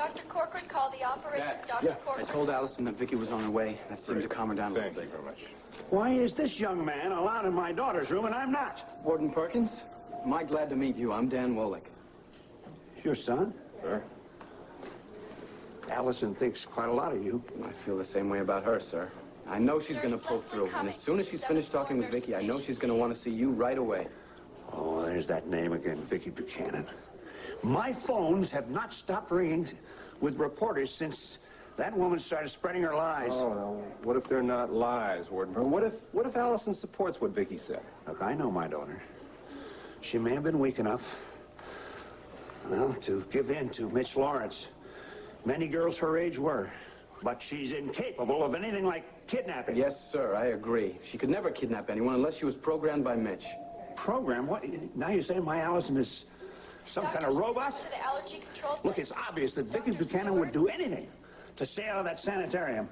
Dr. Corcoran called the operator. Dad, Dr. Corcoran. I told Allison that Vicky was on her way. That seemed to calm her down a little bit. Thank you very much. Why is this young man allowed in my daughter's room and I'm not? Warden Perkins, am I glad to meet you? I'm Dan Wolick. Your son? Sir? Allison thinks quite a lot of you. I feel the same way about her, sir. I know she's going to pull through. And as soon as she's finished talking with Vicky, I know she's going to want to see you right away. Oh, there's that name again, Vicky Buchanan. My phones have not stopped ringing with reporters since that woman started spreading her lies. Oh, no. What if they're not lies, Warden? What if Allison supports what Vicky said? Look, I know my daughter. She may have been weak enough, well, to give in to Mitch Lawrence. Many girls her age were. But she's incapable of anything like kidnapping. Yes, sir, I agree. She could never kidnap anyone unless she was programmed by Mitch. Program? What? Now you're saying my Allison is some kind of robot? To the allergy control. Look, it's obvious that Vicky Buchanan would do anything to stay out of that sanitarium.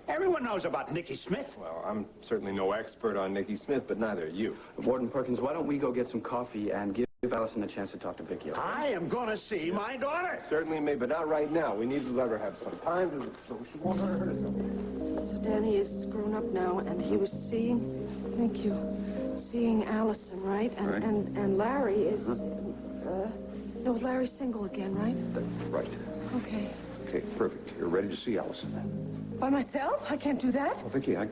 Everyone knows about Nicky Smith. Well, I'm certainly no expert on Nicky Smith, but neither are you. Warden Perkins, why don't we go get some coffee and give Allison a chance to talk to Vicky? Okay? I am going to see my daughter. Certainly may, but not right now. We need to let her have some time so she won't hurt herself. So Danny is grown up now, and he was seeing, thank you, seeing Allison, right? And Right. and Larry is, no, Larry's single again, right? Right. Okay. Okay, perfect. You're ready to see Allison then. By myself? I can't do that. Well, Vicky, it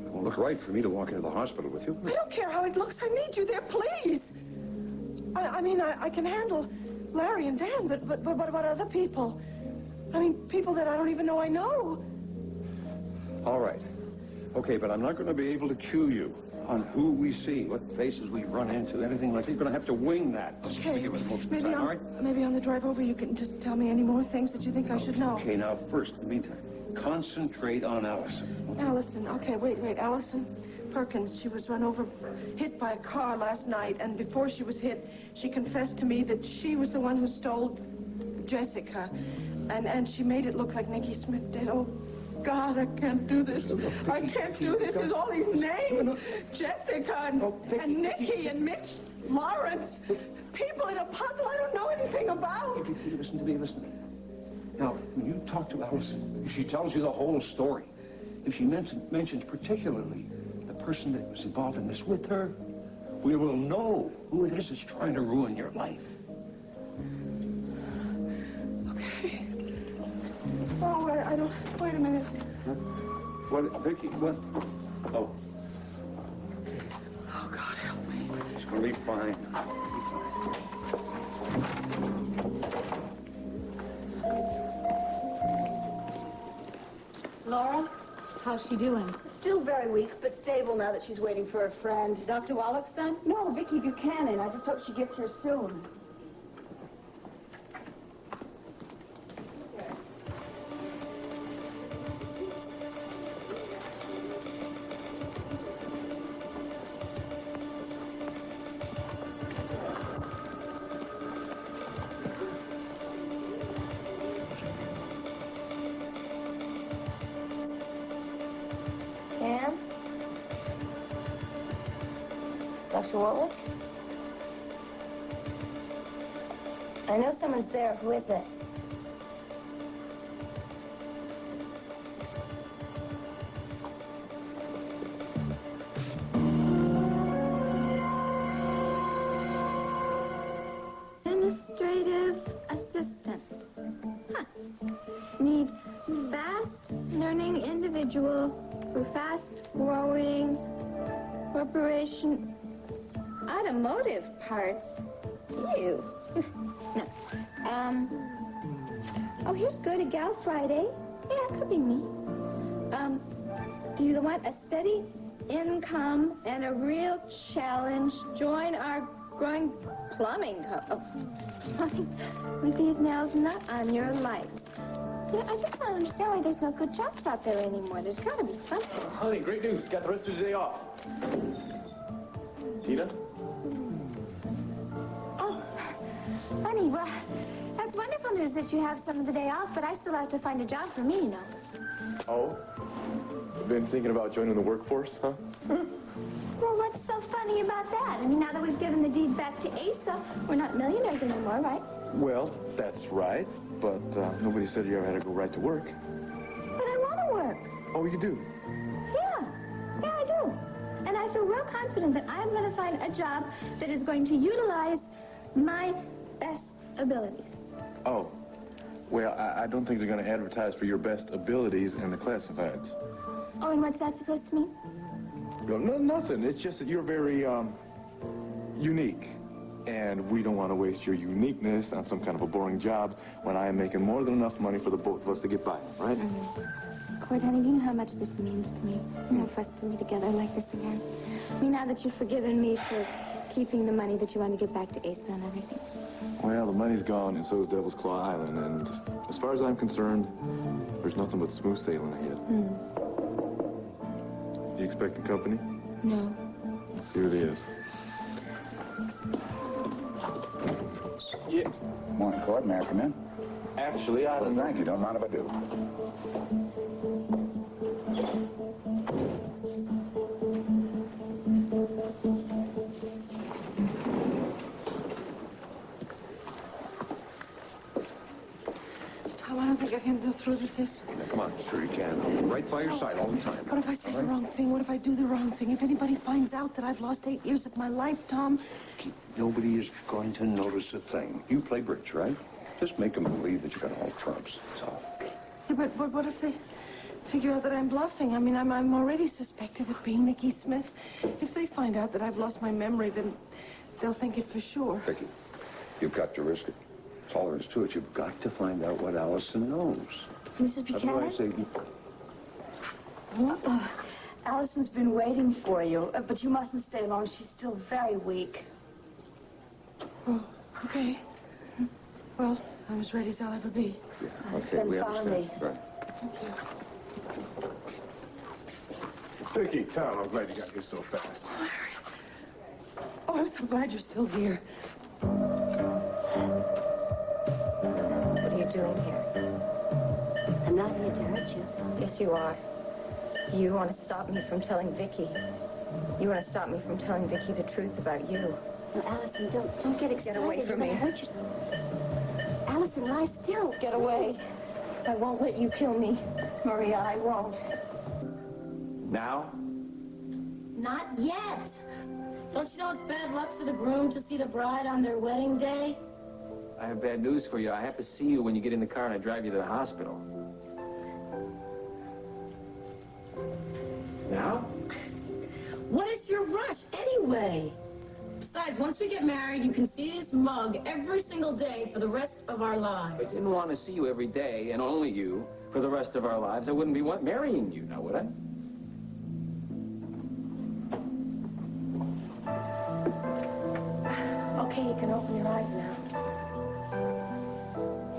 won't look right for me to walk into the hospital with you. I don't care how it looks. I need you there, please. I mean, I can handle Larry and Dan, but what about other people? I mean, people that I don't even know I know. All right. Okay, but I'm not going to be able to cue you on who we see, what faces we run into, anything like that. You're going to have to wing that. Just Okay. give us most of the Maybe time, all right? maybe on the drive over you can just tell me any more things that you think I should know. Okay, now first, in the meantime, concentrate on Allison. Allison, okay, wait, Allison Perkins, she was run over, hit by a car last night, and before she was hit, she confessed to me that she was the one who stole Jessica, and she made it look like Nicky Smith did. Oh, God, I can't do this. I can't do this. There's all these names. Jessica and Nicky and Mitch Lawrence. People in a puzzle I don't know anything about. Hey, listen to me, listen to me. Now, when you talk to Allison, if she tells you the whole story, if she mentions particularly the person that was involved in this with her, we will know who it is that's trying to ruin your life. Okay. Oh, I don't... Wait a minute. Huh? What, Vicky, what? Oh. Oh, God, help me. It's going to be fine. It'll be fine. Laura, how's she doing? Still very weak, but stable now that she's waiting for a friend. Dr. Wallach's son? No, Vicky Buchanan. I just hope she gets here soon. Dan? Dr. Wolick? I know someone's there. Who is it? Administrative assistant. Huh. Need fast learning individual for fast growing corporation automotive parts. Ew. No. Oh, here's good. A gal Friday. Yeah, it could be me. Do you want a steady income and a real challenge? Join our growing plumbing plumbing with these nails not on your life. Yeah, I just don't understand why there's no good jobs out there anymore. There's got to be something. Honey, great news. Got the rest of the day off. Tina? Oh, honey, well, that's wonderful news that you have some of the day off, but I still have to find a job for me, you know. Oh? Been thinking about joining the workforce, huh? Well, what's so funny about that? I mean, now that we've given the deed back to Asa, we're not millionaires anymore, right? Well, that's right, but nobody said you ever had to go right to work. But I want to work. Oh, you do? Yeah, I do. And I feel real confident that I'm going to find a job that is going to utilize my best abilities. Oh, well, I don't think they're going to advertise for your best abilities in the classifieds. Oh, and what's that supposed to mean? No, nothing. It's just that you're very, unique. And we don't want to waste your uniqueness on some kind of a boring job when I am making more than enough money for the both of us to get by, right? Cord, honey, do you know how much this means to me? You know, for us to be together like this again. I mean, now that you've forgiven me for keeping the money that you want to get back to Asa and everything. Well, the money's gone, and so is Devil's Claw Island, and as far as I'm concerned, there's nothing but smooth sailing ahead. You expecting company? No. Let's see who it is. Yeah. Morning, Cord. May I come in? Actually, I Well, don't... thank you. Don't mind if I do. Tom, I don't think I can go through with this. Now, come on, sure you can. I'll be right by your side all the time. What if I say the wrong thing? What if I do the wrong thing? If anybody finds out that I've lost 8 years of my life, Tom, Nobody is going to notice a thing. You play bridge, right? Just make them believe that you got all trumps. So. yeah, but what if they figure out that I'm bluffing? I mean, I'm already suspected of being Nikki Smith. If they find out that I've lost my memory, then they'll think it for sure. Vicky, you've got to risk it. That's all there is to it. You've got to find out what Allison knows. Mrs. That's why I Buchanan? say... Allison's been waiting for you, but you mustn't stay long. She's still very weak. Oh, okay. Well, I'm as ready as I'll ever be. Yeah, okay, Then we follow understand. me. Right. Vicky, Tom, I'm glad you got here so fast. Oh, I'm so glad you're still here. What are you doing here? I'm not here to hurt you. Yes, you are. You want to stop me from telling Vicky. You want to stop me from telling Vicky the truth about you. No, Allison, don't get excited. Get away from You're me. gonna hurt yourself. Allison, lie still. Get away. I won't let you kill me. Maria, I won't. Now? Not yet. Don't you know it's bad luck for the groom to see the bride on their wedding day? I have bad news for you. I have to see you when you get in the car and I drive you to the hospital. Now? What is your rush, anyway? Besides, once we get married, you can see this mug every single day for the rest of our If lives. I didn't want to see you every day, and only you, for the rest of our lives, I wouldn't be marrying you now, would I? Okay, you can open your eyes now.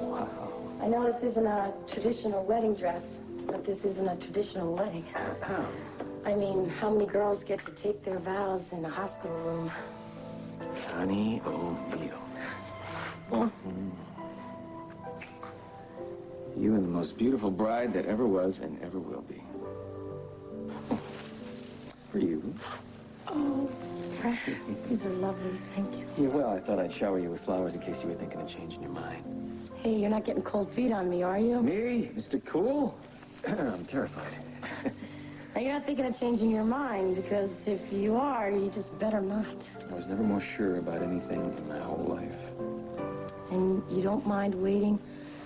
Wow. I know this isn't a traditional wedding dress, but this isn't a traditional wedding. I mean, how many girls get to take their vows in a hospital room? Connie O'Neill. You are the most beautiful bride that ever was and ever will be. For you. Oh, these are lovely. Thank you. Yeah, well, I thought I'd shower you with flowers in case you were thinking of changing your mind. Hey, you're not getting cold feet on me, are you? Me? Mr. Cool? I'm terrified. Now, you're not thinking of changing your mind, because if you are, you just better not. I was never more sure about anything in my whole life. And you don't mind waiting?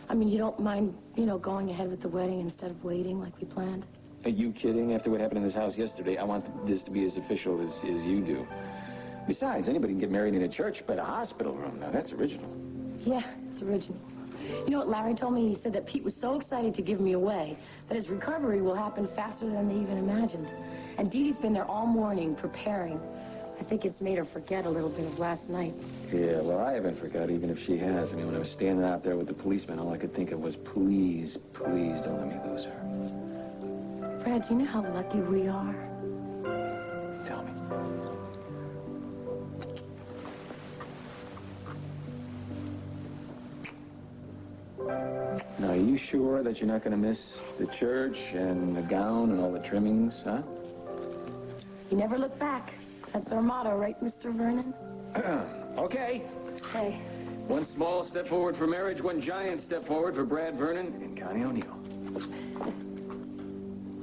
I mean, you don't mind, going ahead with the wedding instead of waiting like we planned? Are you kidding? After what happened in this house yesterday, I want this to be as official as you do. Besides, anybody can get married in a church, but a hospital room, now that's original. Yeah, it's original. You know what Larry told me? He said that Pete was so excited to give me away that his recovery will happen faster than they even imagined. And Dee Dee's been there all morning preparing. I think it's made her forget a little bit of last night. Yeah, well, I haven't forgot, even if she has. I mean, when I was standing out there with the policeman, all I could think of was, please, please don't let me lose her. Brad, do you know how lucky we are? Tell me. Now, are you sure that you're not going to miss the church and the gown and all the trimmings, huh? You never look back. That's our motto, right, Mr. Vernon? Okay. Hey. One small step forward for marriage, one giant step forward for Brad Vernon and Connie O'Neill.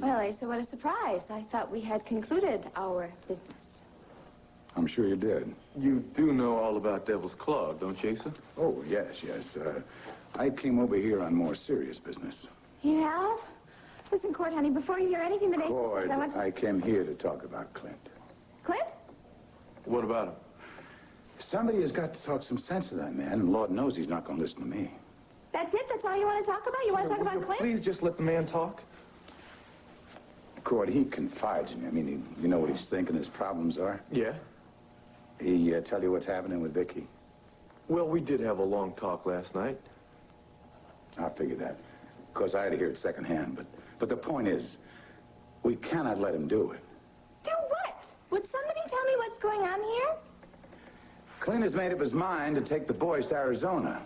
Well, Asa, what a surprise. I thought we had concluded our business. I'm sure you did. You do know all about Devil's Claw, don't you, Asa? Oh, yes. I came over here on more serious business. You have? Listen, Cord, honey, before you hear anything that Asa Cord, says, I want to... I came here to talk about Clint. Clint? What about him? Somebody has got to talk some sense to that man, and Lord knows he's not going to listen to me. That's it? That's all you want to talk about? You want to talk about Clint? Please just let the man talk. Cord, he confides in me. I mean, you know what he's thinking his problems are? Yeah? He tell you what's happening with Vicky? Well, we did have a long talk last night. I figured that. Of course, I had to hear it secondhand, but the point is, we cannot let him do it. Do what? Would somebody tell me what's going on here? Clint has made up his mind to take the boys to Arizona.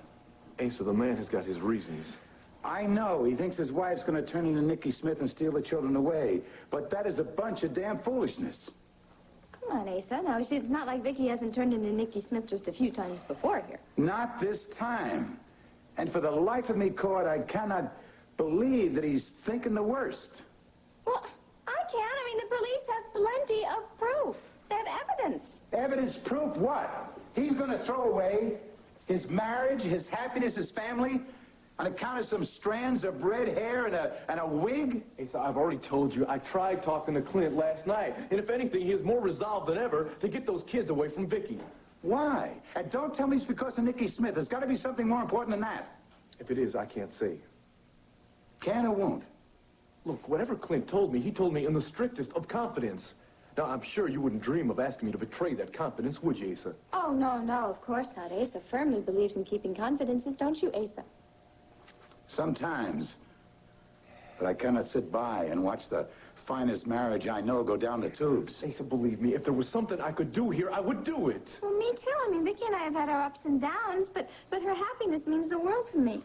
Asa, the man has got his reasons. I know. He thinks his wife's going to turn into Nikki Smith and steal the children away. But that is a bunch of damn foolishness. Come on, Asa. Now, it's not like Vicky hasn't turned into Nikki Smith just a few times before here. Not this time. And for the life of me, Cord, I cannot believe that he's thinking the worst. Well, I can. I mean, the police have plenty of proof. They have evidence. Evidence, proof, what? He's going to throw away his marriage, his happiness, his family, on account of some strands of red hair and a wig? Asa, I've already told you, I tried talking to Clint last night. And if anything, he is more resolved than ever to get those kids away from Vicky. Why? And don't tell me it's because of Nikki Smith. There's got to be something more important than that. If it is, I can't say. Can or won't? Look, whatever Clint told me, he told me in the strictest of confidence. Now, I'm sure you wouldn't dream of asking me to betray that confidence, would you, Asa? Oh, no, of course not. Asa firmly believes in keeping confidences, don't you, Asa? Sometimes. But I cannot sit by and watch the finest marriage I know go down the tubes. Asa, believe me, if there was something I could do here, I would do it. Well, me too. I mean, Vicky and I have had our ups and downs, but her happiness means the world to me.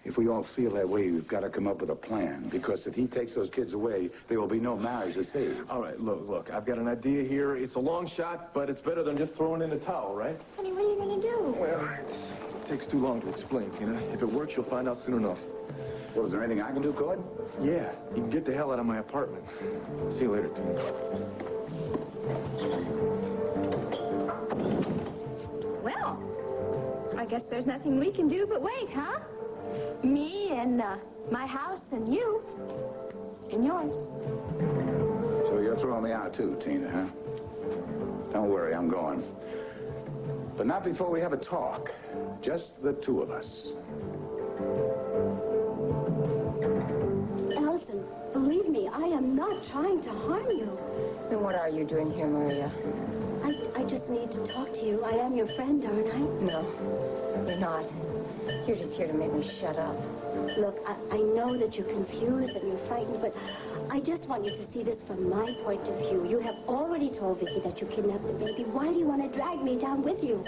If we all feel that way, we've got to come up with a plan. Because if he takes those kids away, there will be no marriage to save. All right, look, I've got an idea here. It's a long shot, but it's better than just throwing in the towel, right? Honey, what are you going to do? Well, it takes too long to explain, Tina. If it works, you'll find out soon enough. Well, is there anything I can do, Cord? Yeah, you can get the hell out of my apartment. See you later, Tina. Well, I guess there's nothing we can do but wait, huh? Me and my house and you and yours. So you're throwing me out too, Tina, huh? Don't worry, I'm going. But not before we have a talk. Just the two of us. Allison, believe me, I am not trying to harm you. Then what are you doing here, Maria? I just need to talk to you. I am your friend, aren't I? No, you're not. You're just here to make me shut up. Look, I know that you're confused and you're frightened, but I just want you to see this from my point of view. You have already told Vicky that you kidnapped the baby. Why do you want to drag me down with you?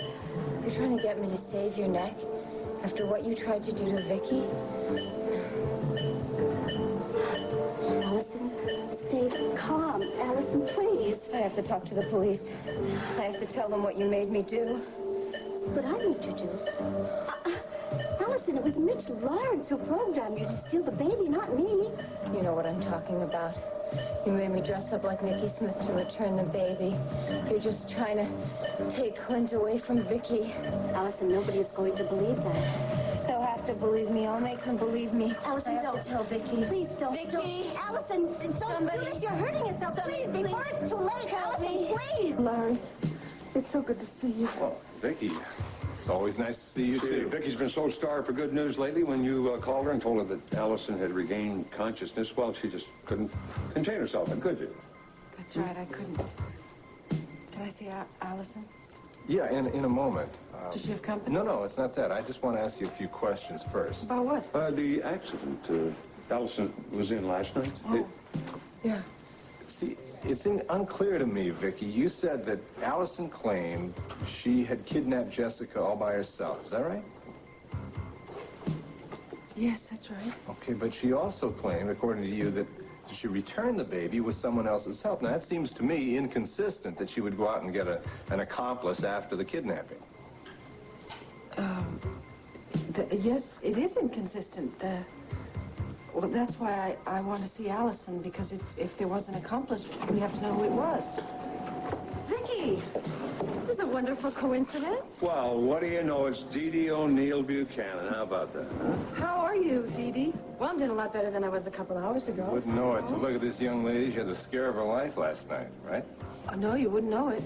You're trying to get me to save your neck after what you tried to do to Vicky? Allison, stay calm. Allison, please. I have to talk to the police. I have to tell them what you made me do. What I need to do? Allison, it was Mitch Lawrence who programmed you to steal the baby, not me. You know what I'm talking about. You made me dress up like Nikki Smith to return the baby. You're just trying to take Clint away from Vicky. Allison, nobody is going to believe that. They'll have to believe me. I'll make them believe me. Allison, I have don't to tell Vicky. Please don't. Vicky! Don't. Allison, don't Somebody. do this. You're hurting yourself. Somebody, Please, before please. it's too late. Help Allison, me. please. Larry, it's so good to see you. Well, Vicky. It's always nice to see you, too. Vicky's been so starved for good news lately. When you called her and told her that Allison had regained consciousness, well, she just couldn't contain herself, could you? That's right, I couldn't. Can I see Allison? Yeah, in a moment. Does she have company? No, it's not that. I just want to ask you a few questions first. About what? The accident Allison was in last night. Oh, yeah. See, it's unclear to me, Vicky. You said that Allison claimed she had kidnapped Jessica all by herself. Is that right? Yes, that's right. Okay, but she also claimed, according to you, that she returned the baby with someone else's help. Now, that seems to me inconsistent that she would go out and get an accomplice after the kidnapping. Yes, it is inconsistent. Well, that's why I want to see Allison, because if there was an accomplice, we have to know who it was. Vicky, this is a wonderful coincidence. Well, what do you know? It's Dee Dee O'Neill Buchanan. How about that, huh? How are you, Dee Dee? Well, I'm doing a lot better than I was a couple hours ago. Wouldn't know it. To look at this young lady, she had the scare of her life last night, right? No, you wouldn't know it.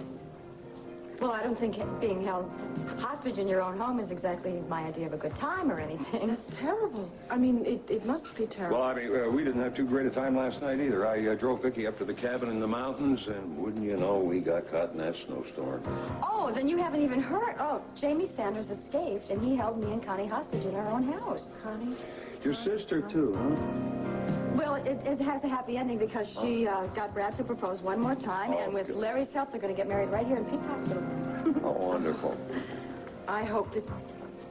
Well, I don't think being held hostage in your own home is exactly my idea of a good time or anything. That's terrible. I mean, it must be terrible. Well, I mean, we didn't have too great a time last night either. I drove Vicky up to the cabin in the mountains, and wouldn't you know, we got caught in that snowstorm. Oh, then you haven't even heard. Oh, Jamie Sanders escaped, and he held me and Connie hostage in our own house. Connie? Your sister, too, huh? Well, it has a happy ending because she got Brad to propose one more time, and with Larry's help, they're going to get married right here in Pete's Hospital. Oh, wonderful. I hope that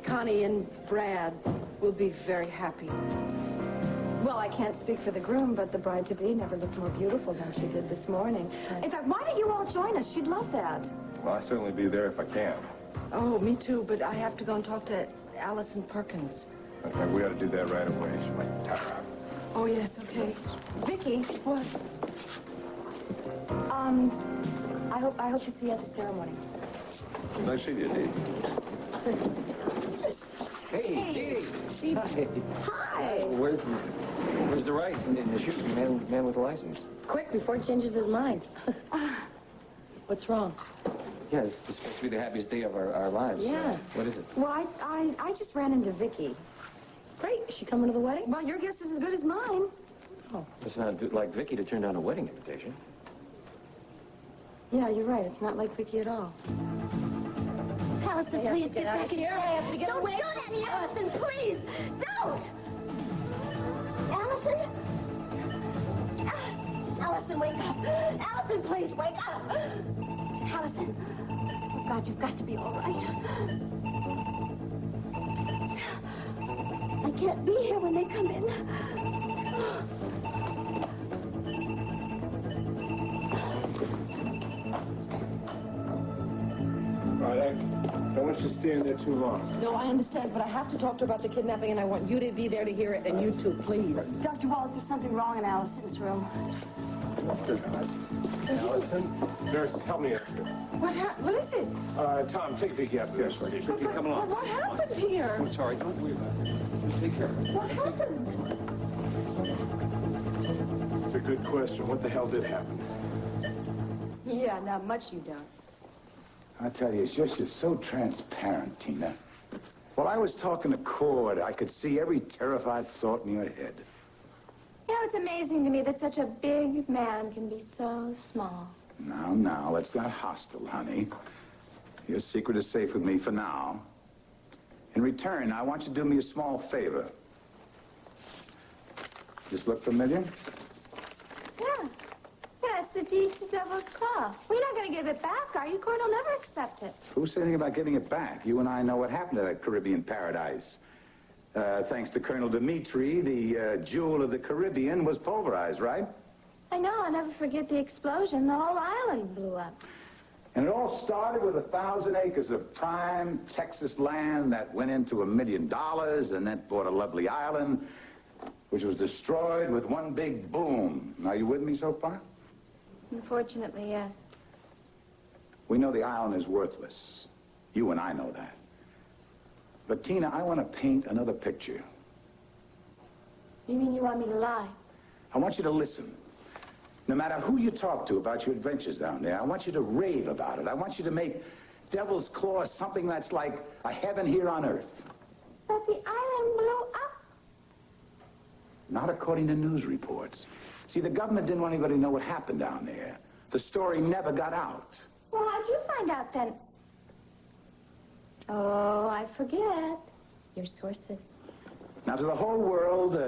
Connie and Brad will be very happy. Well, I can't speak for the groom, but the bride-to-be never looked more beautiful than she did this morning. In fact, why don't you all join us? She'd love that. Well, I'll certainly be there if I can. Oh, me too, but I have to go and talk to Allison Perkins. Okay, we ought to do that right away. She might tire out. Oh, yes, okay. Vicky, What? I hope to see you at the ceremony. Nice seeing you, Dee. Hey, Dee. Hi. Hi. Where's the rice and the shoot? Man with a license. Quick, before he changes his mind. What's wrong? Yeah, it's supposed to be the happiest day of our lives. Yeah. What is it? Well, I just ran into Vicky. Great. Is she coming to the wedding? Well, your guess is as good as mine. Oh, it's not like Vicky to turn down a wedding invitation. Yeah, you're right. It's not like Vicky at all. Allison, please get back in here. I have to get Don't away. do that, Allison, please. Don't. Allison? Allison, wake up. Allison, please, wake up. Allison. Oh, God, you've got to be all right. I can't be here when they come in. All right, I don't want you to stay in there too long. No, I understand, but I have to talk to her about the kidnapping, and I want you to be there to hear it, and you too, please. Dr. Wallach, there's something wrong in Allison's room. Allison, nurse, help me up here. What is it? Tom, take Vicky upstairs. Vicky, come along. What happened here? I'm sorry. Don't worry about it. Just take care of it. What happened? It's a good question. What the hell did happen? Yeah, not much you don't. I tell you, it's just you're so transparent, Tina. While I was talking to Cord, I could see every terrified thought in your head. You know, it's amazing to me that such a big man can be so small. Now, let's not hostile, honey. Your secret is safe with me for now. In return, I want you to do me a small favor. This look familiar? Yeah. Yeah, it's the deed to Devil's Claw. We're not going to give it back, are you, Cord? I'll never accept it. Who said anything about giving it back? You and I know what happened to that Caribbean paradise. Thanks to Colonel Dimitri, the jewel of the Caribbean was pulverized, right? I know. I'll never forget the explosion. The whole island blew up. And it all started with 1,000 acres of prime Texas land that went into $1 million, and that bought a lovely island, which was destroyed with one big boom. Are you with me so far? Unfortunately, yes. We know the island is worthless. You and I know that. But, Tina, I want to paint another picture. You mean you want me to lie? I want you to listen. No matter who you talk to about your adventures down there, I want you to rave about it. I want you to make Devil's Claw something that's like a heaven here on earth. But the island blew up. Not according to news reports. See, the government didn't want anybody to know what happened down there. The story never got out. Well, how'd you find out then? Oh, I forget. Your sources. Now, to the whole world,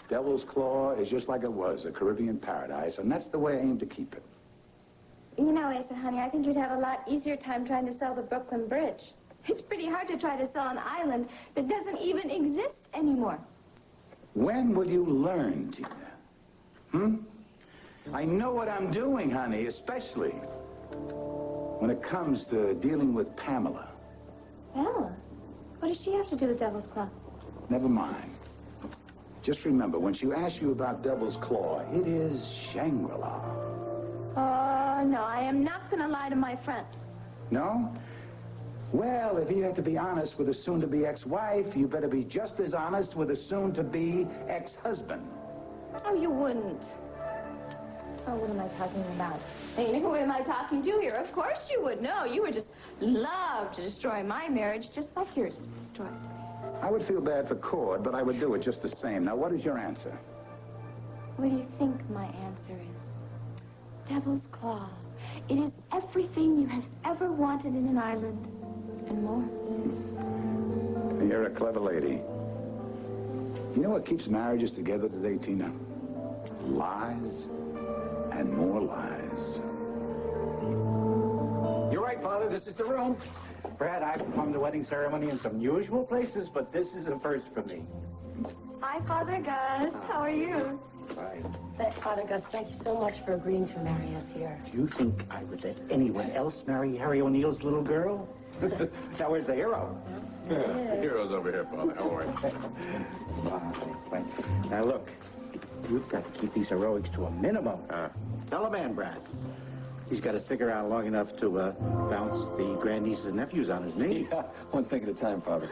Devil's Claw is just like it was, a Caribbean paradise, and that's the way I aim to keep it. You know, Asa, honey, I think you'd have a lot easier time trying to sell the Brooklyn Bridge. It's pretty hard to try to sell an island that doesn't even exist anymore. When will you learn, Tina? I know what I'm doing, honey, especially when it comes to dealing with Pamela. Pamela? What does she have to do with Devil's Claw? Never mind. Just remember, when she asks you about Devil's Claw, it is Shangri-La. Oh, no, I am not going to lie to my friend. No? Well, if you have to be honest with a soon-to-be ex-wife, you better be just as honest with a soon-to-be ex-husband. Oh, you wouldn't. Oh, what am I talking about? Hey, who am I talking to here? Of course you would. No, you would just love to destroy my marriage just like yours is destroyed. I would feel bad for Cord, but I would do it just the same. Now, what is your answer? What do you think my answer is? Devil's Claw. It is everything you have ever wanted in an island, and more. You're a clever lady. You know what keeps marriages together today, Tina? Lies and more lies. You're right, Father. This is the room. Brad, I've performed the wedding ceremony in some unusual places, but this is a first for me. Hi, Father Gus. How are you? Fine. Father Gus, thank you so much for agreeing to marry us here. Do you think I would let anyone else marry Harry O'Neill's little girl? Now, where's the hero? The hero's over here, Father. Don't worry. Now, look, you've got to keep these heroics to a minimum. Tell a man, Brad. He's got to stick around long enough to bounce the grandnieces and nephews on his knee. Yeah, one thing at a time, Father.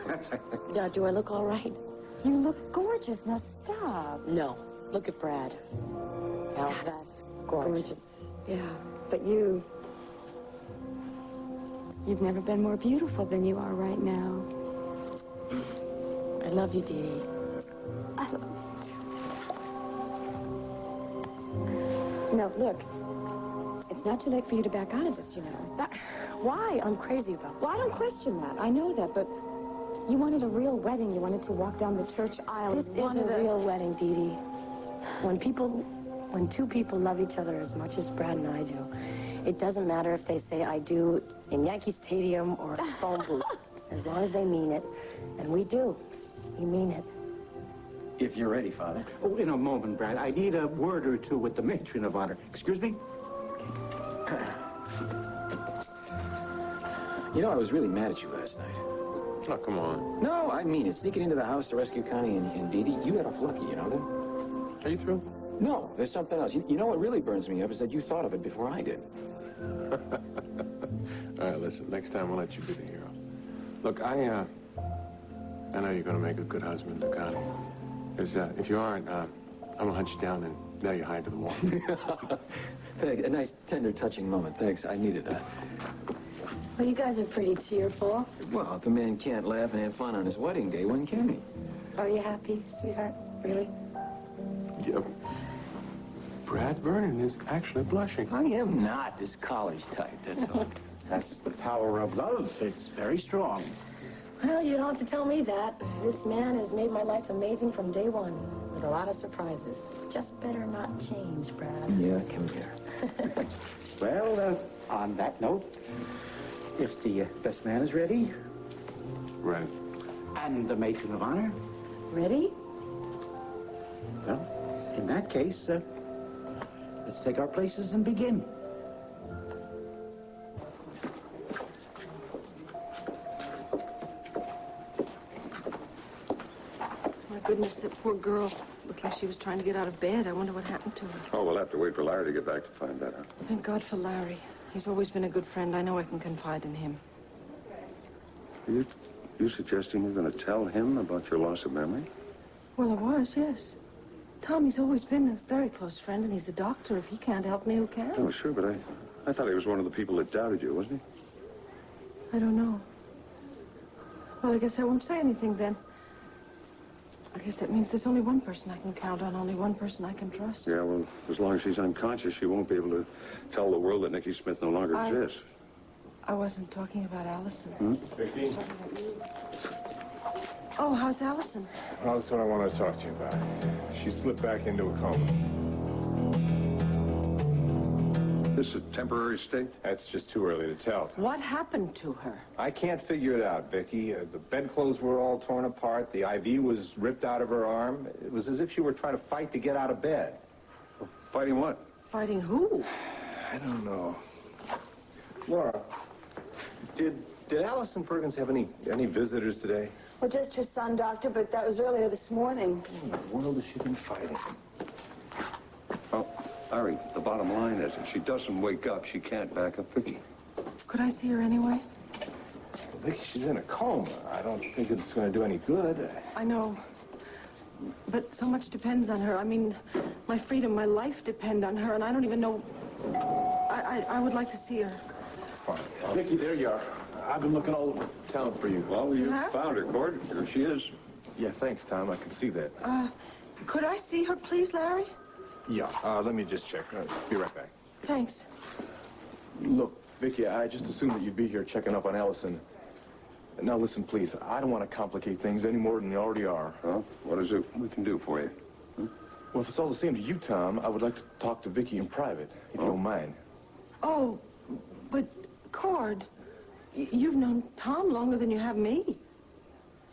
Do I look all right? You look gorgeous. Now stop. No. Look at Brad. Now, that's gorgeous. Yeah, but you've never been more beautiful than you are right now. I love you, Dee Dee. I love you too. No, look. It's not too late for you to back out of this, you know. Why? I'm crazy about that. Well, I don't question that. I know that, but you wanted a real wedding. You wanted to walk down the church aisle. This is a real wedding, Dee Dee. When two people love each other as much as Brad and I do, it doesn't matter if they say I do in Yankee Stadium or a phone booth, as long as they mean it. And we do. We mean it. If you're ready, Father. Oh, in a moment, Brad. I need a word or two with the matron of honor. Excuse me? You know, I was really mad at you last night. Oh, come on. No, I mean it. Sneaking into the house to rescue Connie and Dee Dee, you got off lucky, you know that? Are you through? No, there's something else. You know what really burns me up is that you thought of it before I did. All right, listen. Next time, I'll let you be the hero. Look, I know you're going to make a good husband to Connie. Because if you aren't, I'm going to hunt you down and nail you high to the wall. A nice, tender, touching moment. Thanks. I needed that. Well, you guys are pretty cheerful. Well, if a man can't laugh and have fun on his wedding day, when can he? Are you happy, sweetheart? Really? Yeah. Brad Vernon is actually blushing. I am not this college type, that's all. That's the power of love. It's very strong. Well, you don't have to tell me that. This man has made my life amazing from day one, with a lot of surprises. Just better not change, Brad. Yeah, come here. Well, on that note, if the best man is ready, Right. and the matron of honor, Ready? well, in that case, let's take our places and begin. My goodness, that poor girl looked like she was trying to get out of bed. I wonder what happened to her. Oh, we'll have to wait for Larry to get back to find that out. Thank God for Larry. He's always been a good friend. I know I can confide in him. Are you suggesting you're going to tell him about your loss of memory? Well, I was, yes. Tommy's always been a very close friend, and he's a doctor. If he can't help me, who can? Oh, sure, but I thought he was one of the people that doubted you, wasn't I don't know. Well, I guess I won't say anything then. I guess that means there's only one person I can count on, only one person I can trust. he? Yeah, well, as long as she's unconscious, she won't be able to tell the world that Nicky Smith no longer exists. I wasn't talking about Allison. Vicky? Oh, how's Allison? Well, that's what I want to talk to you about. She slipped back into a coma. This is a temporary state? That's just too early to tell. What happened to her? I can't figure it out, Vicky. The bedclothes were all torn apart. The IV was ripped out of her arm. It was as if she were trying to fight to get out of bed. Fighting what? Fighting who? I don't know. Laura, did Allison Perkins have any visitors today? Well, just her son, Doctor, but that was earlier this morning. What in the world has she been fighting? Oh, Larry, the bottom line is, if she doesn't wake up, she can't back up Vicky. Could I see her anyway? Well, Vicky, she's in a coma. I don't think it's going to do any good. I know. But so much depends on her. I mean, my freedom, my life depend on her, and I don't even know... I would like to see her. Fine. Vicky, there you are. I've been looking all over town for you. Well, you have? found her, Cord. There she is. Yeah, thanks, Tom. I can see that. Could I see her, please, Larry? Yeah, let me just check. Be right back. Thanks. Look, Vicky, I just assumed that you'd be here checking up on Allison. Now, listen, please. I don't want to complicate things any more than they already are. Well, what is it we can do for you? Well, if it's all the same to you, Tom, I would like to talk to Vicky in private, if you don't mind. Oh, but, Cord, you've known Tom longer than you have me.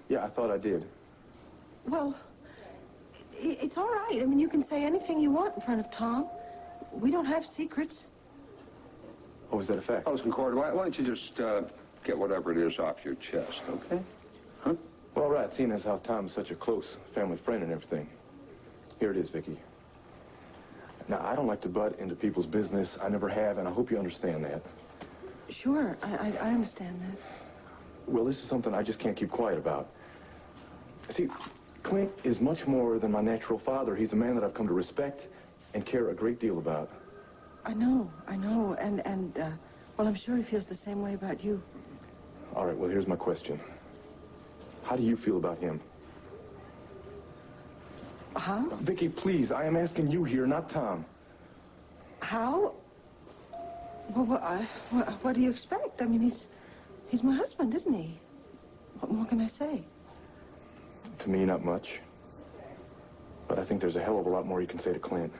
Yeah, I thought I did. Well, it's all right. I mean, you can say anything you want in front of Tom. We don't have secrets. Oh, is that a fact? Oh, listen, Cord, why don't you just get whatever it is off your chest, okay? Huh? Well, all right, seeing as how Tom is such a close family friend and everything. Here it is, Vicky. Now, I don't like to butt into people's business. I never have, and I hope you understand that. Sure, I understand that. Well, this is something I just can't keep quiet about. See, Clint is much more than my natural father. He's a man that I've come to respect and care a great deal about. I know, and well, I'm sure he feels the same way about you. All right, well, here's my question. How do you feel about him? How? Vicky, please, I am asking you here, not Tom. How? Well, what do you expect? I mean, he's my husband, isn't he? What more can I say? To me, not much. But I think there's a hell of a lot more you can say to Clint.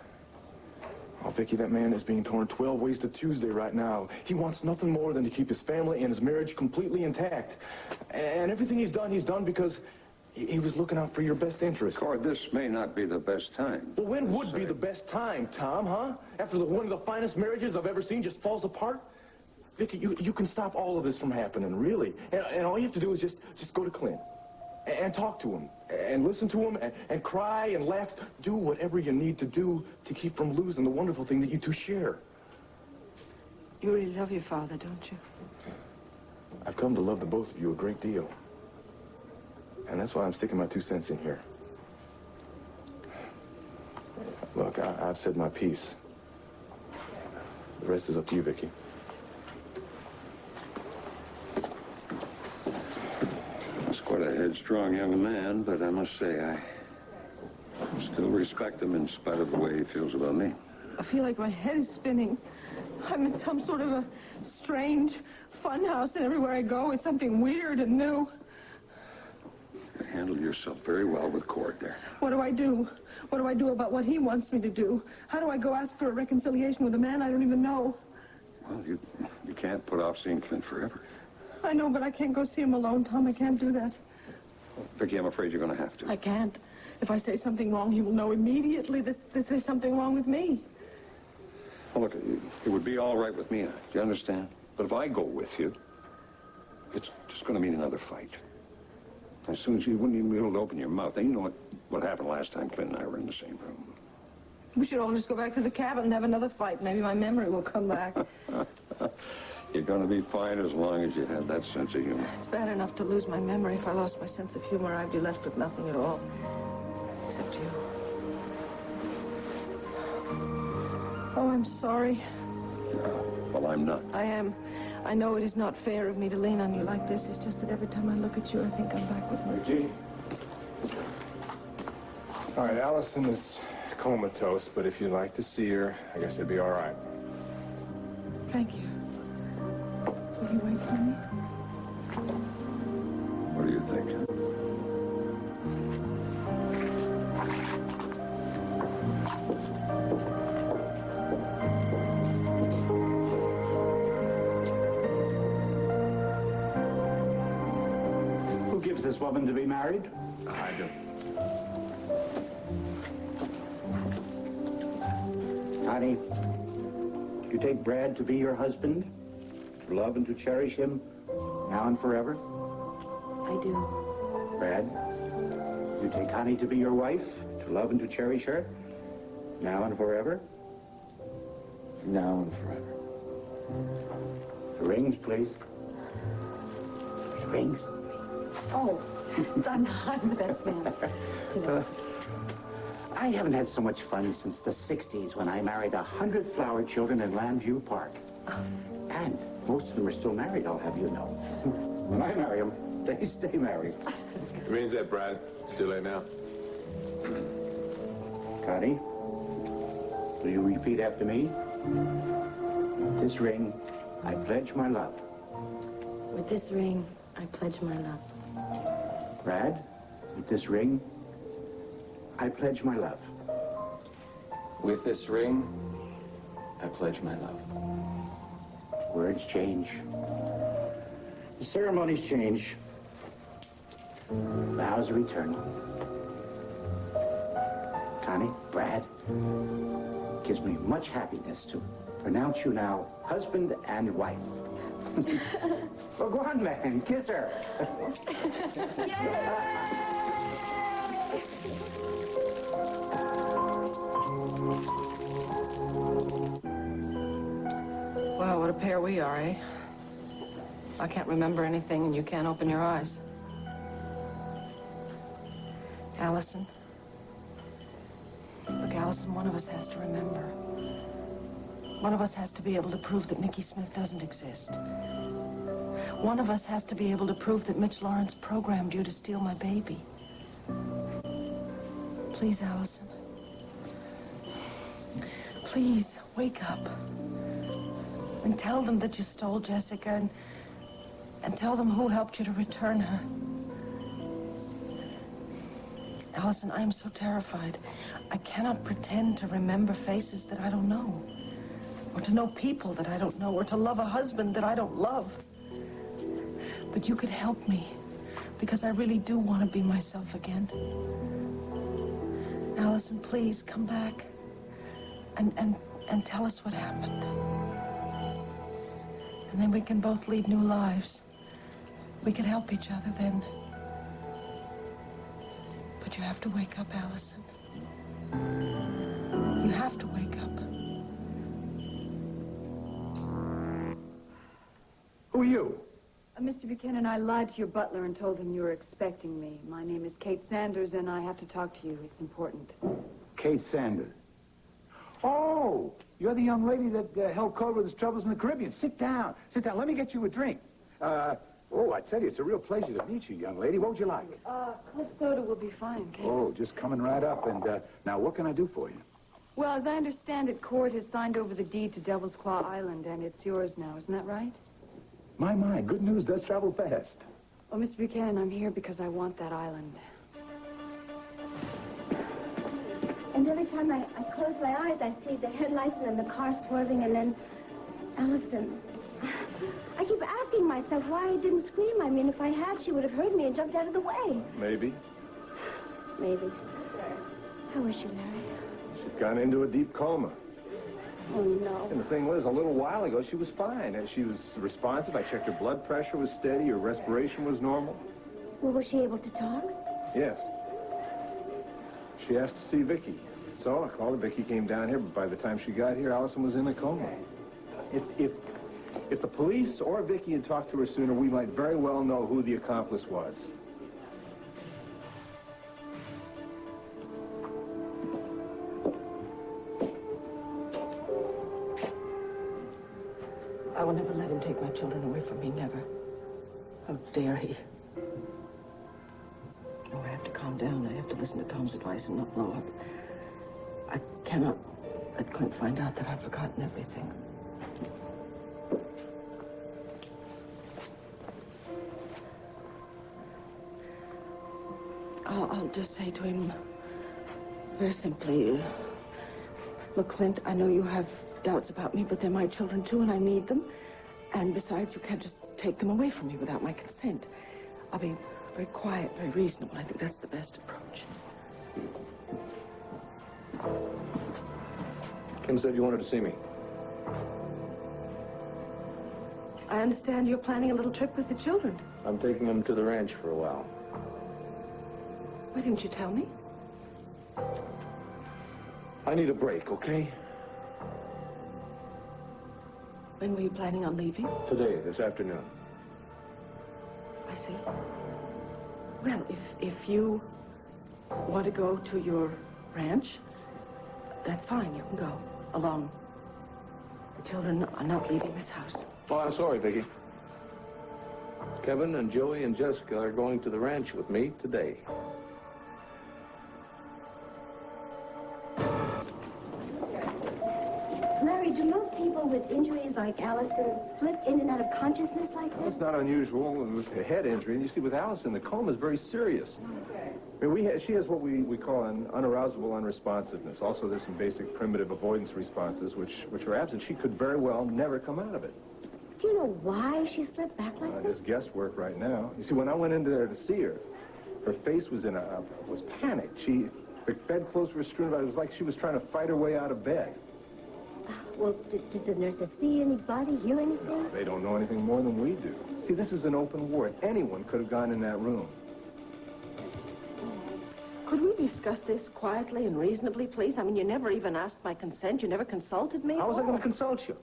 Oh, Vicky, that man is being torn 12 ways to Tuesday right now. He wants nothing more than to keep his family and his marriage completely intact. And everything he's done because he was looking out for your best interest. Cord, this may not be the best time. Well, when would be the best time, Tom, huh? After one of the finest marriages I've ever seen just falls apart? Vicky, you can stop all of this from happening, really. And all you have to do is just go to Clint and talk to him and listen to him and cry and laugh. Do whatever you need to do to keep from losing the wonderful thing that you two share. You really love your father, don't you? I've come to love the both of you a great deal. And that's why I'm sticking my 2 cents in here. Look, I've said my piece. The rest is up to you, Vicky. He's quite a headstrong young man, but I must say, I still respect him in spite of the way he feels about me. I feel like my head is spinning. I'm in some sort of a strange funhouse, and everywhere I go, it's something weird and new. You handle yourself very well with Cord there. What do I do? What do I do about what he wants me to do? How do I go ask for a reconciliation with a man I don't even know? Well, you can't put off seeing Clint forever. I know, but I can't go see him alone, Tom. I can't do that. Vicky, I'm afraid you're going to have to. I can't. If I say something wrong, he will know immediately that there's something wrong with me. Well, look, it would be all right with me, do you understand? But if I go with you, it's just going to mean another fight. As soon as you wouldn't even be able to open your mouth, then you know what happened last time Clint and I were in the same room. We should all just go back to the cabin and have another fight. Maybe my memory will come back. You're going to be fine as long as you have that sense of humor. It's bad enough to lose my memory. If I lost my sense of humor, I'd be left with nothing at all. Except you. Oh, I'm sorry. Well, I'm not. I am. I know it is not fair of me to lean on you like this. It's just that every time I look at you, I think I'm back with my... Vicky? All right, Allison is comatose, but if you'd like to see her, I guess it'd be all right. Thank you. Will you wait for me? What do you think? Who gives this woman to be married? I do. Connie, you take Brad to be your husband, to love and to cherish him now and forever? I do. Brad, you take Connie to be your wife, to love and to cherish her now and forever? Now and forever. The rings, please. The rings. Oh, I'm the best man today. I haven't had so much fun since the 60s when I married 100 flower children in Lambview Park. And most of them are still married, I'll have you know. When I marry them, they stay married. It means that, Brad. It's too late now. Connie, will you repeat after me? With this ring, I pledge my love. With this ring, I pledge my love. Brad, with this ring, I pledge my love. With this ring, I pledge my love. Words change. The ceremonies change. Vows are eternal. Connie, Brad, it gives me much happiness to pronounce you now husband and wife. Well, go on, man. Kiss her. Well, what a pair we are, eh? I can't remember anything, and you can't open your eyes. Allison. Look, Allison, one of us has to remember. One of us has to be able to prove that Nicky Smith doesn't exist. One of us has to be able to prove that Mitch Lawrence programmed you to steal my baby. Please, Allison. Please, wake up. And tell them that you stole Jessica, and tell them who helped you to return her. Allison, I am so terrified. I cannot pretend to remember faces that I don't know, or to know people that I don't know, or to love a husband that I don't love. But you could help me, because I really do want to be myself again. Allison, please come back and tell us what happened. And then we can both lead new lives. We could help each other then. But you have to wake up, Allison. You have to wake up. Who are you? Mr. Buchanan, I lied to your butler and told him you were expecting me. My name is Kate Sanders, and I have to talk to you. It's important. Kate Sanders. Oh, you're the young lady that helped Cole with his troubles in the Caribbean. Sit down. Sit down. Let me get you a drink. Oh, I tell you, it's a real pleasure to meet you, young lady. What would you like? Club soda will be fine, Kate. Oh, just coming right up. And now, what can I do for you? Well, as I understand it, court has signed over the deed to Devil's Claw Island, and it's yours now. Isn't that right? My, good news does travel fast. Well, Mr. Buchanan, I'm here because I want that island. And every time I close my eyes, I see the headlights and then the car swerving, and then... Allison, I keep asking myself why I didn't scream. I mean, if I had, she would have heard me and jumped out of the way. Maybe. Maybe. How is she, Larry? She's gone into a deep coma. Oh, no. And the thing was, a little while ago, she was fine. And she was responsive. I checked her blood pressure was steady. Her respiration was normal. Well, was she able to talk? Yes. She asked to see Vicky. So I called her. Vicky came down here, but by the time she got here, Allison was in a coma. If the police or Vicky had talked to her sooner, we might very well know who the accomplice was. I will never let him take my children away from me, never. How dare he? Oh, I have to calm down. I have to listen to Tom's advice and not blow up. I cannot let Clint find out that I've forgotten everything. I'll just say to him very simply, look, Clint, I know you have doubts about me, but they're my children, too, and I need them. And besides, you can't just take them away from me without my consent. I'll be very quiet, very reasonable. I think that's the best approach. Kim said you wanted to see me. I understand you're planning a little trip with the children. I'm taking them to the ranch for a while. Why didn't you tell me? I need a break, okay? When were you planning on leaving? Today, this afternoon. I see. Well, if you want to go to your ranch, that's fine. You can go alone. The children are not leaving this house. Oh, I'm sorry, Vicki. Kevin and Joey and Jessica are going to the ranch with me today. Larry, do most people with injuries like Allison slip in and out of consciousness like this? That's not unusual with a head injury. And you see, with Allison, the coma is very serious. I mean, she has what we call an unarousable unresponsiveness. Also, there's some basic primitive avoidance responses which are absent. She could very well never come out of it. Do you know why she slipped back like this? There's guesswork right now. You see, when I went in there to see her, her face was was panicked. The bedclothes were strewn about. It was like she was trying to fight her way out of bed. Well, did the nurses see anybody, hear anything? No, they don't know anything more than we do. See, this is an open ward. Anyone could have gone in that room. Could we discuss this quietly and reasonably, please? I mean, you never even asked my consent. You never consulted me. How was I going to consult you?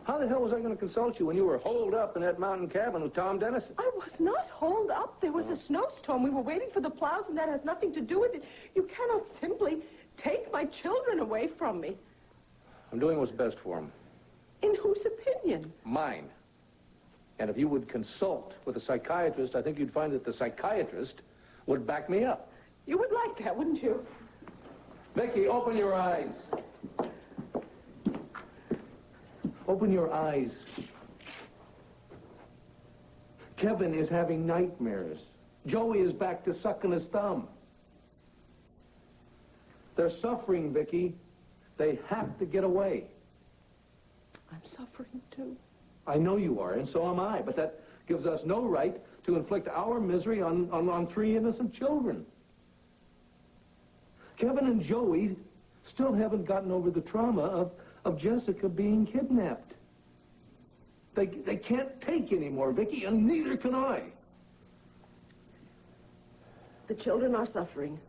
How the hell was I going to consult you when you were holed up in that mountain cabin with Tom Dennison? I was not holed up. There was a snowstorm. We were waiting for the plows, and that has nothing to do with it. You cannot simply take my children away from me. I'm doing what's best for them. In whose opinion? Mine. And if you would consult with a psychiatrist, I think you'd find that the psychiatrist would back me up. You would like that, wouldn't you? Vicki, open your eyes. Open your eyes. Kevin is having nightmares. Joey is back to sucking his thumb. They're suffering, Vicki. They have to get away. I'm suffering, too. I know you are, and so am I, but that gives us no right to inflict our misery on three innocent children. Kevin and Joey still haven't gotten over the trauma of Jessica being kidnapped. They can't take anymore, Vicki, and neither can I. The children are suffering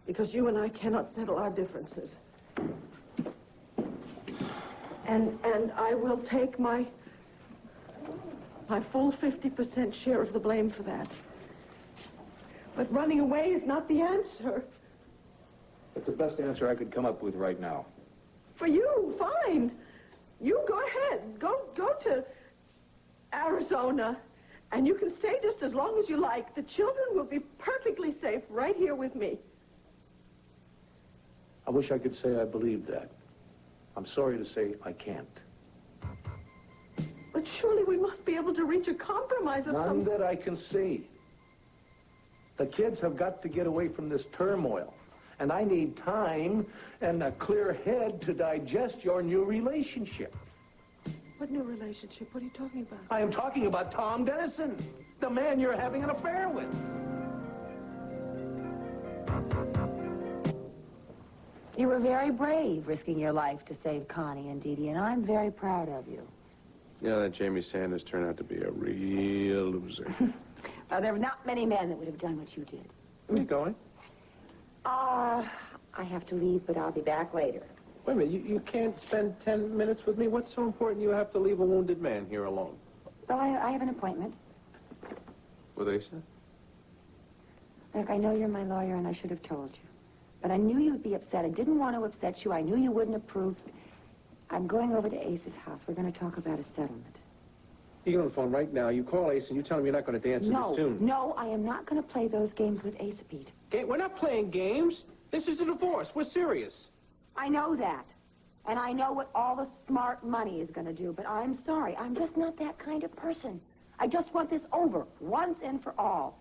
because you and I cannot settle our differences. And I will take my full 50% share of the blame for that. But running away is not the answer. It's the best answer I could come up with right now. For you, fine. You go ahead. Go to Arizona, and you can stay just as long as you like. The children will be perfectly safe right here with me. I wish I could say I believed that. I'm sorry to say I can't. But surely we must be able to reach a compromise of some... None that I can see. The kids have got to get away from this turmoil. And I need time and a clear head to digest your new relationship. What new relationship? What are you talking about? I am talking about Tom Dennison, the man you're having an affair with. You were very brave, risking your life to save Connie and Dee Dee, and I'm very proud of you. Yeah, that Jamie Sanders turned out to be a real loser. There were not many men that would have done what you did. Where are you going? I have to leave, but I'll be back later. Wait a minute, you can't spend 10 minutes with me? What's so important you have to leave a wounded man here alone? Well, I have an appointment. With Asa? Look, I know you're my lawyer, and I should have told you. But I knew you'd be upset. I didn't want to upset you. I knew you wouldn't approve. I'm going over to Ace's house. We're going to talk about a settlement. You get on the phone right now. You call Ace and you tell him you're not going to dance to this tune. No, I am not going to play those games with Ace, Pete. We're not playing games. This is a divorce. We're serious. I know that. And I know what all the smart money is going to do. But I'm sorry. I'm just not that kind of person. I just want this over once and for all.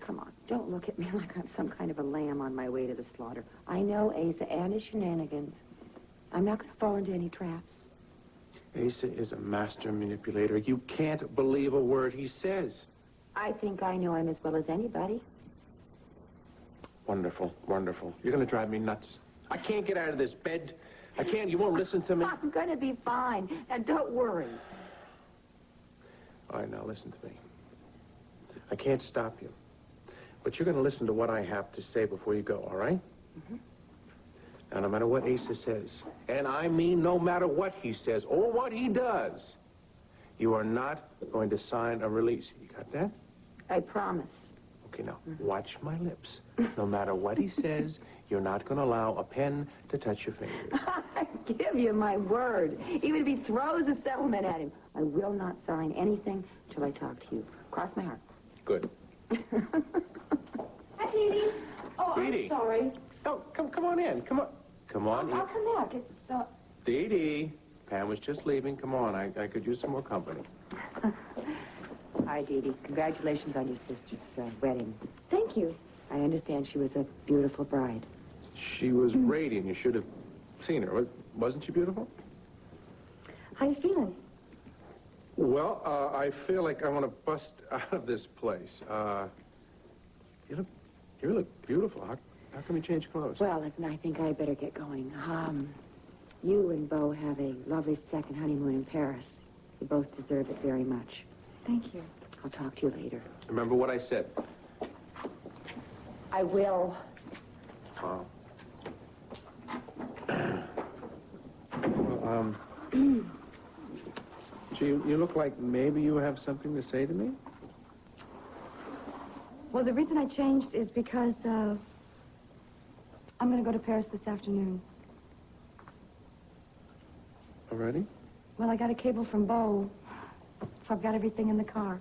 Come on, don't look at me like I'm some kind of a lamb on my way to the slaughter. I know Asa and his shenanigans. I'm not going to fall into any traps. Asa is a master manipulator. You can't believe a word he says. I think I know him as well as anybody. Wonderful, wonderful. You're going to drive me nuts. I can't get out of this bed. I can't. You won't listen to me. I'm going to be fine. Now, don't worry. All right, now listen to me. I can't stop you. But you're going to listen to what I have to say before you go, all right? Mm-hmm. Now, no matter what Asa says, and I mean no matter what he says or what he does, you are not going to sign a release. You got that? I promise. Okay, now, watch my lips. No matter what he says, you're not going to allow a pen to touch your fingers. I give you my word. Even if he throws a settlement at him, I will not sign anything till I talk to you. Cross my heart. Good. Hi, Dee Dee. Oh, Dee Dee. I'm sorry. Oh, come on in. Come on. Come on in. I'll come back. It's, Dee Dee. Pam was just leaving. Come on. I could use some more company. Hi, Dee Dee. Congratulations on your sister's wedding. Thank you. I understand she was a beautiful bride. She was radiant. You should have seen her. Wasn't she beautiful? How you feeling? Well, I feel like I want to bust out of this place. You look beautiful. How come you change clothes? Well, listen, I think I better get going. You and Beau have a lovely second honeymoon in Paris. You both deserve it very much. Thank you. I'll talk to you later. Remember what I said. I will. Well, gee, you look like maybe you have something to say to me? Well, the reason I changed is because, I'm going to go to Paris this afternoon. Already? Well, I got a cable from Beau, so I've got everything in the car.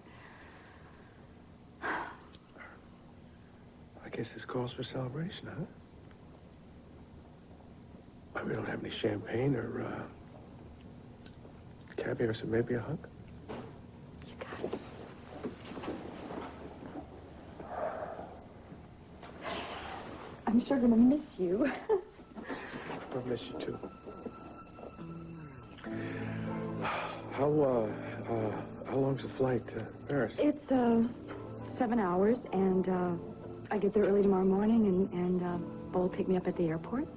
I guess this calls for celebration, huh? We don't have any champagne or, caviar, so maybe a hug? You got it. I'm sure gonna miss you. I'll miss you, too. How long's the flight to Paris? It's, 7 hours, and, I get there early tomorrow morning, and Beau will pick me up at the airport.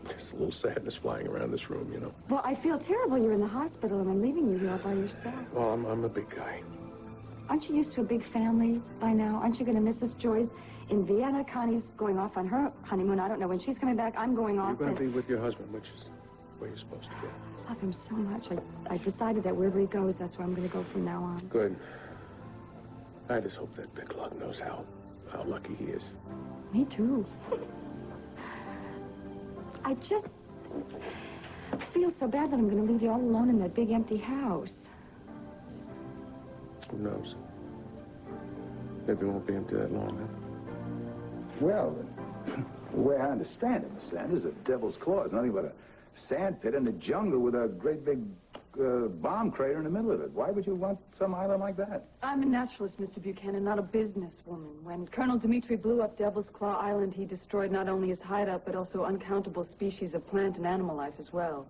There's a little sadness flying around this room, you know. Well, I feel terrible. You're in the hospital, and I'm leaving you here all by yourself. Well, I'm a big guy. Aren't you used to a big family by now? Aren't you going to miss us, Joy's in Vienna? Connie's going off on her honeymoon. I don't know when she's coming back. I'm going off. You're going to be with your husband, which is where you're supposed to go. I love him so much. I decided that wherever he goes, that's where I'm going to go from now on. Good. I just hope that big lug knows how lucky he is. Me too. I just feel so bad that I'm going to leave you all alone in that big empty house. Who knows? Maybe it won't be empty that long, huh? Well, the way I understand it, Miss Sanders, the Devil's Claw is nothing but a sand pit in the jungle with a great big bomb crater in the middle of it. Why would you want some island like that? I'm a naturalist, Mr. Buchanan, not a businesswoman. When Colonel Dmitri blew up Devil's Claw Island, he destroyed not only his hideout, but also uncountable species of plant and animal life as well.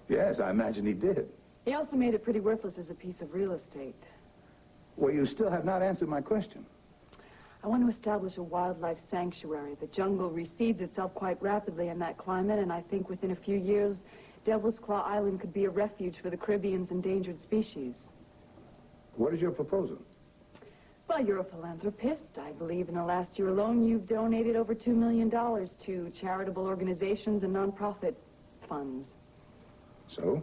Yes, I imagine he did. He also made it pretty worthless as a piece of real estate. Well, you still have not answered my question. I want to establish a wildlife sanctuary. The jungle recedes itself quite rapidly in that climate, and I think within a few years, Devil's Claw Island could be a refuge for the Caribbean's endangered species. What is your proposal? Well, you're a philanthropist. I believe in the last year alone, you've donated over $2 million to charitable organizations and nonprofit funds. So?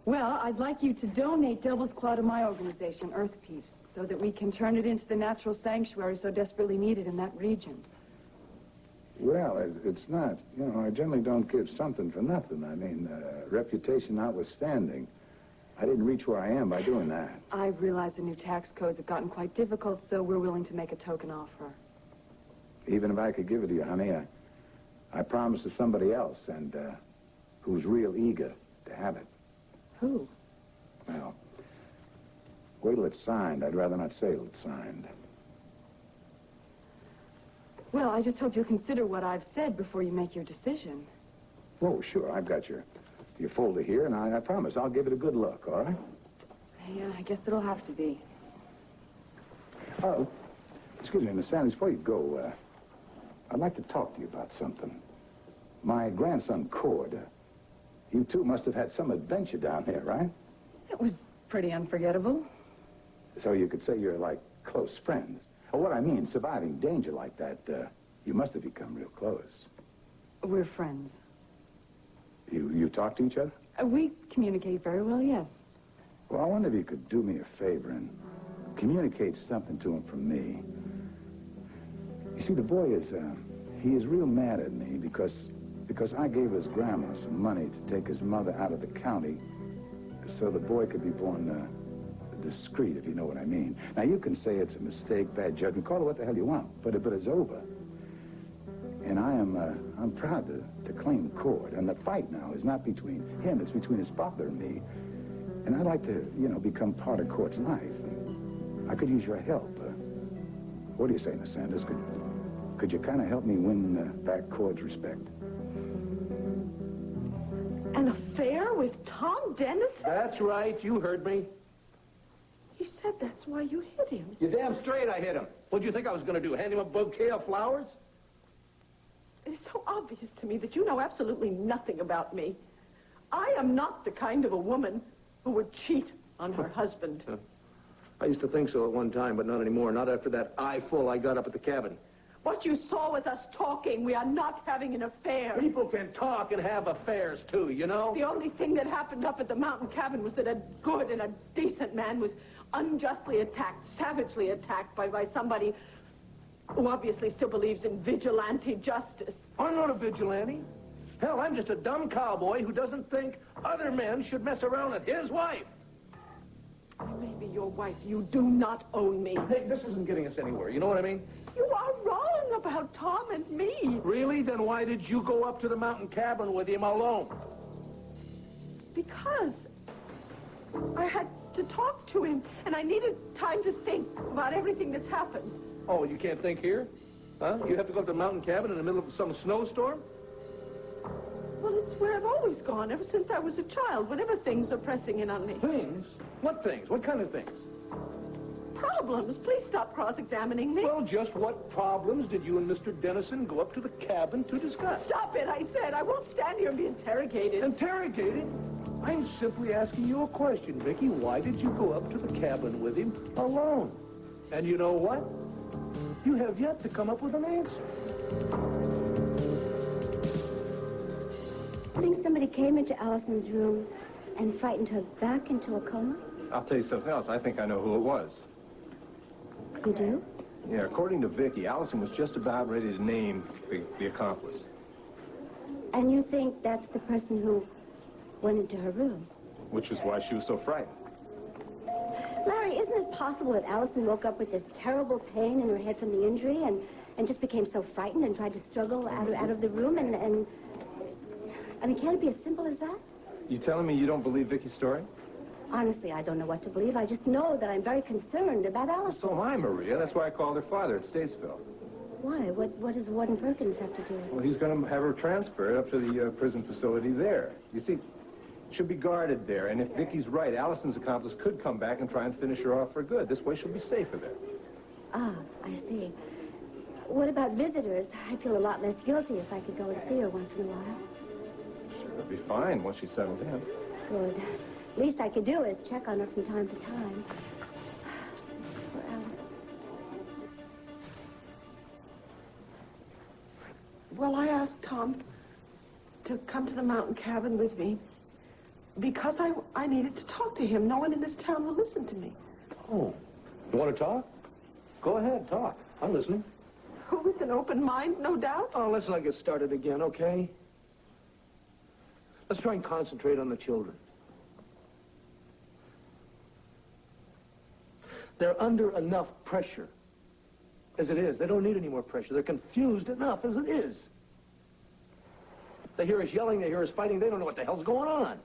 Well, I'd like you to donate Devil's Claw to my organization, Earth Peace, so that we can turn it into the natural sanctuary so desperately needed in that region. Well, it's not. You know, I generally don't give something for nothing. I mean, reputation notwithstanding. I didn't reach where I am by doing that. I realize the new tax codes have gotten quite difficult, so we're willing to make a token offer. Even if I could give it to you, honey, I promised to somebody else, and who's real eager to have it. Who? Well, wait till it's signed. I'd rather not say till it's signed. Well, I just hope you'll consider what I've said before you make your decision. Oh, sure. I've got your folder here, and I promise I'll give it a good look, all right? Yeah, I guess it'll have to be. Oh, excuse me, Miss Sanders, before you go, I'd like to talk to you about something. My grandson, Cord. You two must have had some adventure down there, right? It was pretty unforgettable. So you could say you're like close friends. Or what I mean, surviving danger like that, you must have become real close. We're friends. You talk to each other? We communicate very well, yes. Well, I wonder if you could do me a favor and communicate something to him from me. You see, the boy is, he is real mad at me because I gave his grandma some money to take his mother out of the county so the boy could be born discreet, if you know what I mean. Now, you can say it's a mistake, bad judgment, call it what the hell you want, but it's over. And I'm proud to claim Cord. And the fight now is not between him, it's between his father and me. And I'd like to, become part of Cord's life. I could use your help. What do you say, Miss Sanders? Could you kind of help me win back Cord's respect? An affair with Tom Dennison? That's right. You heard me. He said that's why you hit him. You're damn straight I hit him. What'd you think I was going to do, hand him a bouquet of flowers? It's so obvious to me that you know absolutely nothing about me. I am not the kind of a woman who would cheat on her husband. I used to think so at one time, but not anymore. Not after that eyeful I got up at the cabin. What you saw was us talking. We are not having an affair. People can talk and have affairs, too, you know? The only thing that happened up at the mountain cabin was that a good and a decent man was unjustly attacked, savagely attacked by somebody who obviously still believes in vigilante justice. I'm not a vigilante. Hell, I'm just a dumb cowboy who doesn't think other men should mess around with his wife. I may be your wife. You do not own me. Hey, this isn't getting us anywhere. You know what I mean? You are wrong about Tom and me. Really? Then why did you go up to the mountain cabin with him alone? Because I had to talk to him, and I needed time to think about everything that's happened. Oh, you can't think here? Huh? You have to go to the mountain cabin in the middle of some snowstorm? Well, it's where I've always gone, ever since I was a child, whenever things are pressing in on me. Things? What things? What kind of things? Problems. Please stop cross-examining me. Well, just what problems did you and Mr. Dennison go up to the cabin to discuss? Stop it, I said. I won't stand here and be interrogated. Interrogated? I'm simply asking you a question, Vicky. Why did you go up to the cabin with him alone? And you know what? You have yet to come up with an answer. I think somebody came into Allison's room and frightened her back into a coma. I'll tell you something else. I think I know who it was. You do? Yeah, according to Vicky, Allison was just about ready to name the accomplice. And you think that's the person who went into her room? Which is why she was so frightened. Larry, isn't it possible that Allison woke up with this terrible pain in her head from the injury and just became so frightened and tried to struggle out of the room and I mean, can't it be as simple as that? You telling me you don't believe Vicky's story? Honestly, I don't know what to believe. I just know that I'm very concerned about Allison. So am I, Maria. That's why I called her father at Statesville. Why? What does Warden Perkins have to do with it? Well, he's going to have her transferred up to the prison facility there. You see, she'll be guarded there, and if Vicky's right, Allison's accomplice could come back and try and finish her off for good. This way she'll be safer there. Ah, I see. What about visitors? I feel a lot less guilty if I could go and see her once in a while. Sure, it'll be fine once she's settled in. Good. Least I could do is check on her from time to time. Poor Allison. Well, I asked Tom to come to the mountain cabin with me because I needed to talk to him. No one in this town will listen to me. Oh, you want to talk? Go ahead, talk. I'm listening. With an open mind, no doubt. Oh, let's not get started again, okay? Let's try and concentrate on the children. They're under enough pressure as it is. They don't need any more pressure. They're confused enough as it is. They hear us yelling, they hear us fighting. They don't know what the hell's going on.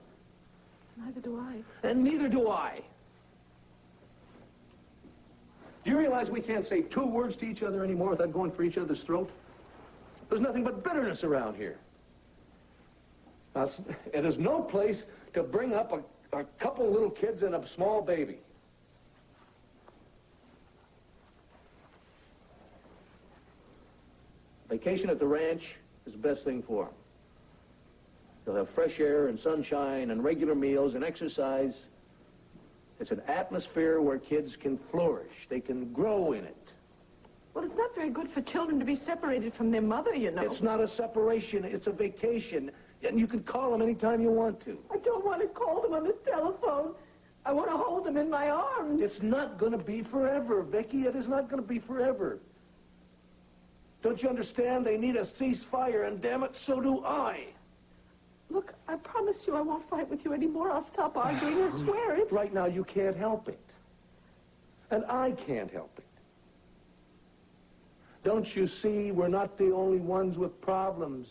Neither do I. And neither do I. Do you realize we can't say 2 words to each other anymore without going for each other's throat? There's nothing but bitterness around here. Now, it is no place to bring up a couple little kids and a small baby. Vacation at the ranch is the best thing for them. They'll have fresh air and sunshine and regular meals and exercise. It's an atmosphere where kids can flourish. They can grow in it. Well, it's not very good for children to be separated from their mother, you know. It's not a separation. It's a vacation. And you can call them anytime you want to. I don't want to call them on the telephone. I want to hold them in my arms. It's not going to be forever, Vicky. It is not going to be forever. Don't you understand? They need a ceasefire, and damn it, so do I. Look, I promise you I won't fight with you anymore. I'll stop arguing. I swear it. Right now, you can't help it. And I can't help it. Don't you see, we're not the only ones with problems.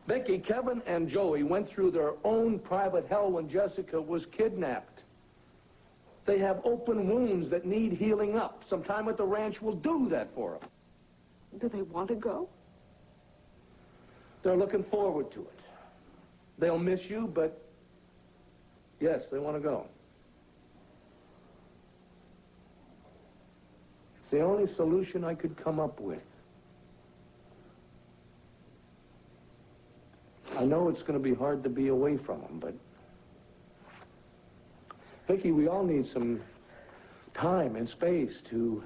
Vicky, Kevin, and Joey went through their own private hell when Jessica was kidnapped. They have open wounds that need healing up. Some time at the ranch will do that for them. Do they want to go? They're looking forward to it. They'll miss you, but yes, they want to go. It's the only solution I could come up with. I know it's going to be hard to be away from them, but Vicky, we all need some time and space to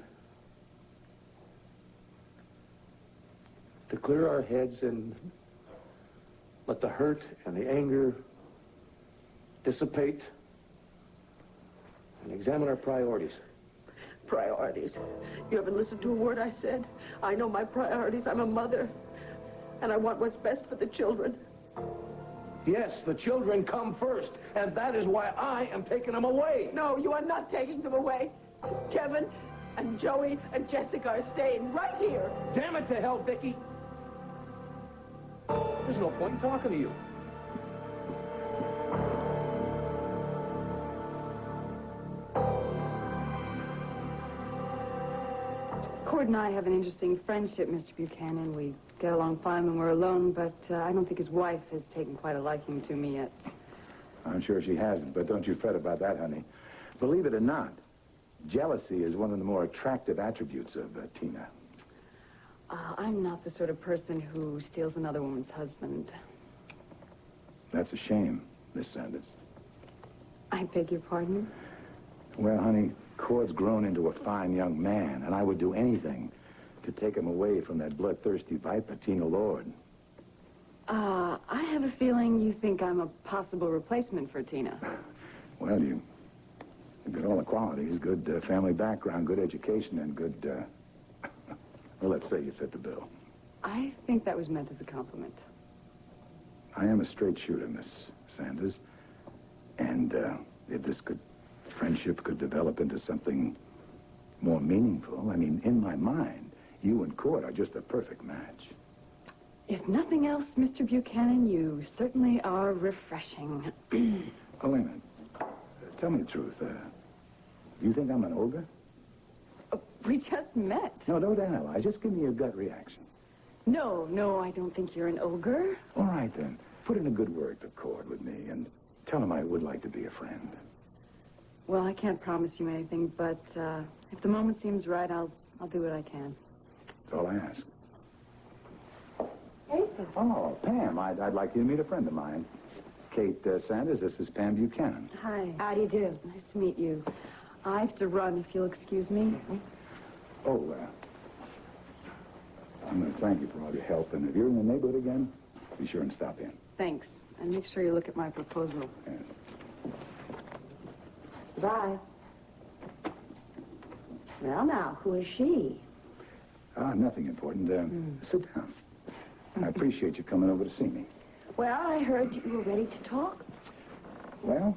clear our heads and let the hurt and the anger dissipate and examine our priorities. Priorities. You haven't listened to a word I said. I know my priorities. I'm a mother, and I want what's best for the children. Yes, the children come first, and that is why I am taking them away. No, you are not taking them away. Kevin and Joey and Jessica are staying right here. Damn it to hell, Vicky. There's no point in talking to you. Cord and I have an interesting friendship, Mr. Buchanan. We get along fine when we're alone, but I don't think his wife has taken quite a liking to me yet. I'm sure she hasn't, but don't you fret about that, honey. Believe it or not, jealousy is one of the more attractive attributes of Tina. I'm not the sort of person who steals another woman's husband. That's a shame, Miss Sanders. I beg your pardon? Well, honey, Cord's grown into a fine young man, and I would do anything to take him away from that bloodthirsty viper, Tina Lord. I have a feeling you think I'm a possible replacement for Tina. Well, you've got all the qualities, good family background, good education, and good, well, let's say you fit the bill. I think that was meant as a compliment. I am a straight shooter, Miss Sanders. And if this friendship could develop into something more meaningful, I mean, in my mind, you and Cord are just a perfect match. If nothing else, Mr. Buchanan, you certainly are refreshing. Oh, wait a minute. Tell me the truth. Do you think I'm an ogre? We just met. No, don't analyze. Just give me your gut reaction. No, I don't think you're an ogre. All right, then. Put in a good word for Cord with me and tell him I would like to be a friend. Well, I can't promise you anything, but if the moment seems right, I'll do what I can. That's all I ask. Hey. Oh, Pam, I'd like you to meet a friend of mine. Kate Sanders, this is Pam Buchanan. Hi. How do you do? Nice to meet you. I have to run, if you'll excuse me. Oh, I'm going to thank you for all your help, and if you're in the neighborhood again, be sure and stop in. Thanks. And make sure you look at my proposal. Yes. Bye. Now, who is she? Nothing important. Sit down. I appreciate you coming over to see me. Well, I heard you were ready to talk. Well,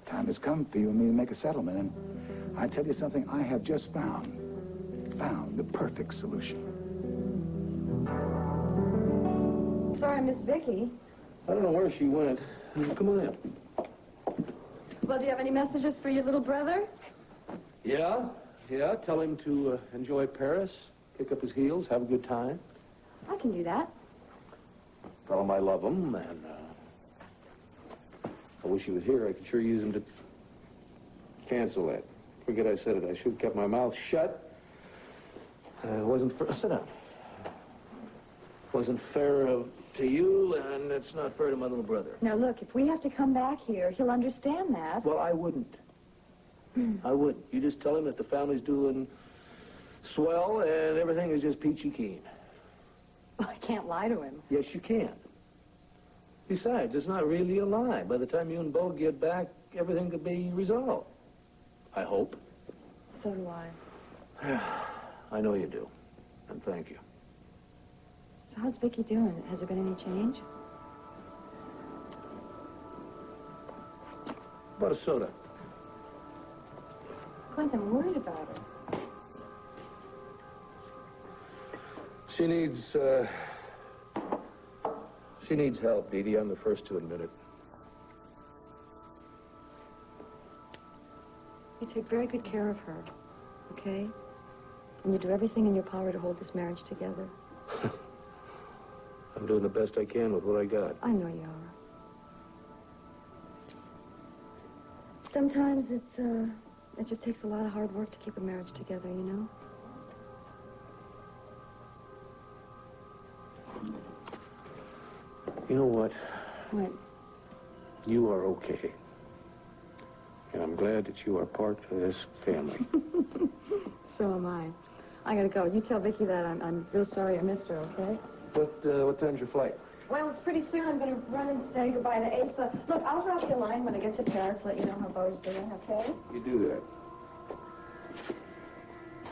time has come for you and me to make a settlement, and I tell you something, I have just found the perfect solution. Sorry, Miss Vicky. I don't know where she went. Come on in. Well, do you have any messages for your little brother? Yeah. Tell him to enjoy Paris, kick up his heels, have a good time. I can do that. Tell him I love him, and I wish he was here. I could sure use him to cancel that. Forget I said it. I should have kept my mouth shut. It wasn't for... Sit down. wasn't fair to you, and it's not fair to my little brother. Now, look, if we have to come back here, he'll understand that. Well, I wouldn't. I wouldn't. You just tell him that the family's doing swell and everything is just peachy keen. I can't lie to him. Yes, you can. Besides, it's not really a lie. By the time you and Bo get back, everything could be resolved. I hope. So do I. I know you do. And thank you. So how's Vicky doing? Has there been any change? About a soda. Clint, I'm worried about her. She needs help, Dee Dee. I'm the first to admit it. You take very good care of her, okay? And you do everything in your power to hold this marriage together. I'm doing the best I can with what I got. I know you are. Sometimes it just takes a lot of hard work to keep a marriage together, you know? You know what? What? You are okay. And I'm glad that you are part of this family. So am I. I gotta go. You tell Vicky that I'm real sorry I missed her, okay? What time's your flight? Well, it's pretty soon. I'm gonna run and say goodbye to Asa. Look, I'll drop you a line when I get to Paris, let you know how Bo's doing, okay? You do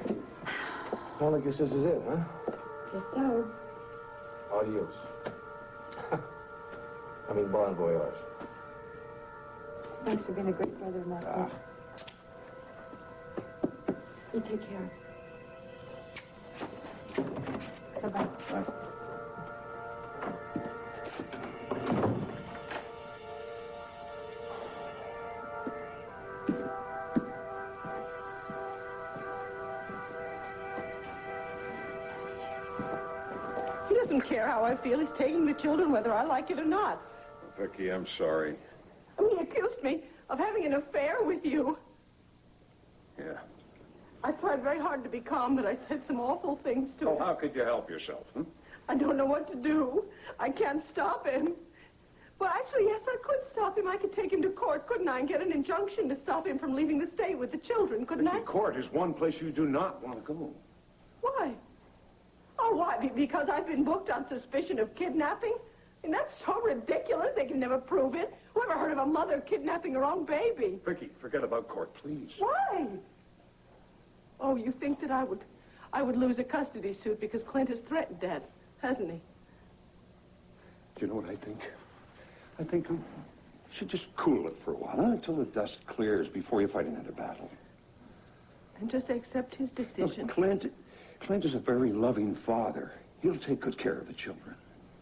that. Well, I guess this is it, huh? Guess so. Adios. I mean, bon voyage. Thanks for being a great brother, Mark. You take care. Bye-bye. Bye. He doesn't care how I feel. He's taking the children whether I like it or not. Vicky, I'm sorry. I mean, he accused me of having an affair with you. Yeah. I tried very hard to be calm, but I said some awful things to him. How could you help yourself, huh? I don't know what to do. I can't stop him. Well, actually, yes, I could stop him. I could take him to court, couldn't I, and get an injunction to stop him from leaving the state with the children, couldn't I? Court is one place you do not want to go. Why? Oh, why? Because I've been booked on suspicion of kidnapping? I mean, that's so ridiculous. They can never prove it. Who ever heard of a mother kidnapping her own baby? Vicky, forget about court, please. Why? Oh, you think that I would lose a custody suit because Clint has threatened Dad, hasn't he? Do you know what I think? I think you should just cool it for a while, huh? Until the dust clears before you fight another battle. And just accept his decision. Look, Clint is a very loving father. He'll take good care of the children.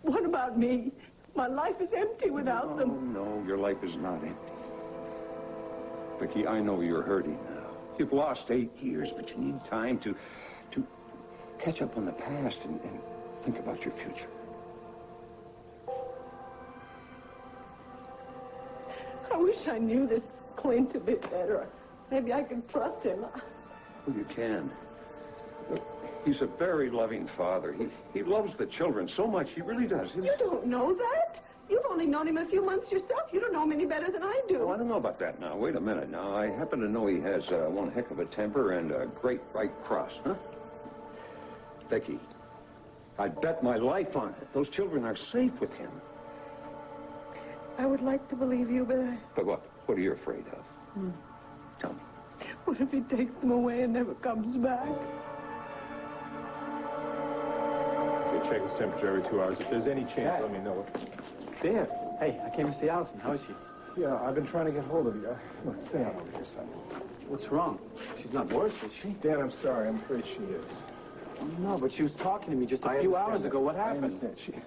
What about me? My life is empty without them. No, your life is not empty. Vicky, I know you're hurting now. You've lost 8 years, but you need time to catch up on the past and think about your future. I wish I knew this Clint a bit better. Maybe I could trust him. Well, you can. Look, he's a very loving father. He loves the children so much. He really does. You don't know that. You've only known him a few months yourself. You don't know him any better than I do. Oh, I don't know about that now. Wait a minute now. I happen to know he has one heck of a temper and a great right cross, huh? Vicky, I'd bet my life on it. Those children are safe with him. I would like to believe you, but But what? What are you afraid of? Tell me. what if he takes them away and never comes back? Okay, check his temperature every 2 hours. If there's any change, let me know. Dan, hey, I came to see Allison. How is she? Yeah, I've been trying to get hold of you. Look, stay on over here, son. What's wrong? She's not worse, is she? Dan, I'm sorry. I'm afraid she is. No, but she was talking to me just a few hours ago. What happened? I understand.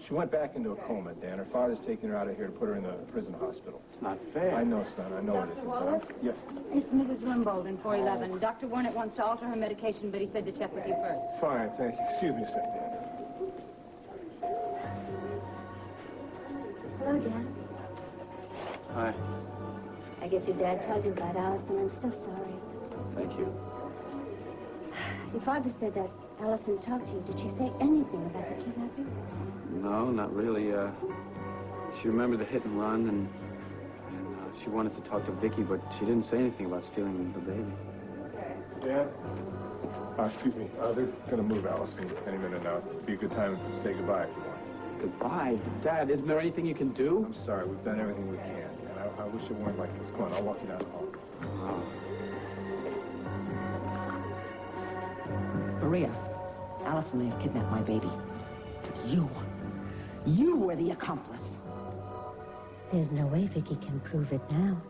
She went back into a coma, Dan. Her father's taking her out of here to put her in the prison hospital. It's not fair. I know, son. I know it Dr. isn't. Wallace? Yes. It's Mrs. Rimbold in 411. Dr. Warnett wants to alter her medication, but he said to check with you first. Fine, thank you. Excuse me a second, Dan. Hello, Dad. Hi. I guess your dad told you about Allison. I'm so sorry. Thank you. Your father said that Allison talked to you. Did she say anything about the kidnapping? not really. She remembered the hit and run, and she wanted to talk to Vicky, but she didn't say anything about stealing the baby. Dad? Excuse me. They're going to move Allison any minute now. It'd be a good time to say goodbye if you want. Goodbye? Dad, isn't there anything you can do? I'm sorry. We've done everything we can. And I wish it weren't like this. Come on, I'll walk you down the hall. Maria, Allison may have kidnapped my baby. But you were the accomplice. There's no way Vicky can prove it now.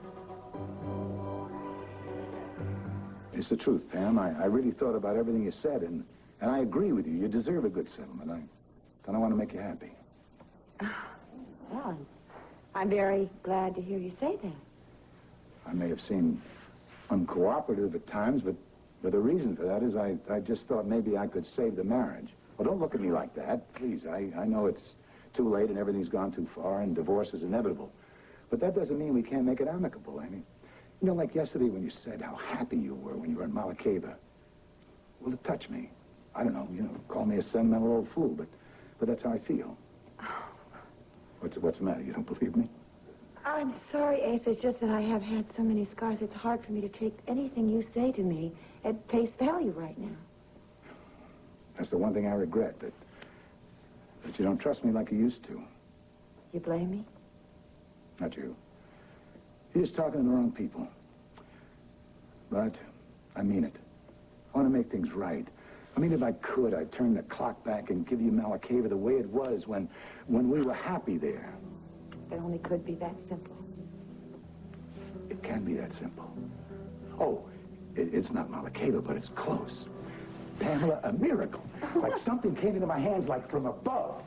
It's the truth, Pam. I really thought about everything you said, and I agree with you. You deserve a good settlement. I want to make you happy. Well, I'm very glad to hear you say that. I may have seemed uncooperative at times, but the reason for that is I just thought maybe I could save the marriage. Well, don't look at me like that, please. I know it's too late and everything's gone too far and divorce is inevitable. But that doesn't mean we can't make it amicable. I mean, you know, like yesterday when you said how happy you were when you were in Malakeva. Well, it touched me. I don't know, call me a sentimental old fool, but that's how I feel. What's the matter? You don't believe me? I'm sorry, Ace. It's just that I have had so many scars. It's hard for me to take anything you say to me at face value right now. That's the one thing I regret, that you don't trust me like you used to. You blame me? Not you. You're just talking to the wrong people. But I mean it. I want to make things right. I mean, if I could, I'd turn the clock back and give you Malakeva the way it was when we were happy there. It only could be that simple. It can be that simple. Oh, it's not Malakeva, but it's close. Pamela, a miracle. Like something came into my hands like from above.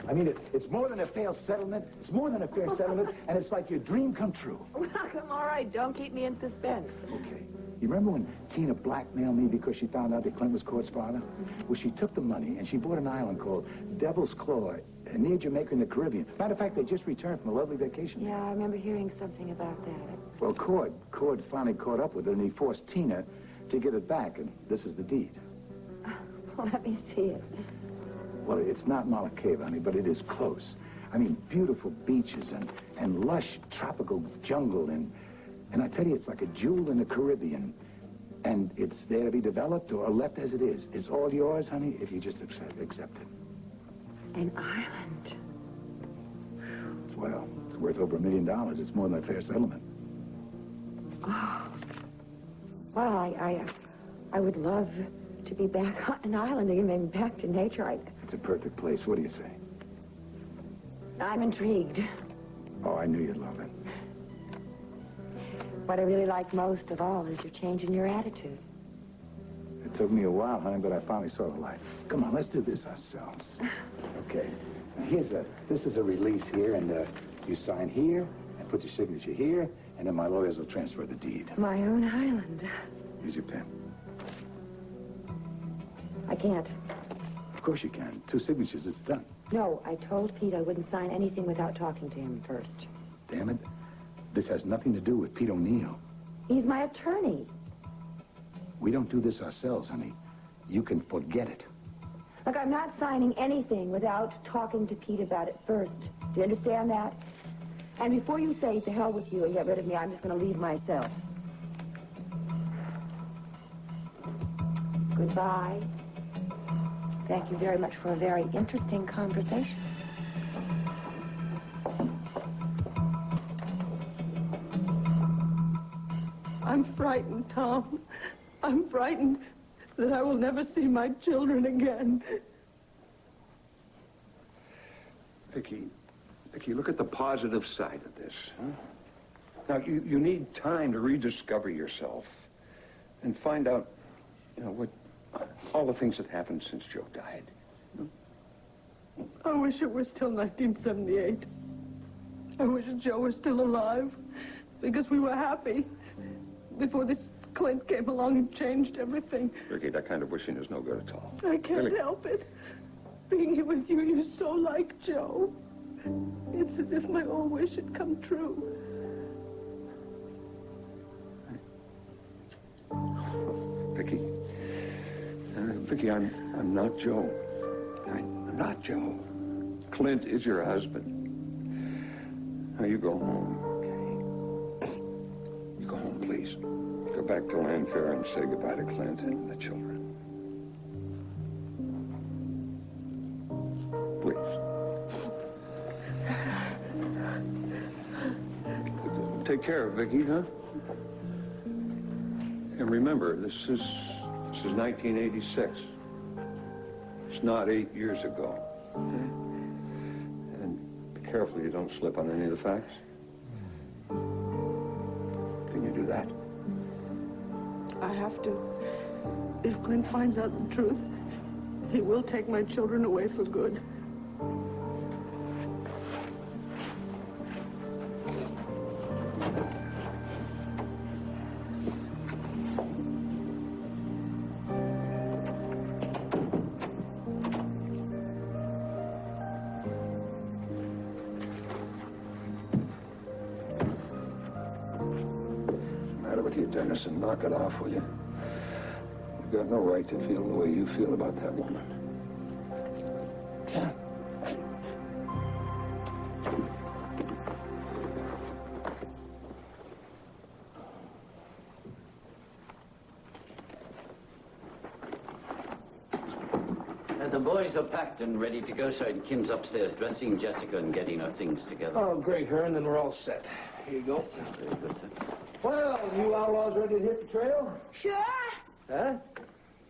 I mean, it's more than a fair settlement. It's more than a fair settlement, and it's like your dream come true. Well, come, all right. Don't keep me in suspense. Okay. You remember when Tina blackmailed me because she found out that Clint was Court's father? Well, she took the money, and she bought an island called Devil's Claw near Jamaica in the Caribbean. Matter of fact, they just returned from a lovely vacation. Yeah, I remember hearing something about that. Well, Cord finally caught up with her, and he forced Tina to give it back, and this is the deed. Well, let me see it. Well, it's not Malakeva, honey, but it is close. I mean, beautiful beaches and lush tropical jungle, and I tell you, it's like a jewel in the Caribbean. And it's there to be developed or left as it is. It's all yours, honey, if you just accept it. An island? Well, it's worth over $1 million. It's more than a fair settlement. Oh. Well, I would love to be back on an island again, maybe back to nature. It's a perfect place. What do you say? I'm intrigued. Oh, I knew you'd love it. What I really like most of all is your change in your attitude. It took me a while, honey, but I finally saw the light. Come on, let's do this ourselves. Okay. Now, this is a release here, and you sign here, and put your signature here, and then my lawyers will transfer the deed. My own island. Use your pen. I can't. Of course you can. 2 signatures, it's done. No, I told Pete I wouldn't sign anything without talking to him first. Damn it. This has nothing to do with Pete O'Neill. He's my attorney. We don't do this ourselves, honey. You can forget it. Look, I'm not signing anything without talking to Pete about it first. Do you understand that? And before you say to hell with you and get rid of me, I'm just going to leave myself. Goodbye. Thank you very much for a very interesting conversation. I'm frightened, Tom. I'm frightened that I will never see my children again. Vicky, look at the positive side of this, huh? Now, you need time to rediscover yourself and find out, what all the things that happened since Joe died. I wish it were still 1978. I wish Joe were still alive, because we were happy before this Clint came along and changed everything. Vicky, that kind of wishing is no good at all. I can't Really? help it. Being here with you, you're so like Joe. It's as if my old wish had come true. Vicky, I'm not Joe. I'm not Joe. Clint is your husband. Now you go home, okay? You go home, please. Go back to Lanfair and say goodbye to Clint and the children. Please. Take care of Vicky, huh? And remember, this is 1986. It's not 8 years ago. Okay? And be careful you don't slip on any of the facts. Can you do that? I have to. If Clint finds out the truth, he will take my children away for good. Dennis, knock it off, will you? You've got no right to feel the way you feel about that woman. Yeah. The boys are packed and ready to go, so Kim's upstairs dressing Jessica and getting her things together. Oh, great, Hearn. Then we're all set. Here you go. Very good, sir. Well, you outlaws ready to hit the trail? Sure. Huh?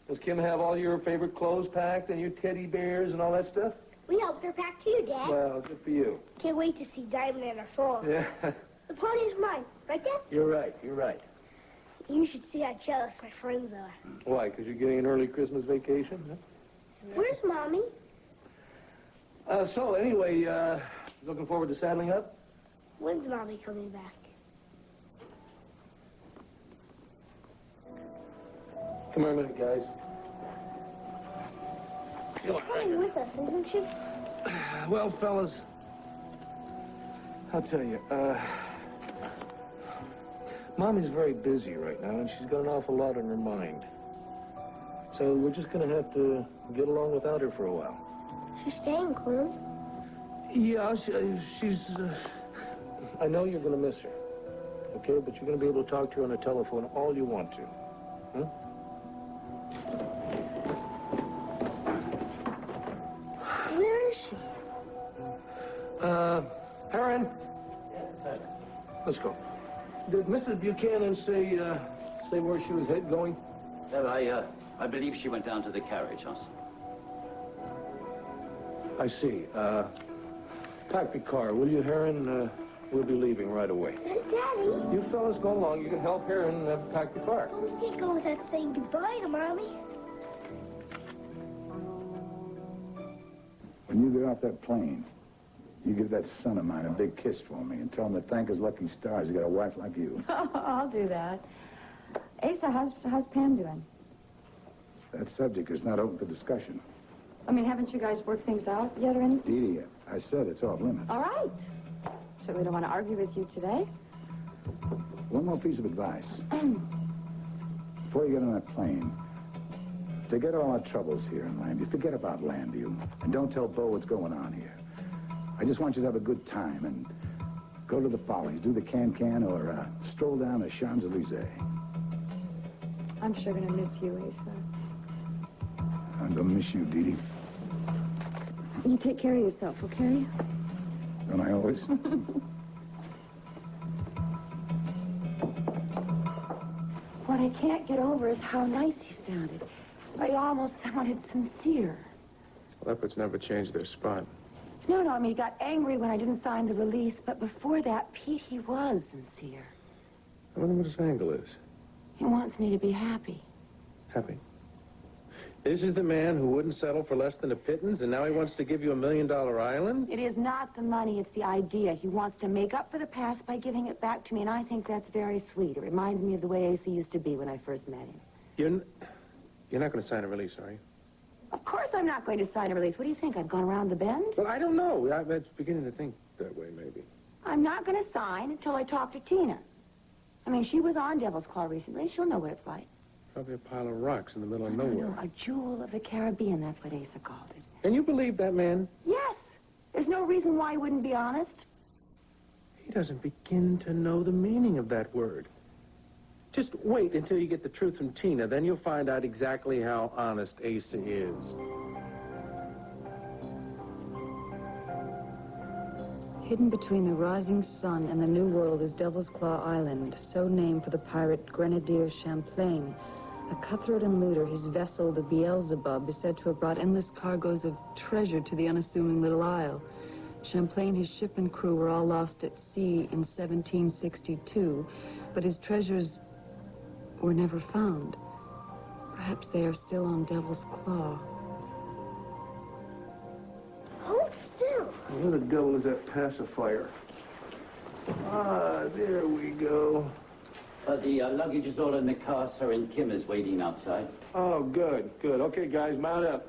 Does Kim have all your favorite clothes packed and your teddy bears and all that stuff? We helped her pack too, Dad. Well, good for you. Can't wait to see Diamond and her fall. Yeah. The pony's mine, right, Dad? You're right. You're right. You should see how jealous my friends are. Why? Because you're getting an early Christmas vacation? Huh? Where's Mommy? So, anyway, looking forward to saddling up? When's Mommy coming back? Come here a minute, guys. She's coming with us, isn't she? Well, fellas, I'll tell you, Mommy's very busy right now, and she's got an awful lot on her mind. So we're just going to have to get along without her for a while. She's staying, Clint. Yeah, she's... I know you're going to miss her, okay? But you're going to be able to talk to her on the telephone all you want to. Huh? Where is she? Heron? Yes, sir. Let's go. Did Mrs. Buchanan say where she was going? I believe she went down to the carriage house. I see. Pack the car, will you, Heron? We'll be leaving right away. Daddy? You fellas go along. You can help Heron pack the car. We can't go without saying goodbye to Mommy. When you get off that plane, you give that son of mine a big kiss for me and tell him to thank his lucky stars he got a wife like you. I'll do that. Asa, how's Pam doing? That subject is not open for discussion. I mean, haven't you guys worked things out yet or anything? Dee Dee, I said it's off limits. All right. So we don't want to argue with you today? One more piece of advice. Before you get on that plane, forget all our troubles here in Landview. Forget about Landview. And don't tell Bo what's going on here. I just want you to have a good time and go to the Follies, do the can-can, or stroll down the Champs-Élysées. I'm sure going to miss you, Asa. I'm going to miss you, Dee Dee. You take care of yourself, okay? Don't I always? What I can't get over is how nice he sounded. I almost sounded sincere. Leopards never change their spot. No, I mean, he got angry when I didn't sign the release, but before that, Pete, he was sincere. I wonder what his angle is. He wants me to be happy. Happy. This is the man who wouldn't settle for less than a pittance, and now he wants to give you $1 million island? It is not the money, it's the idea. He wants to make up for the past by giving it back to me, and I think that's very sweet. It reminds me of the way Asa used to be when I first met him. You're not going to sign a release, are you? Of course I'm not going to sign a release. What do you think? I've gone around the bend? Well, I don't know. I'm beginning to think that way, maybe. I'm not going to sign until I talk to Tina. I mean, she was on Devil's Claw recently. She'll know what it's like. Probably a pile of rocks in the middle of nowhere. No, a jewel of the Caribbean, that's what Asa called it. And you believe that man? Yes. reason why he wouldn't be honest? He doesn't begin to know the meaning of that word. Just wait until you get the truth from Tina, then you'll find out exactly how honest Asa is. Hidden between the rising sun and the New World is Devil's Claw Island, so named for the pirate Grenadier Champlain. A cutthroat and looter, his vessel, the Beelzebub, is said to have brought endless cargoes of treasure to the unassuming little isle. Champlain, his ship and crew were all lost at sea in 1762, but his treasures were never found. Perhaps they are still on Devil's Claw. Hold still. Where the devil is that pacifier? Ah, there we go. The luggage is all in the car, sir, and Kim is waiting outside. Oh, good, good. Okay, guys, mount up.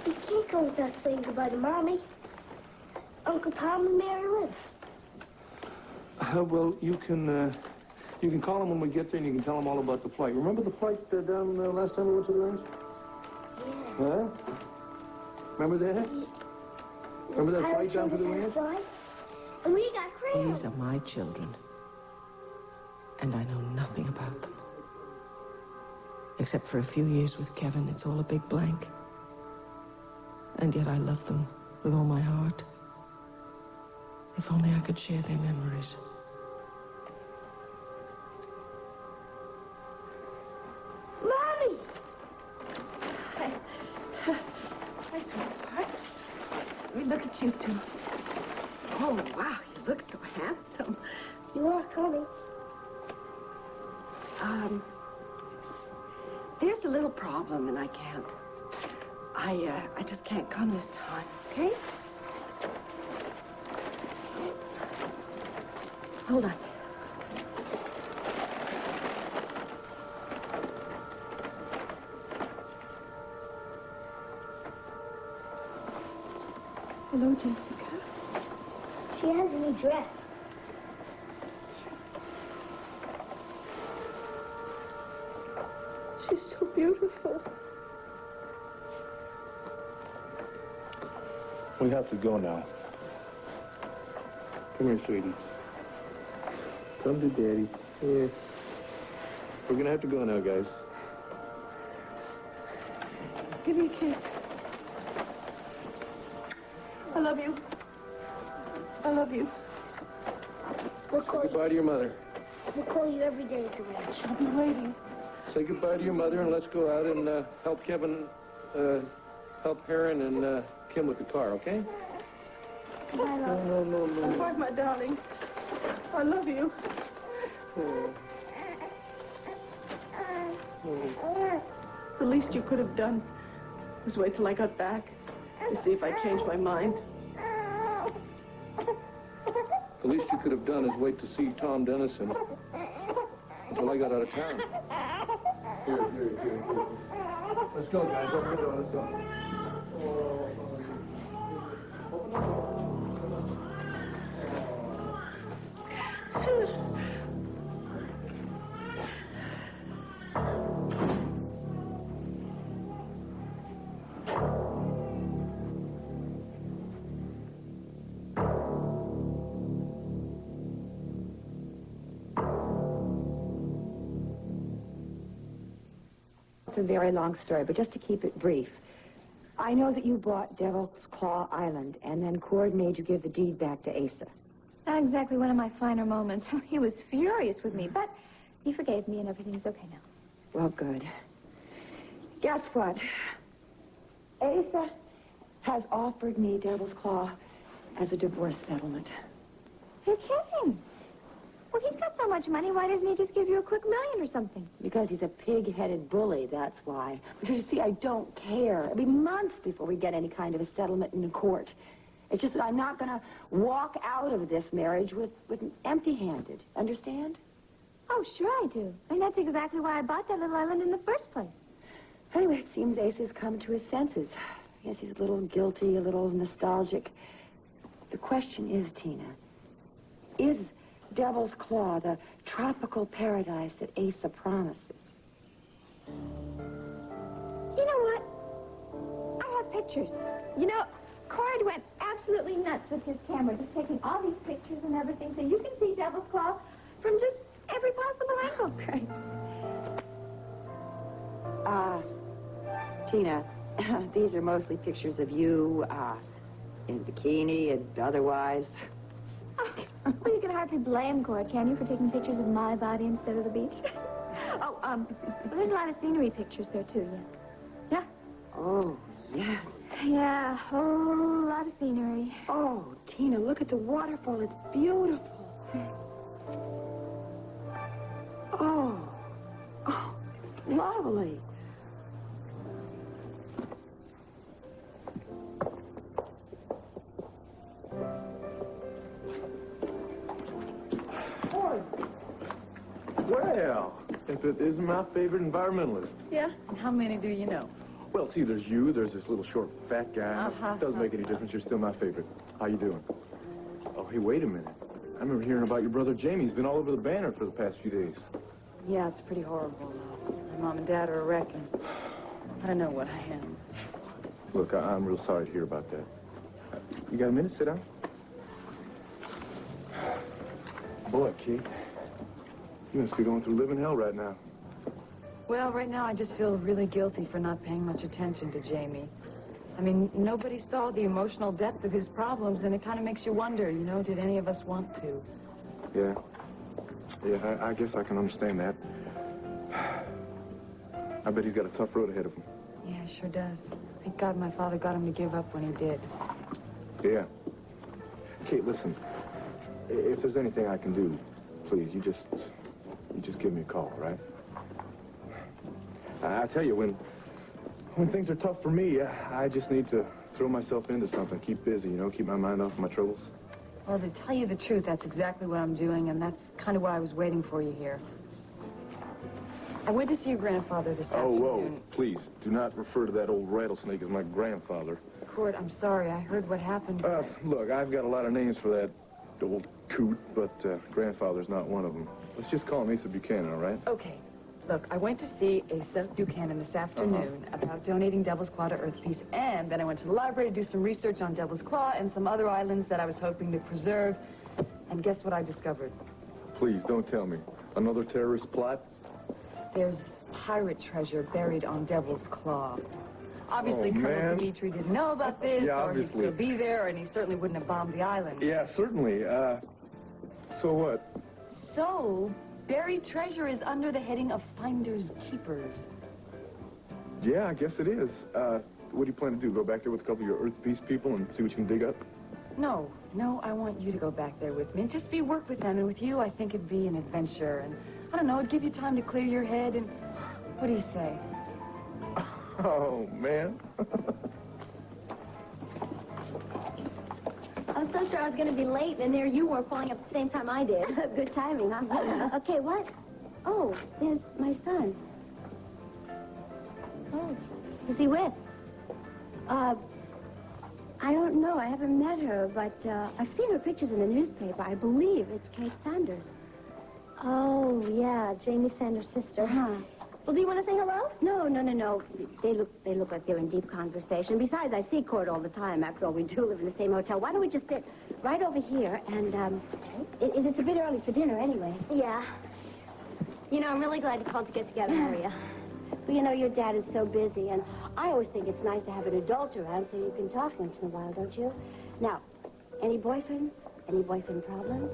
We can't go without saying goodbye to Mommy, Uncle Tom, and Mary Lynn. Well, you can call them when we get there, and you can tell them all about the flight. Remember the flight down last time we went to the ranch? Yeah. Huh? Remember that? Remember that flight down to the ranch? And we got crayons. These are my children. And I know nothing about them. Except for a few years with Kevin, it's all a big blank. And yet I love them with all my heart. If only I could share their memories. Mommy! Hi, sweetheart. Let me look at you two. Oh, wow, you look so handsome. You are coming. There's a little problem, and I can't. I just can't come this time, okay? Hold on. Hello, Jessica. She has a new dress. She's so beautiful. We have to go now. Come here, sweetie. Come to Daddy. Yes. We're gonna have to go now, guys. Give me a kiss. I love you. I love you. Say goodbye to your mother. We'll call you every day at the ranch. I'll be waiting. Say goodbye to your mother, and let's go out and help Kevin, help Heron and Kim with the car, okay? Goodbye, love. No. Goodbye, my darlings. I love you. The least you could have done was wait till I got back to see if I changed my mind. The least you could have done is wait to see Tom Dennison until I got out of town. Here. Let's go, guys. Open the door. Let's go. It's a very long story, but just to keep it brief. I know that you bought Devil's Claw Island, and then Cord made you give the deed back to Asa. Not exactly one of my finer moments. He was furious with me, but he forgave me and everything's okay now. Well, good. Guess what? Asa has offered me Devil's Claw as a divorce settlement. You're kidding. Well, he's got so much money, why doesn't he just give you a quick $1 million or something? Because he's a pig-headed bully, that's why. But you see, I don't care. It'll be months before we get any kind of a settlement in the court. It's just that I'm not going to walk out of this marriage with empty-handed. Understand? Oh, sure I do. I mean, that's exactly why I bought that little island in the first place. Anyway, it seems Asa's come to his senses. Yes, he's a little guilty, a little nostalgic. The question is, Tina, is Devil's Claw, the tropical paradise that Asa promises. You know what? I have pictures. You know, Cord went absolutely nuts with his camera, just taking all these pictures and everything, so you can see Devil's Claw from just every possible angle. Great. Tina, these are mostly pictures of you, in bikini and otherwise. Well, you can hardly blame Cord, can you, for taking pictures of my body instead of the beach? There's a lot of scenery pictures there, too, yeah. Oh, yes. Yeah, a whole lot of scenery. Oh, Tina, look at the waterfall. It's beautiful. Oh, lovely. Well, if it isn't my favorite environmentalist. Yeah? And how many do you know? Well, see, there's you, there's this little short fat guy. Uh-huh. Doesn't make any difference. You're still my favorite. How you doing? Oh, hey, wait a minute. I remember hearing about your brother Jamie. He's been all over the banner for the past few days. Yeah, it's pretty horrible. My mom and dad are a wreck, and I don't know what I am. Look, I'm real sorry to hear about that. You got a minute? Sit down. Boy, Kate, you must be going through living hell right now. Well, right now I just feel really guilty for not paying much attention to Jamie. I mean, nobody saw the emotional depth of his problems, and it kind of makes you wonder, you know, did any of us want to? Yeah. Yeah, I guess I can understand that. I bet he's got a tough road ahead of him. Yeah, sure does. Thank God my father got him to give up when he did. Yeah. Kate, listen. If there's anything I can do, please, you just give me a call, right? I tell you, when things are tough for me, I just need to throw myself into something, keep busy, you know, keep my mind off my troubles. Well, to tell you the truth, that's exactly what I'm doing, and that's kind of why I was waiting for you here. I went to see your grandfather this afternoon. Oh, whoa, please, do not refer to that old rattlesnake as my grandfather. Cord, I'm sorry. I heard what happened. Look, I've got a lot of names for that old coot, but grandfather's not one of them. Let's just call him Asa Buchanan, all right? Okay. Look, I went to see Asa Buchanan this afternoon about donating Devil's Claw to Earth Peace, and then I went to the library to do some research on Devil's Claw and some other islands that I was hoping to preserve. And guess what I discovered? Please, don't tell me. Another terrorist plot? There's pirate treasure buried on Devil's Claw. Obviously, Colonel Dimitri didn't know about this, or he'd still be there, and he certainly wouldn't have bombed the island. Yeah, certainly. So what? So, buried treasure is under the heading of Finders Keepers. Yeah, I guess it is. What do you plan to do? Go back there with a couple of your Earth Peace people and see what you can dig up? No, I want you to go back there with me and just work with them. And with you, I think it'd be an adventure. And, I don't know, it'd give you time to clear your head and... What do you say? Oh, man. I was so sure I was going to be late, and there you were pulling up at the same time I did. Good timing, huh? Okay, what? Oh, there's my son. Oh, who's he with? I don't know. I haven't met her, but I've seen her pictures in the newspaper. I believe it's Kate Sanders. Oh, yeah, Jamie Sanders' sister. Huh. Well, do you want to say hello? No. They look like they're in deep conversation. Besides, I see Cord all the time. After all, we do live in the same hotel. Why don't we just sit right over here and, it's a bit early for dinner anyway. Yeah. You know, I'm really glad you called to get together, Maria. Well, you know, your dad is so busy, and I always think it's nice to have an adult around so you can talk once in a while, don't you? Now, any boyfriends? Any boyfriend problems?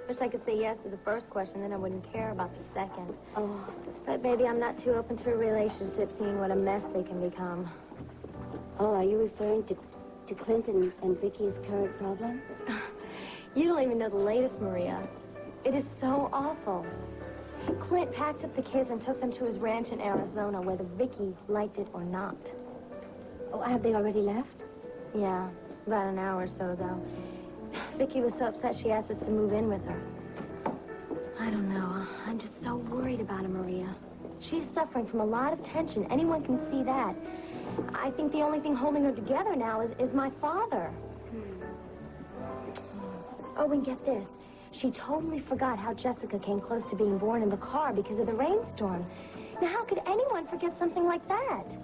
Wish I could say yes to the first question, then I wouldn't care about the second. Oh. But maybe I'm not too open to a relationship, seeing what a mess they can become. Oh, are you referring to Clinton and Vicky's current problem? You don't even know the latest, Maria. It is so awful. Clint packed up the kids and took them to his ranch in Arizona, whether Vicky liked it or not. Oh, have they already left? Yeah, about an hour or so ago. Vicky was so upset she asked us to move in with her. I don't know. I'm just so worried about her, Maria. She's suffering from a lot of tension. Anyone can see that. I think the only thing holding her together now is my father. Oh, and get this. She totally forgot how Jessica came close to being born in the car because of the rainstorm. Now, how could anyone forget something like that?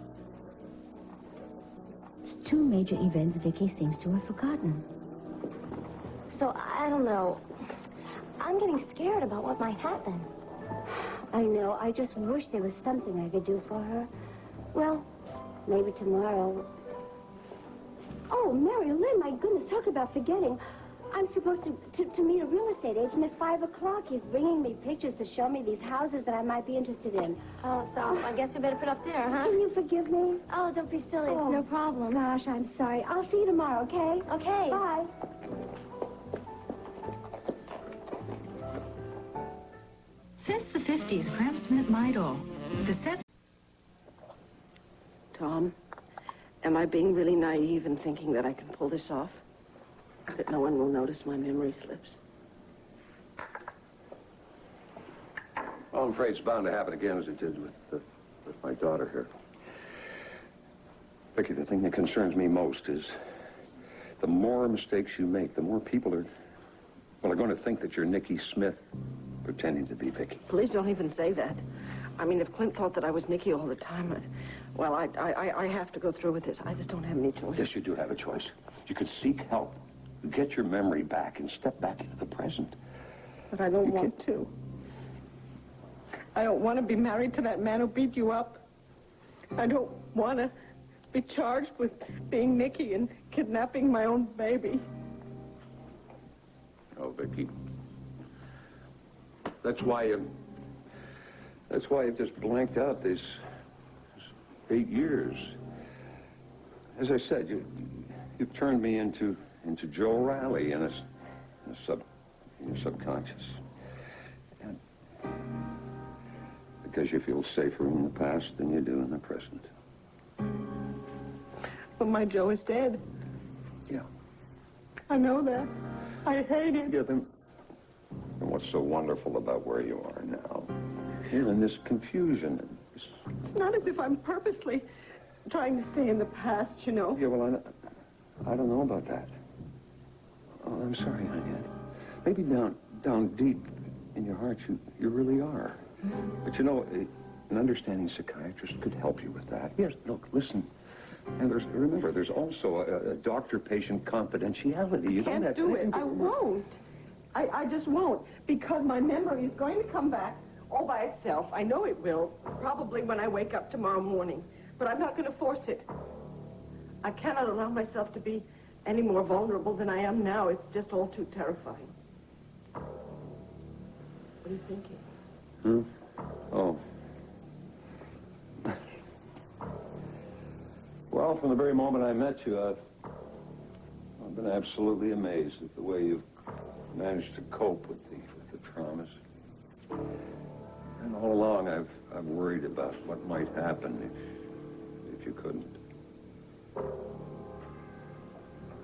Two major events Vicky seems to have forgotten. So, I don't know. I'm getting scared about what might happen. I know. I just wish there was something I could do for her. Well, maybe tomorrow. Oh, Mary Lynn, my goodness, talk about forgetting. I'm supposed to meet a real estate agent at 5 o'clock. He's bringing me pictures to show me these houses that I might be interested in. Oh, so I guess we better put up there, huh? Can you forgive me? Oh, don't be silly. It's no problem. Gosh, I'm sorry. I'll see you tomorrow, okay? Okay. Bye. Since the 50s, cramps meant Midol. The 70s... Tom, am I being really naive in thinking that I can pull this off? That no one will notice my memory slips? Well, I'm afraid it's bound to happen again as it did with my daughter here. Vicky, the thing that concerns me most is the more mistakes you make, the more people are going to think that you're Nikki Smith pretending to be Vicky. Please don't even say that. I mean, if Clint thought that I was Nikki all the time, I have to go through with this. I just don't have any choice. Yes, you do have a choice. You could seek help, get your memory back, and step back into the present. But I don't want to. I don't want to be married to that man who beat you up. I don't want to be charged with being Nikki and kidnapping my own baby. Oh, Vicky. That's why you've just blanked out these 8 years. As I said, you've turned me into Joe Riley in your subconscious. And because you feel safer in the past than you do in the present. But my Joe is dead. Yeah. I know that. I hate it. Yeah, then what's so wonderful about where you are now? You're in this confusion. It's not as if I'm purposely trying to stay in the past, you know. Yeah, well, I don't know about that. Oh, I'm sorry, Anya. Maybe down deep in your heart, you really are. But you know, an understanding psychiatrist could help you with that. Yes, look, listen. And remember, there's also a doctor-patient confidentiality. You Can't do it. I won't. I just won't. Because my memory is going to come back all by itself. I know it will. Probably when I wake up tomorrow morning. But I'm not going to force it. I cannot allow myself to be any more vulnerable than I am now. It's just all too terrifying. What are you thinking? Oh. Well, from the very moment I met you, I've been absolutely amazed at the way you've managed to cope with the traumas. And all along, I've worried about what might happen if you couldn't.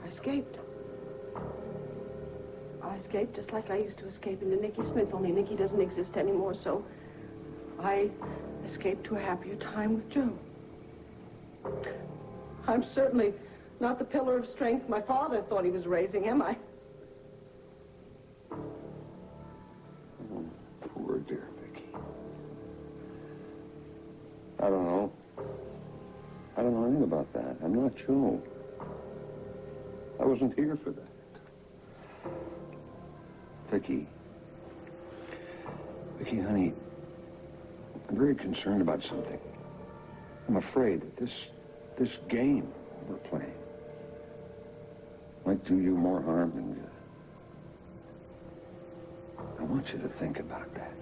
I escaped. I escaped just like I used to escape into Nikki Smith, only Nikki doesn't exist anymore, so I escaped to a happier time with Joe. I'm certainly not the pillar of strength my father thought he was raising, am I? Oh, poor dear Vicky. I don't know. I don't know anything about that. I'm not Joe. I wasn't here for that. Vicky, honey, I'm very concerned about something. I'm afraid that this game we're playing might do you more harm than good. I want you to think about that.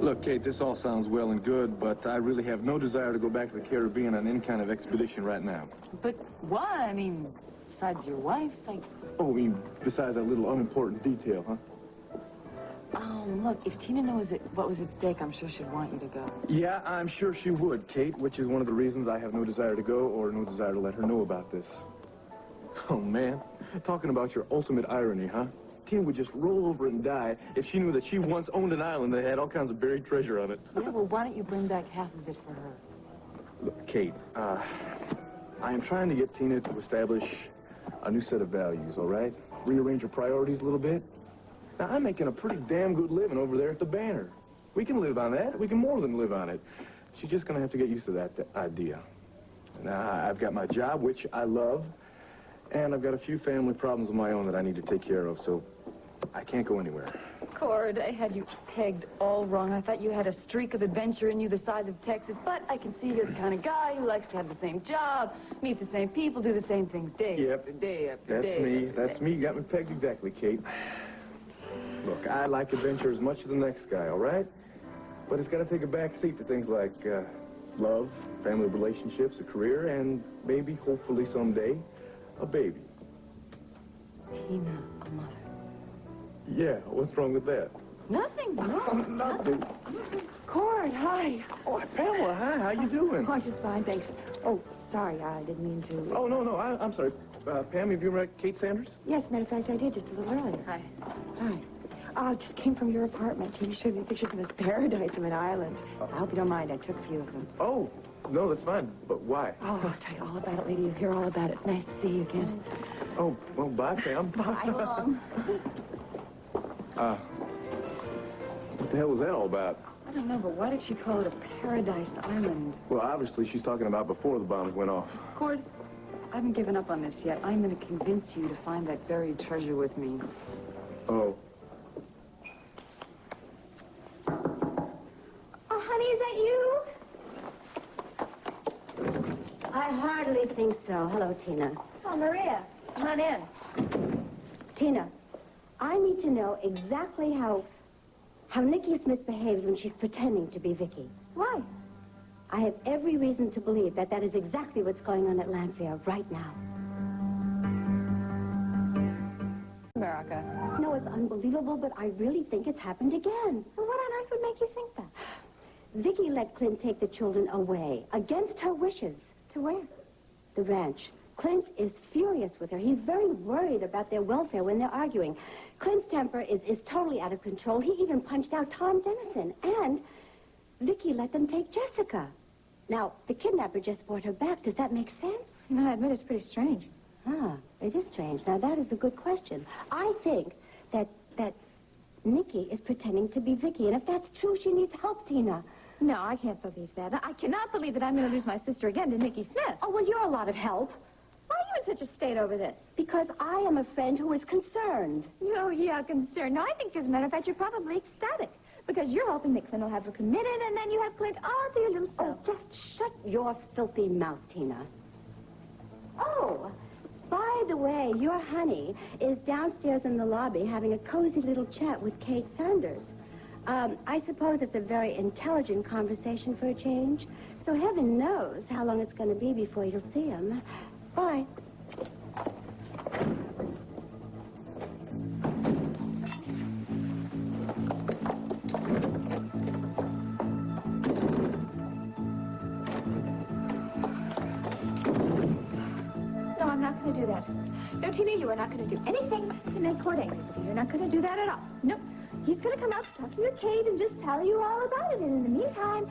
Look, Kate, this all sounds well and good, but I really have no desire to go back to the Caribbean on any kind of expedition right now. But why? I mean, besides your wife, like... Oh, I mean, besides that little unimportant detail, huh? Look, if Tina knows what was at stake, I'm sure she'd want you to go. Yeah, I'm sure she would, Kate, which is one of the reasons I have no desire to go or no desire to let her know about this. Oh, man. Talking about your ultimate irony, huh? Tina would just roll over and die if she knew that she once owned an island that had all kinds of buried treasure on it. Yeah, well, why don't you bring back half of it for her? Look, Kate, I am trying to get Tina to establish a new set of values, all right? Rearrange her priorities a little bit. Now, I'm making a pretty damn good living over there at the Banner. We can live on that. We can more than live on it. She's just going to have to get used to that idea. Now, I've got my job, which I love, and I've got a few family problems of my own that I need to take care of, so I can't go anywhere. Cord, I had you pegged all wrong. I thought you had a streak of adventure in you the size of Texas, but I can see you're the kind of guy who likes to have the same job, meet the same people, do the same things day after day after day. That's me. That's me. You got me pegged exactly, Kate. Look, I like adventure as much as the next guy, all right? But it's got to take a back seat to things like love, family relationships, a career, and maybe, hopefully someday, a baby. Tina, a mother. Yeah, what's wrong with that? Nothing, no. Nothing. Cord, hi. Oh, Pamela, hi. How you doing? Oh, just fine, thanks. Oh, sorry, I didn't mean to. Oh, no, I'm sorry. Pam, have you met Kate Sanders? Yes, matter of fact, I did just a little earlier. Hi. Hi. I just came from your apartment. You showed me pictures of this paradise of an island. I hope you don't mind. I took a few of them. Oh, no, that's fine. But why? Oh, I'll tell you all about it later. You'll hear all about it. It's nice to see you again. Oh, well, bye, Pam. Bye, long. What the hell was that all about? I don't know, but why did she call it a paradise island? Well, obviously, she's talking about before the bombs went off. Cord, I haven't given up on this yet. I'm going to convince you to find that buried treasure with me. Oh. Oh, honey, is that you? I hardly think so. Hello, Tina. Oh, Maria, come on in. Tina, I need to know exactly how Nikki Smith behaves when she's pretending to be Vicky. Why? I have every reason to believe that is exactly what's going on at Lanfair right now. America. No, it's unbelievable, but I really think it's happened again. Well, what on earth would make you think that? Vicky let Clint take the children away, against her wishes. To where? The ranch. Clint is furious with her. He's very worried about their welfare when they're arguing. Clint's temper is totally out of control. He even punched out Tom Dennison. And Vicky let them take Jessica. Now, the kidnapper just brought her back. Does that make sense? No, I admit it's pretty strange. Ah, it is strange. Now, that is a good question. I think that Nikki is pretending to be Vicky. And if that's true, she needs help, Tina. No, I can't believe that. I cannot believe that I'm going to lose my sister again to Nikki Smith. Oh, well, you're a lot of help. Why are you in such a state over this? Because I am a friend who is concerned. Oh, yeah, concerned. No, I think, as a matter of fact, you're probably ecstatic. Because you're hoping that Clint will have her committed, and then you have Clint all to your little self. Oh, just shut your filthy mouth, Tina. Oh, by the way, your honey is downstairs in the lobby having a cozy little chat with Kate Sanders. I suppose it's a very intelligent conversation for a change. So heaven knows how long it's going to be before you'll see him. Bye. No, I'm not going to do that. No, Tina, you are not going to do anything to make Cord angry with you. You're not going to do that at all. Nope. He's going to come out to talk to you, Kate, and just tell you all about it. And in the meantime,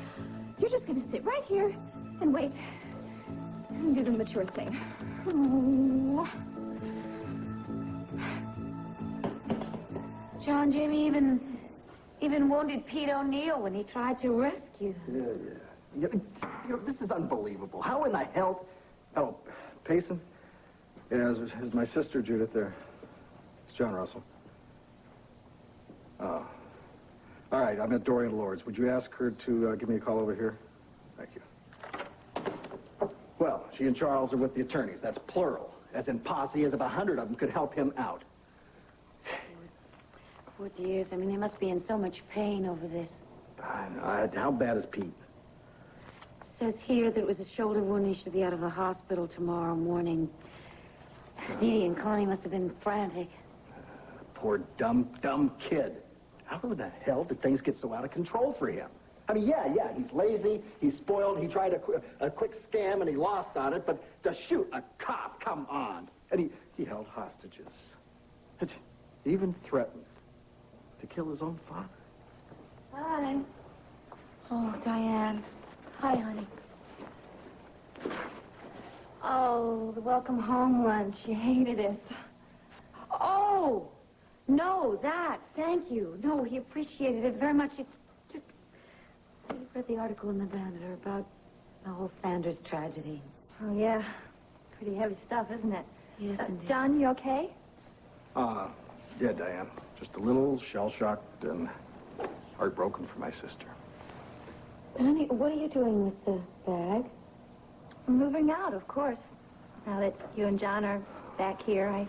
you're just going to sit right here and wait and do the mature thing. Oh. John Jimmy even wounded Pete O'Neill when he tried to rescue them. Yeah. This is unbelievable. How in the hell... Oh, Payson? Yeah, is my sister, Judith, there. It's John Russell. Oh. All right, I'm at Dorian Lord's. Would you ask her to give me a call over here? Thank you. Well, she and Charles are with the attorneys. That's plural. As in posse, as if 100 of them could help him out. Poor dears. I mean, they must be in so much pain over this. I know. How bad is Pete? Says here that it was a shoulder wound. He should be out of the hospital tomorrow morning. Dee and Connie must have been frantic. Poor dumb kid. How the hell did things get so out of control for him? I mean, yeah, he's lazy, he's spoiled, he tried a quick scam and he lost on it, but to shoot a cop, come on. And he held hostages. He even threatened to kill his own father. Hi. Oh, Diane. Hi, honey. Oh, the welcome home lunch. You hated it. Oh, no, that. Thank you. No, he appreciated it very much. It's just... I read the article in the Banner about the whole Sanders tragedy. Oh, yeah. Pretty heavy stuff, isn't it? Yes, indeed. John, you okay? Yeah, Diane. Just a little shell-shocked and heartbroken for my sister. Honey, what are you doing with the bag? Moving out, of course. Now that you and John are back here, I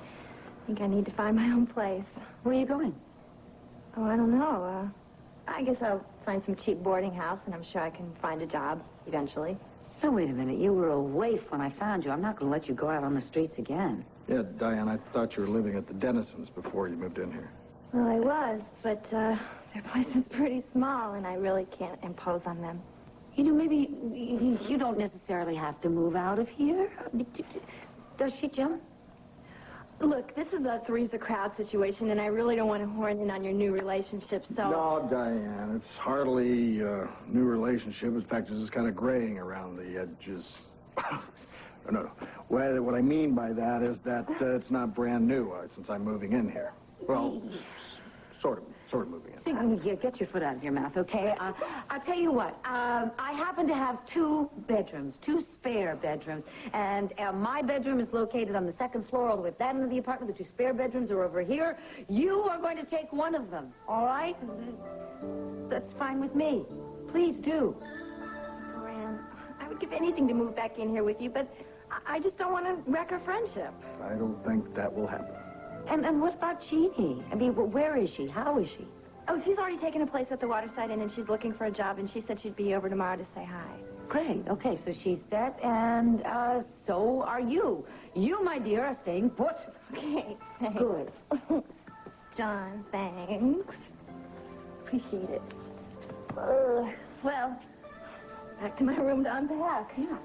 think I need to find my own place. Where are you going? Oh, I don't know. I guess I'll find some cheap boarding house, and I'm sure I can find a job eventually. Oh, wait a minute. You were a waif when I found you. I'm not going to let you go out on the streets again. Yeah, Diane, I thought you were living at the Dennisons before you moved in here. Well, I was, but their place is pretty small, and I really can't impose on them. You know, maybe you don't necessarily have to move out of here. Does she, Jim? Look, this is a three's a crowd situation, and I really don't want to horn in on your new relationship, so... No, Diane, it's hardly a new relationship. In fact, it's just kind of graying around the edges. No. What I mean by that is that it's not brand new since I'm moving in here. Well, sort of moving in. See, get your foot out of your mouth, okay? I'll tell you what. I happen to have 2 bedrooms, 2 spare bedrooms, and my bedroom is located on the 2nd floor, all the way at that end of the apartment. The 2 spare bedrooms are over here. You are going to take one of them, all right? That's fine with me. Please do. Moran, I would give anything to move back in here with you, but I just don't want to wreck our friendship. I don't think that will happen. And what about Jeannie? I mean, where is she? How is she? Oh, she's already taken a place at the Waterside Inn, and she's looking for a job, and she said she'd be over tomorrow to say hi. Great. Okay, so she's set, and so are you. You, my dear, are staying put. Okay, thanks. Good. John, thanks. Appreciate it. Well, back to my room to unpack. Yeah.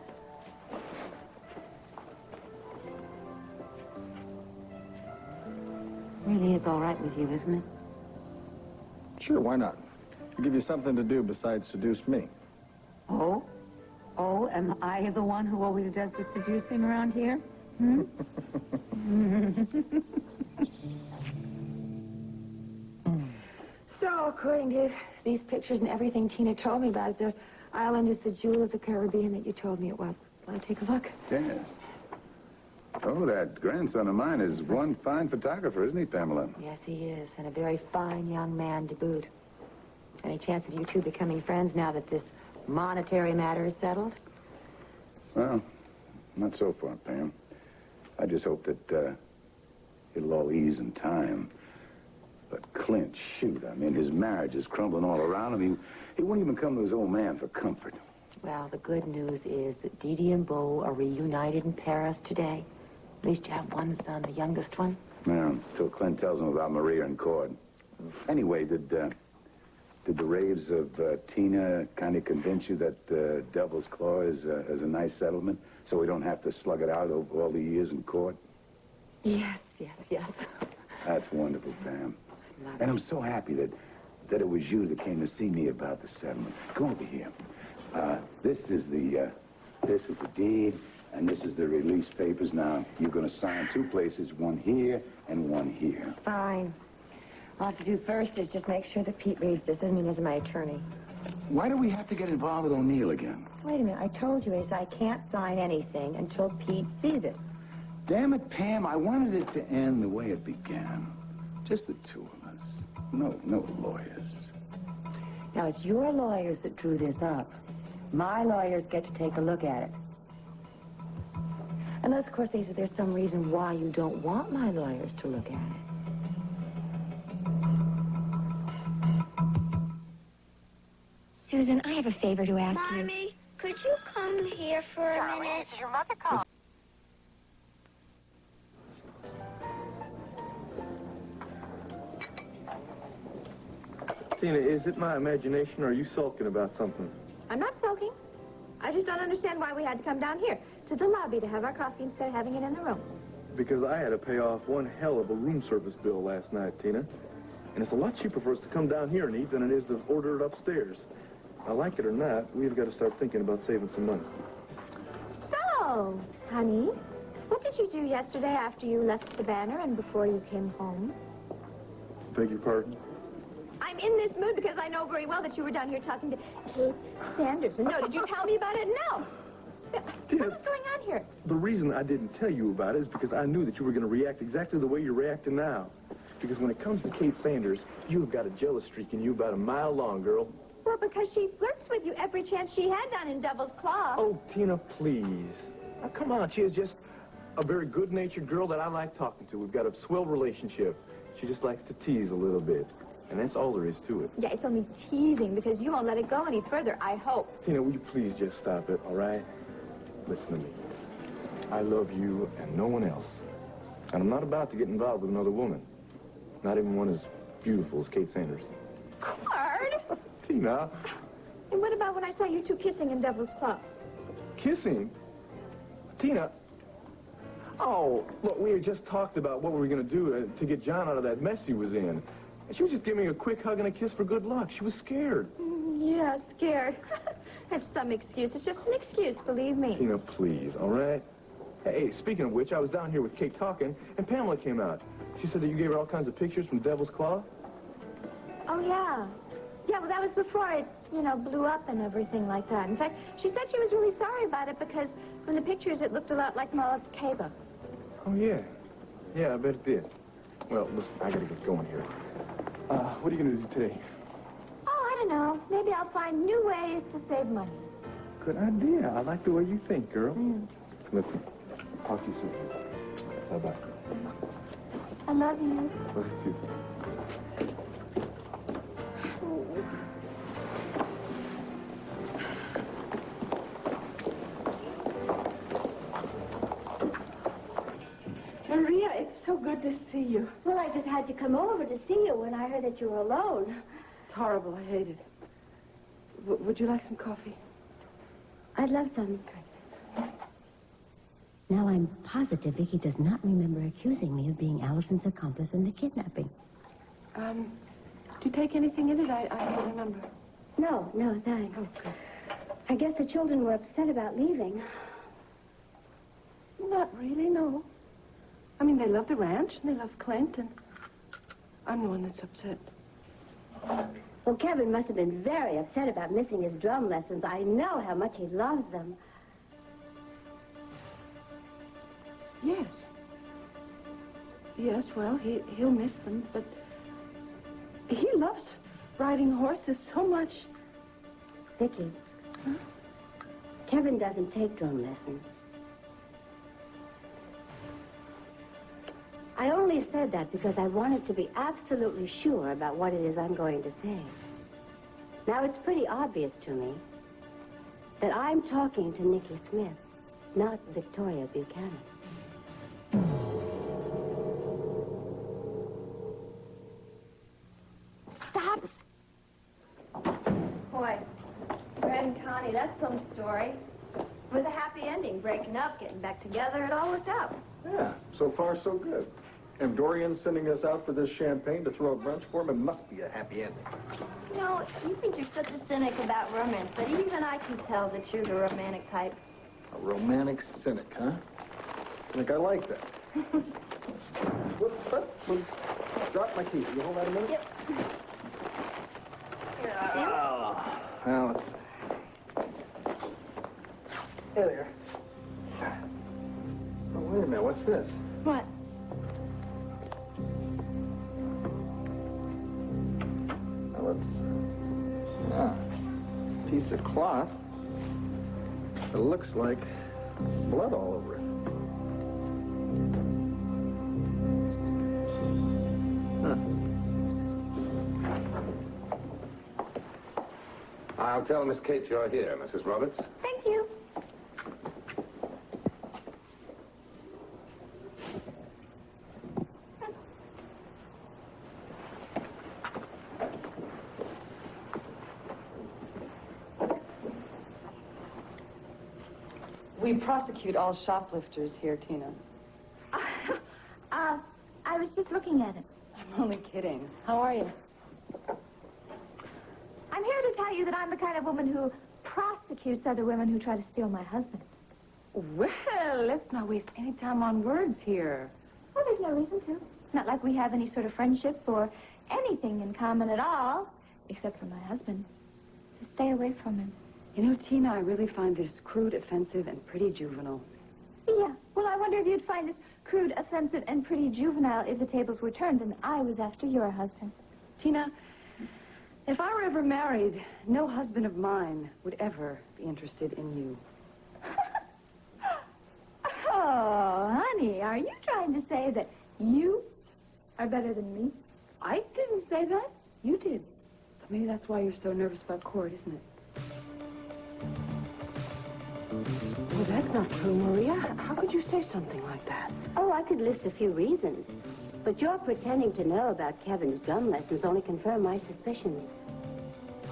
Really is all right with you, isn't it? Sure, why not? I'll give you something to do besides seduce me. Oh? Oh, am I the one who always does the seducing around here? Hmm? So, according to these pictures and everything Tina told me about it, the island is the jewel of the Caribbean that you told me it was. Want to take a look? Yes. Oh, that grandson of mine is one fine photographer, isn't he, Pamela? Yes, he is, and a very fine young man to boot. Any chance of you two becoming friends now that this monetary matter is settled? Well, not so far, Pam. I just hope that it'll all ease in time. But Clint, shoot, I mean, his marriage is crumbling all around him. He won't even come to his old man for comfort. Well, the good news is that Dee Dee and Bo are reunited in Paris today. At least you have one son, the youngest one. Yeah, until Clint tells him about Maria and Cord. Anyway, did the raves of Tina kind of convince you that Devil's Claw is a nice settlement, so we don't have to slug it out over all the years in court? Yes. That's wonderful, Pam. And I'm so happy that it was you that came to see me about the settlement. Come over here. This is the deed, and this is the release papers. Now, you're going to sign 2 places, one here and one here. Fine. All I have to do first is just make sure that Pete reads this. I mean, as my attorney. Why do we have to get involved with O'Neill again? Wait a minute. I told you, Ace, I can't sign anything until Pete sees it. Damn it, Pam, I wanted it to end the way it began. Just the 2 of us. No lawyers. Now, it's your lawyers that drew this up. My lawyers get to take a look at it. Unless, of course, Asa, there's some reason why you don't want my lawyers to look at it. Susan, I have a favor to ask you. Mommy, could you come here for a minute? Is your mother calling? Tina, is it my imagination, or are you sulking about something? I'm not sulking. I just don't understand why we had to come down here to the lobby to have our coffee instead of having it in the room. Because I had to pay off one hell of a room service bill last night, Tina. And it's a lot cheaper for us to come down here and eat than it is to order it upstairs. Now, like it or not, we've got to start thinking about saving some money. So, Oh, honey, what did you do yesterday after you left the Banner and before you came home? Beg your pardon? I'm in this mood because I know very well that you were down here talking to Kate Sanderson. No, did you tell me about it? No. What was going on here? The reason I didn't tell you about it is because I knew that you were going to react exactly the way you're reacting now. Because when it comes to Kate Sanders, you have got a jealous streak in you about a mile long, girl. Well, because she flirts with you every chance she had down in Devil's Claw. Oh, Tina, please. Now, come on. She is just a very good-natured girl that I like talking to. We've got a swell relationship. She just likes to tease a little bit. And that's all there is to it. Yeah, it's only teasing because you won't let it go any further, I hope. Tina, will you please just stop it, all right? Listen to me. I love you and no one else. And I'm not about to get involved with another woman. Not even one as beautiful as Kate Sanders. Card? Tina. And what about when I saw you two kissing in Devil's Claw? Kissing? Tina. Oh, look, we had just talked about what we were going to do to get John out of that mess he was in. And she was just giving me a quick hug and a kiss for good luck. She was scared. Yeah, scared. That's some excuse. It's just an excuse, believe me. Tina, please, all right? Hey, speaking of which, I was down here with Kate talking, and Pamela came out. She said that you gave her all kinds of pictures from Devil's Claw. Oh, yeah. Yeah, well, that was before it, blew up and everything like that. In fact, she said she was really sorry about it because from the pictures it looked a lot like Cava. Oh, yeah. Yeah, I bet it did. Well, listen, I gotta get going here. What are you gonna do today? Oh, I don't know. Maybe I'll find new ways to save money. Good idea. I like the way you think, girl. Listen, talk to you soon. Bye-bye. I love you. Love you, too. Maria, it's so good to see you. Well, I just had to come over to see you when I heard that you were alone. It's horrible. I hate it. Would you like some coffee? I'd love some. Now, I'm positive Vicky does not remember accusing me of being Allison's accomplice in the kidnapping. Do you take anything in it? I don't remember. No, thanks. Okay. I guess the children were upset about leaving. Not really, no. I mean, they love the ranch, and they love Clint, and I'm the one that's upset. Well, Kevin must have been very upset about missing his drum lessons. I know how much he loves them. Yes. Yes, well, he'll miss them, but he loves riding horses so much. Vicky, Kevin doesn't take drum lessons. I only said that because I wanted to be absolutely sure about what it is I'm going to say. Now, it's pretty obvious to me that I'm talking to Nikki Smith, not Victoria Buchanan. Stop! Boy, Fred and Connie, that's some story. It was a happy ending, breaking up, getting back together, it all worked out. Yeah, so far so good. If Dorian's sending us out for this champagne to throw a brunch for him, it must be a happy ending. You think you're such a cynic about romance, but even I can tell that you're the romantic type. A romantic cynic, huh? I think I like that. Whoops. Drop my keys. Will you hold that a minute? Yep. Well, let's see. Hey there. Oh, wait a minute. What's this? What? Piece of cloth. It looks like blood all over it. I'll tell Miss Kate you're here, Mrs. Roberts. Thank you. We prosecute all shoplifters here, Tina. I was just looking at it. I'm only kidding. How are you? I'm here to tell you that I'm the kind of woman who prosecutes other women who try to steal my husband. Well, let's not waste any time on words here. Well, there's no reason to. It's not like we have any sort of friendship or anything in common at all, except for my husband. So stay away from him. You know, Tina, I really find this crude, offensive, and pretty juvenile. Yeah, well, I wonder if you'd find this crude, offensive, and pretty juvenile if the tables were turned and I was after your husband. Tina, if I were ever married, no husband of mine would ever be interested in you. Oh, honey, are you trying to say that you are better than me? I didn't say that. You did. But maybe that's why you're so nervous about court, isn't it? Well, that's not true, Maria. How could you say something like that? Oh, I could list a few reasons. But your pretending to know about Kevin's drum lessons only confirm my suspicions.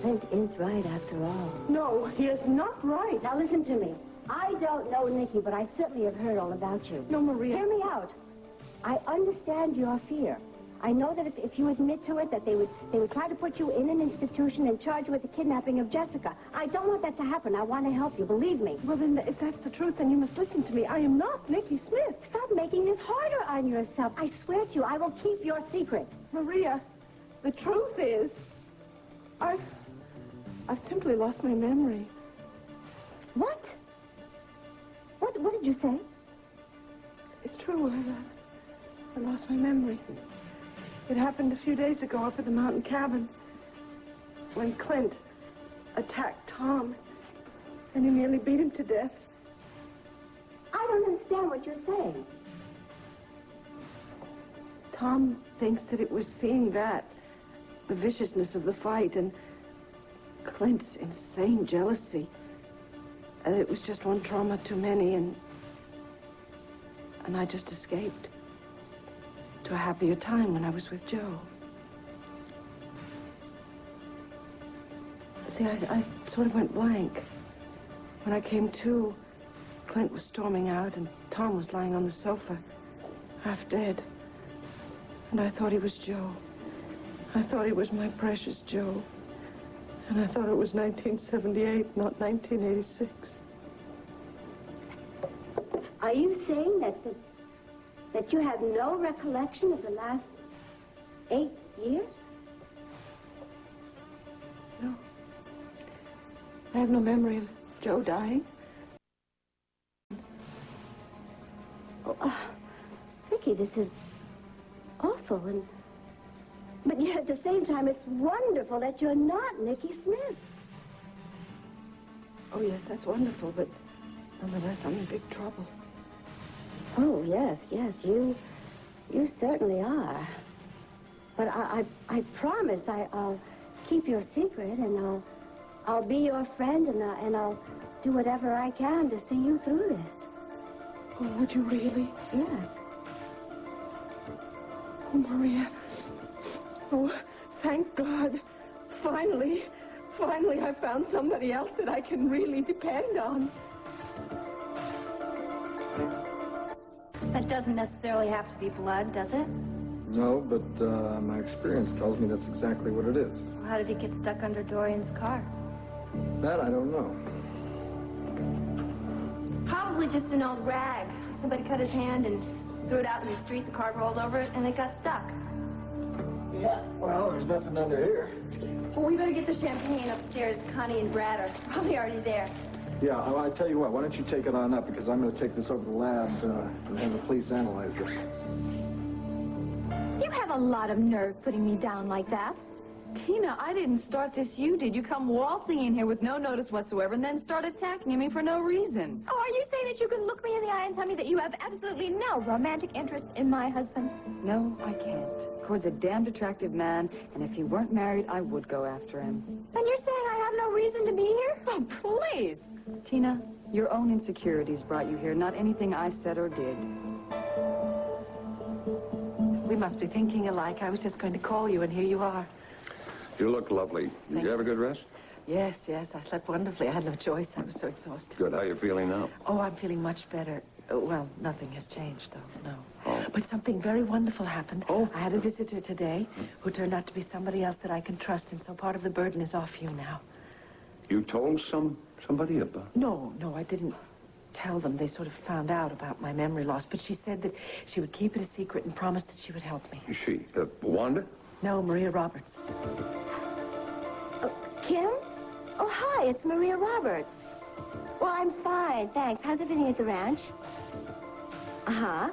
Clint is right after all. No, he is not right. Now listen to me. I don't know Nicky, but I certainly have heard all about you. No, Maria. Hear me out. I understand your fear. I know that if you admit to it, that they would try to put you in an institution and charge you with the kidnapping of Jessica. I don't want that to happen. I want to help you, believe me. Well, then, if that's the truth, then you must listen to me. I am not Nicky Smith. Stop making this harder on yourself. I swear to you, I will keep your secret. Maria, the truth is, I've simply lost my memory. What? What did you say? It's true. I lost my memory. It happened a few days ago up at the mountain cabin when Clint attacked Tom and he nearly beat him to death. I don't understand what you're saying. Tom thinks that it was seeing that, the viciousness of the fight, and Clint's insane jealousy. It was just one trauma too many, and I just escaped to a happier time when I was with Joe. See, I sort of went blank. When I came to, Clint was storming out, and Tom was lying on the sofa, half dead. And I thought he was Joe. I thought he was my precious Joe. And I thought it was 1978, not 1986. Are you saying that you have no recollection of the last 8 years? No. I have no memory of Joe dying. Oh, Vicky, this is awful, but yet at the same time, it's wonderful that you're not Nicky Smith. Oh, yes, that's wonderful, but nonetheless, I'm in big trouble. Oh, yes, you certainly are. But I promise I'll keep your secret, and I'll be your friend, and I'll do whatever I can to see you through this. Oh, would you really? Yes. Oh, Maria. Oh, thank God. Finally, I found somebody else that I can really depend on. That doesn't necessarily have to be blood, does it? No, but my experience tells me that's exactly what it is. Well, how did he get stuck under Dorian's car? That I don't know. Probably just an old rag. Somebody cut his hand and threw it out in the street. The car rolled over it, and it got stuck. Yeah, well, there's nothing under here. Well, we better get the champagne upstairs. Connie and Brad are probably already there. Yeah, I tell you what, why don't you take it on up, because I'm going to take this over to the lab and have the police analyze this. You have a lot of nerve putting me down like that. Tina, I didn't start this. You did. You come waltzing in here with no notice whatsoever and then start attacking me for no reason. Oh, are you saying that you can look me in the eye and tell me that you have absolutely no romantic interest in my husband? No, I can't. Cord's a damned attractive man, and if he weren't married, I would go after him. And you're saying I have no reason to be here? Oh, please. Tina, your own insecurities brought you here, not anything I said or did. We must be thinking alike. I was just going to call you, and here you are. You look lovely. Did you have a good rest? Yes, I slept wonderfully. I had no choice. I was so exhausted. Good. How are you feeling now? Oh, I'm feeling much better. Well, nothing has changed, though, no. Oh. But something very wonderful happened. Oh. I had a visitor today who turned out to be somebody else that I can trust, and so part of the burden is off you now. You told somebody about? No, I didn't tell them. They sort of found out about my memory loss. But she said that she would keep it a secret and promised that she would help me. She? Wanda? No, Maria Roberts. Kim? Oh, hi, it's Maria Roberts. Well, I'm fine, thanks. How's everything at the ranch? Uh-huh.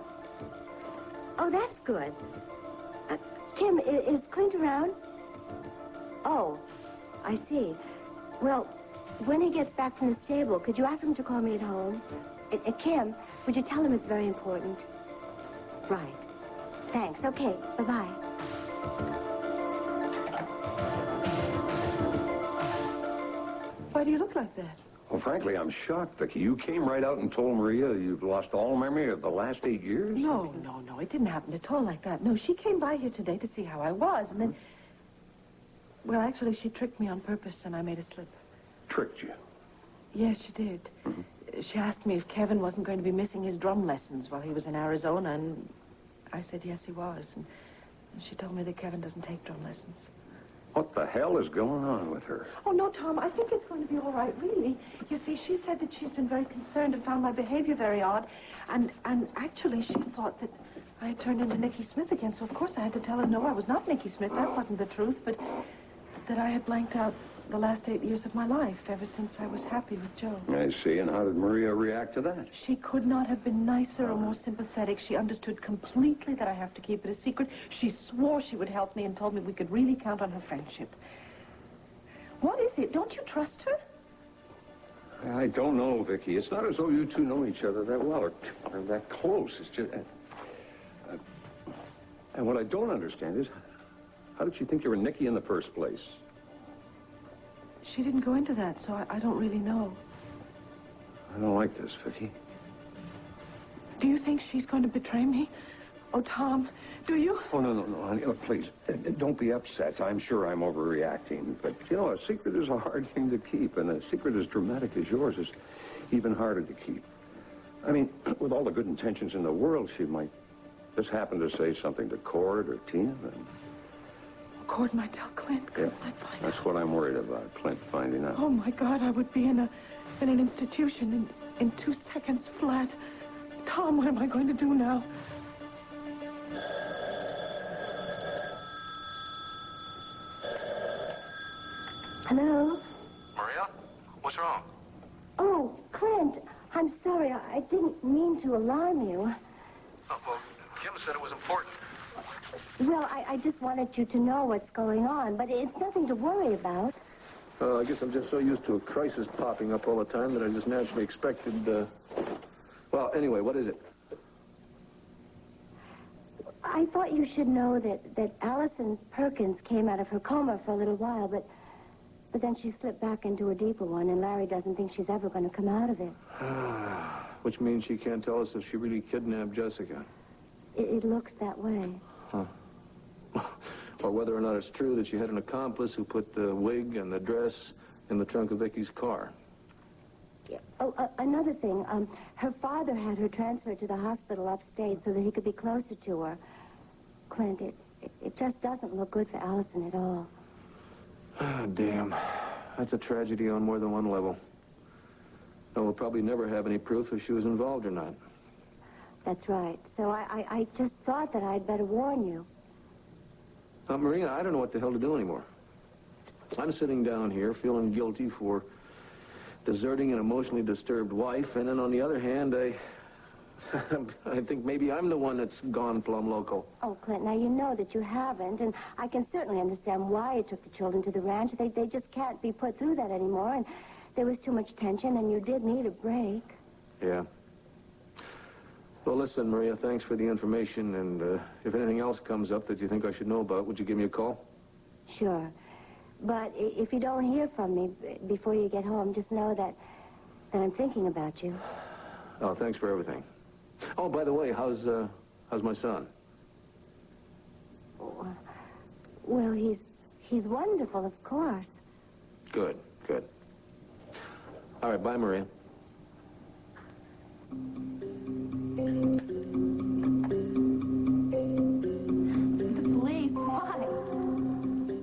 Oh, that's good. Kim, is Clint around? Oh, I see. Well, when he gets back from the stable, could you ask him to call me at home? Kim, would you tell him it's very important? Right. Thanks. Okay, bye-bye. Why do you look like that? Well, frankly, I'm shocked, Vicky. You came right out and told Maria you've lost all memory of the last 8 years? No. It didn't happen at all like that. No, she came by here today to see how I was, and then... Well, actually, she tricked me on purpose, and I made a slip. Tricked you? Yes, she did. She asked me if Kevin wasn't going to be missing his drum lessons while he was in Arizona, and I said yes, he was. And she told me that Kevin doesn't take drum lessons. What the hell is going on with her? Oh, no, Tom, I think it's going to be all right, really. You see, she said that she's been very concerned and found my behavior very odd. And actually, she thought that I had turned into Nicky Smith again, so of course I had to tell her, no, I was not Nicky Smith. That wasn't the truth, but that I had blanked out the last 8 years of my life, ever since I was happy with Joe. I see. And how did Maria react to that? She could not have been nicer or more sympathetic. She understood completely that I have to keep it a secret. She swore she would help me and told me we could really count on her friendship. What is it? Don't you trust her? I don't know, Vicky. It's not as though you two know each other that well or that close. It's just... and what I don't understand is, how did she think you were Nicky in the first place? She didn't go into that, so I don't really know. I don't like this, Vicky. Do you think she's going to betray me? Oh, Tom, do you? Oh, no, honey. Look, please, don't be upset. I'm sure I'm overreacting. But, you know, a secret is a hard thing to keep, and a secret as dramatic as yours is even harder to keep. I mean, with all the good intentions in the world, she might just happen to say something to Cord or Tina, and... Cord might tell Clint. Yeah, that's what I'm worried about, Clint finding out. Oh, my God, I would be in an institution in 2 seconds flat. Tom, what am I going to do now? Hello? Maria? What's wrong? Oh, Clint, I'm sorry. I didn't mean to alarm you. Oh, well, Kim said it was important. Well, I just wanted you to know what's going on, but it's nothing to worry about. I guess I'm just so used to a crisis popping up all the time that I just naturally expected, Well, anyway, what is it? I thought you should know that Allison Perkins came out of her coma for a little while, but then she slipped back into a deeper one, and Larry doesn't think she's ever going to come out of it. Which means she can't tell us if she really kidnapped Jessica. It looks that way. Huh. Or whether or not it's true that she had an accomplice who put the wig and the dress in the trunk of Vicky's car. Yeah. Oh, another thing. Her father had her transferred to the hospital upstate so that he could be closer to her. Clint, it just doesn't look good for Allison at all. Ah, damn. That's a tragedy on more than one level. And we'll probably never have any proof if she was involved or not. That's right. So I just thought that I'd better warn you. Marina, I don't know what the hell to do anymore. I'm sitting down here feeling guilty for deserting an emotionally disturbed wife, and then on the other hand, I think maybe I'm the one that's gone plumb loco. Oh, Clint, now you know that you haven't, and I can certainly understand why you took the children to the ranch. They just can't be put through that anymore, and there was too much tension, and you did need a break. Yeah. Well, listen, Maria, thanks for the information, and if anything else comes up that you think I should know about, would you give me a call? Sure. But if you don't hear from me before you get home, just know that I'm thinking about you. Oh, thanks for everything. Oh, by the way, how's my son? Well, he's wonderful, of course. Good. All right, bye, Maria.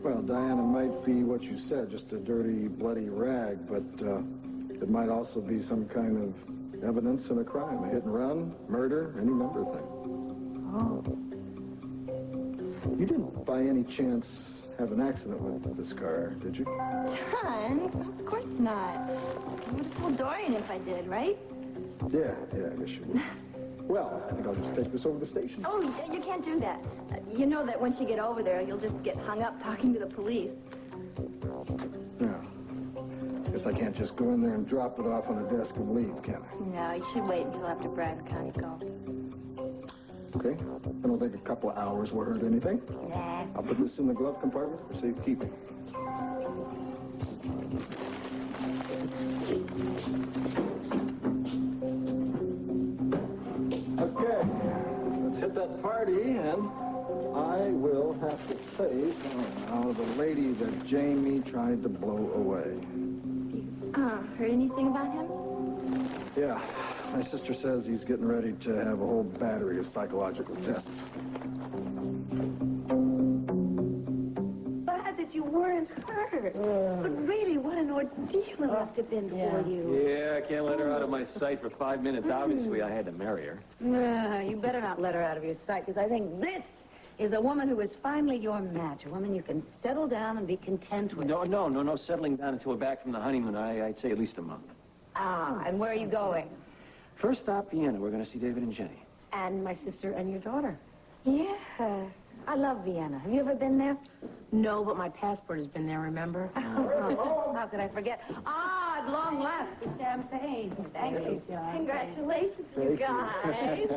Well, Diana might be what you said, just a dirty, bloody rag, but it might also be some kind of Evidence in a crime, a hit and run, murder, any number of things. Oh. You didn't, by any chance, have an accident with this car, did you? Son, of course not. I would have told Dorian if I did, right? Yeah, I guess you would. Well, I think I'll just take this over to the station. Oh, you can't do that. You know that once you get over there, you'll just get hung up talking to the police. Yeah. Guess I can't just go in there and drop it off on a desk and leave, can I? No, you should wait until after Brad and Connie go. Okay. I don't think a couple of hours will hurt anything. Nah. I'll put this in the glove compartment for safekeeping. Okay. Let's hit that party, and I will have to face, now, the lady that Jamie tried to blow away. Heard anything about him? Yeah. My sister says he's getting ready to have a whole battery of psychological tests. Glad that you weren't hurt. But really, what an ordeal it must have been for you. Yeah, I can't let her out of my sight for 5 minutes. Obviously, I had to marry her. You better not let her out of your sight, because I think this is a woman who is finally your match, a woman you can settle down and be content with. No settling down until we're back from the honeymoon. I'd say at least a month. And where are you going? First stop, Vienna. We're going to see David and Jenny. And my sister and your daughter. Yes. I love Vienna. Have you ever been there? No, but my passport has been there, remember? How could I forget? At long last, the champagne. Thank you, John. Congratulations, Thank you guys.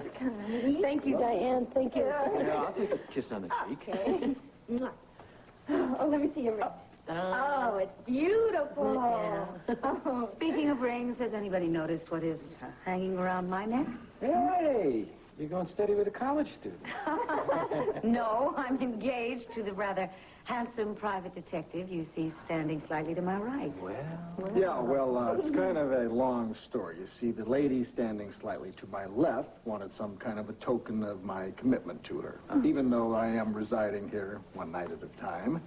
Thank you, Diane. Thank you. Yeah, I'll take a kiss on the cheek. Okay. Oh, let me see your ring. Oh, it's beautiful. Oh. Speaking of rings, has anybody noticed what is hanging around my neck? Hey, you're going steady with a college student. No, I'm engaged to the rather handsome private detective you see standing slightly to my right. Yeah, well, it's kind of a long story. You see, the lady standing slightly to my left wanted some kind of a token of my commitment to her, even though I am residing here one night at a time.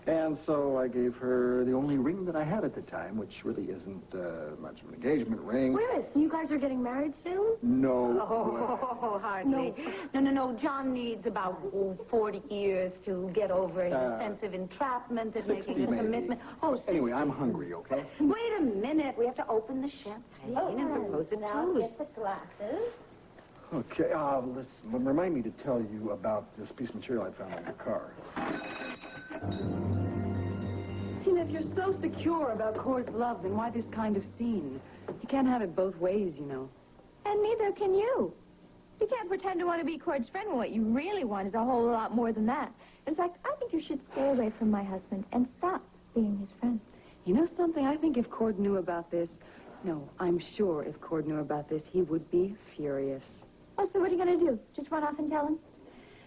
And so I gave her the only ring that I had at the time, which really isn't much of an engagement ring. Wait a minute, so you guys are getting married soon? No. Oh, hardly. No. John needs about 40 years to get over his sense of entrapment and making a commitment. Oh, 60. Anyway, I'm hungry, okay? Wait a minute. We have to open the champagne and propose a toast. Get the glasses. Okay, listen, remind me to tell you about this piece of material I found in your car. Tina, if you're so secure about Cord's love, then why this kind of scene? You can't have it both ways, you know. And neither can you. You can't pretend to want to be Cord's friend when what you really want is a whole lot more than that. In fact, I think you should stay away from my husband and stop being his friend. You know something? I think if Cord knew about this... No, I'm sure if Cord knew about this, he would be furious. Oh, so what are you going to do? Just run off and tell him?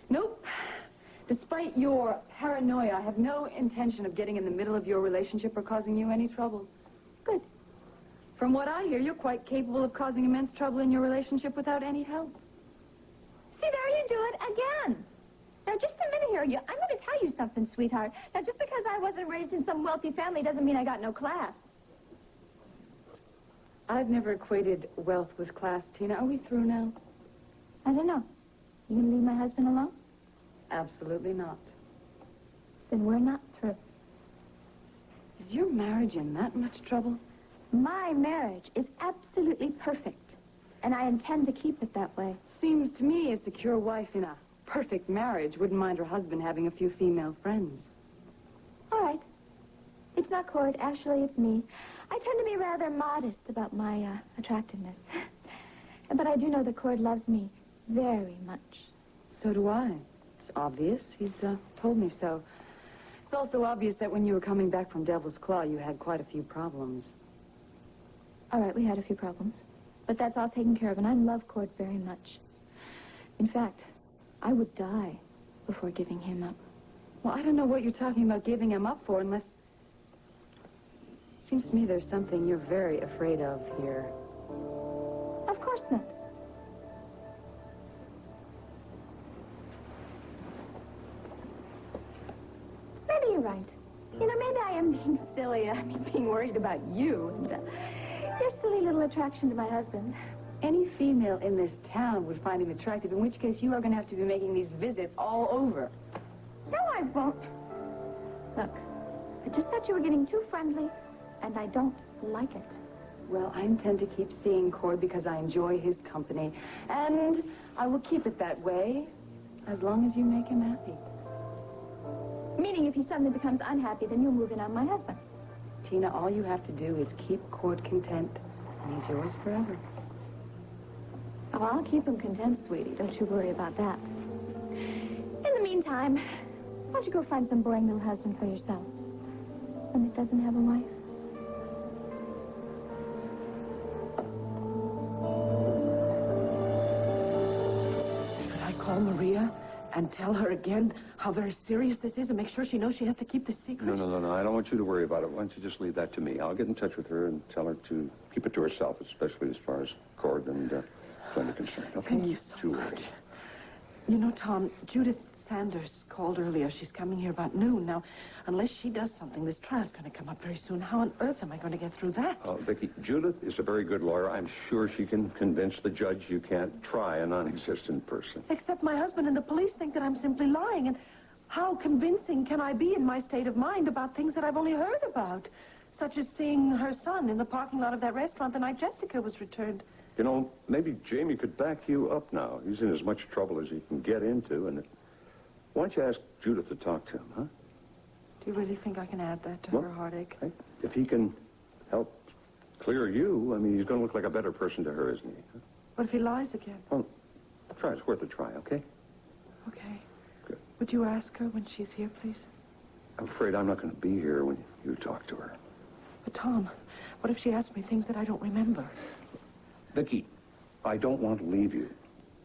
Nope. Despite your paranoia, I have no intention of getting in the middle of your relationship or causing you any trouble. Good. From what I hear, you're quite capable of causing immense trouble in your relationship without any help. See, there you do it again. Now, just a minute here. I'm going to tell you something, sweetheart. Now, just because I wasn't raised in some wealthy family doesn't mean I got no class. I've never equated wealth with class, Tina. Are we through now? I don't know. You going to leave my husband alone? Absolutely not. Then we're not through. Is your marriage in that much trouble? My marriage is absolutely perfect, and I intend to keep it that way. Seems to me a secure wife in a perfect marriage wouldn't mind her husband having a few female friends. All right. It's not Cord. Actually, it's me. I tend to be rather modest about my attractiveness. But I do know that Cord loves me very much. So do I. It's obvious. He's told me so. It's also obvious that when you were coming back from Devil's Claw, you had quite a few problems. All right, we had a few problems. But that's all taken care of, and I love Cord very much. In fact, I would die before giving him up. Well, I don't know what you're talking about giving him up for unless... Seems to me there's something you're very afraid of here. Of course not. Maybe you're right. You know, maybe I am being silly. I mean, being worried about you. And, your silly little attraction to my husband. Any female in this town would find him attractive, in which case you are going to have to be making these visits all over. No, I won't. Look, I just thought you were getting too friendly, and I don't like it. Well, I intend to keep seeing Cord because I enjoy his company, and I will keep it that way as long as you make him happy. Meaning if he suddenly becomes unhappy, then you'll move in on my husband. Tina, all you have to do is keep Cord content, and he's yours forever. Oh, I'll keep him content, sweetie. Don't you worry about that. In the meantime, why don't you go find some boring little husband for yourself? One that doesn't have a wife. Should I call Maria and tell her again how very serious this is and make sure she knows she has to keep the secret? No. I don't want you to worry about it. Why don't you just leave that to me? I'll get in touch with her and tell her to keep it to herself, especially as far as Cord and Glenda concerned. Okay? Thank you so much. You know, Tom, Judith Sanders called earlier. She's coming here about noon. Now, unless she does something, this trial's going to come up very soon. How on earth am I going to get through that? Vicki, Judith is a very good lawyer. I'm sure she can convince the judge you can't try a non-existent person. Except my husband and the police think that I'm simply lying. And how convincing can I be in my state of mind about things that I've only heard about? Such as seeing her son in the parking lot of that restaurant the night Jessica was returned. You know, maybe Jamie could back you up now. He's in as much trouble as he can get into, and why don't you ask Judith to talk to him, huh? Do you really think I can add that to her heartache? Hey, if he can help clear you, I mean, he's going to look like a better person to her, isn't he? Huh? What if he lies again? Well, try. It's worth a try, okay? Okay. Good. Would you ask her when she's here, please? I'm afraid I'm not going to be here when you talk to her. But, Tom, what if she asks me things that I don't remember? Vicki, I don't want to leave you.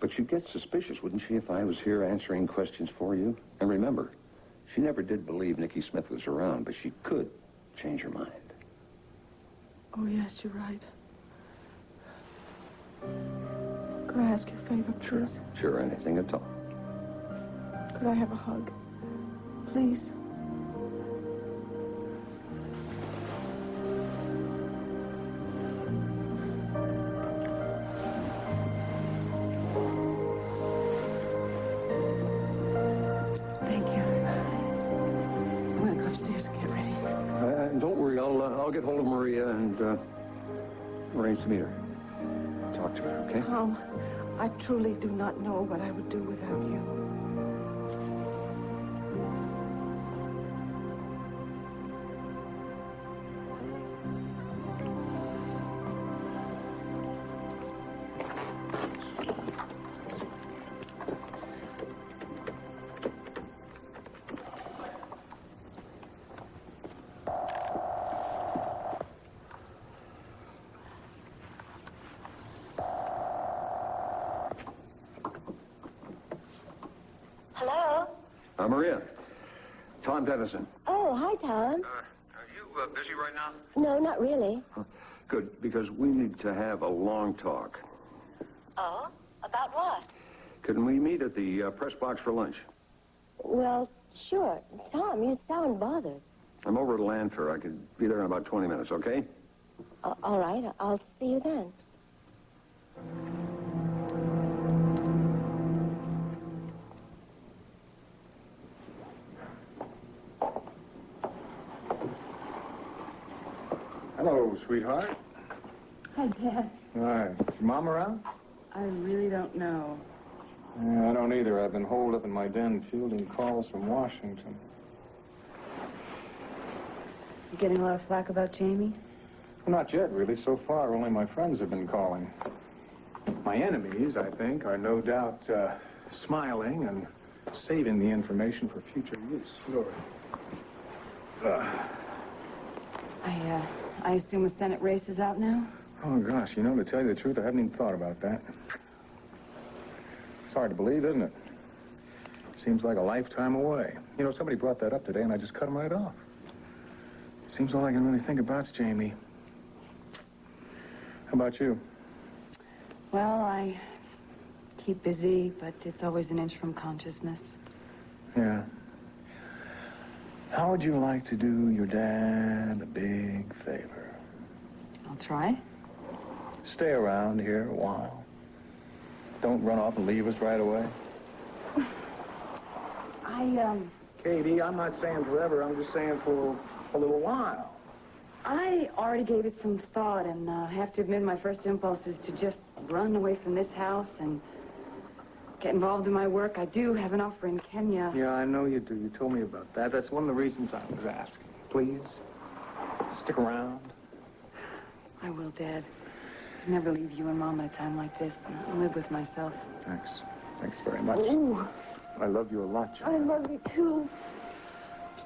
But she'd get suspicious, wouldn't she, if I was here answering questions for you? And remember, she never did believe Nicky Smith was around, but she could change her mind. Oh, yes, you're right. Could I ask you a favor, please? Sure, anything at all. Could I have a hug? Please? I'll get hold of Maria and arrange to meet her. Talk to her, okay? Tom, I truly do not know what I would do without you. Maria. Tom Dennison. Oh, hi, Tom. Are you busy right now? No, not really. Good, because we need to have a long talk. Oh? About what? Can we meet at the press box for lunch? Well, sure. Tom, you sound bothered. I'm over at Lanford. I could be there in about 20 minutes, okay? All right. I'll see you then. Hello, sweetheart. Hi, Dad. Hi. Is your mom around? I really don't know. Yeah, I don't either. I've been holed up in my den fielding calls from Washington. You getting a lot of flack about Jamie? Well, not yet, really. So far, only my friends have been calling. My enemies, I think, are no doubt smiling and saving the information for future use. Sure. I assume a Senate race is out now? Oh, gosh, you know, to tell you the truth, I haven't even thought about that. It's hard to believe, isn't it? Seems like a lifetime away. You know, somebody brought that up today, and I just cut them right off. Seems all I can really think about's Jamie. How about you? Well, I keep busy, but it's always an inch from consciousness. Yeah. How would you like to do your dad a big favor? I'll try. stay around here a while. Don't run off and leave us right away. Katie, I'm not saying forever. I'm just saying for a little while. I already gave it some thought, and I have to admit my first impulse is to just run away from this house and get involved in my work. I do have an offer in Kenya. Yeah, I know you do. You told me about that. That's one of the reasons I was asking. Please, stick around. I will, Dad. I'd never leave you and Mom at a time like this and live with myself. Thanks. Thanks very much. Ooh. I love you a lot, John. I love you, too.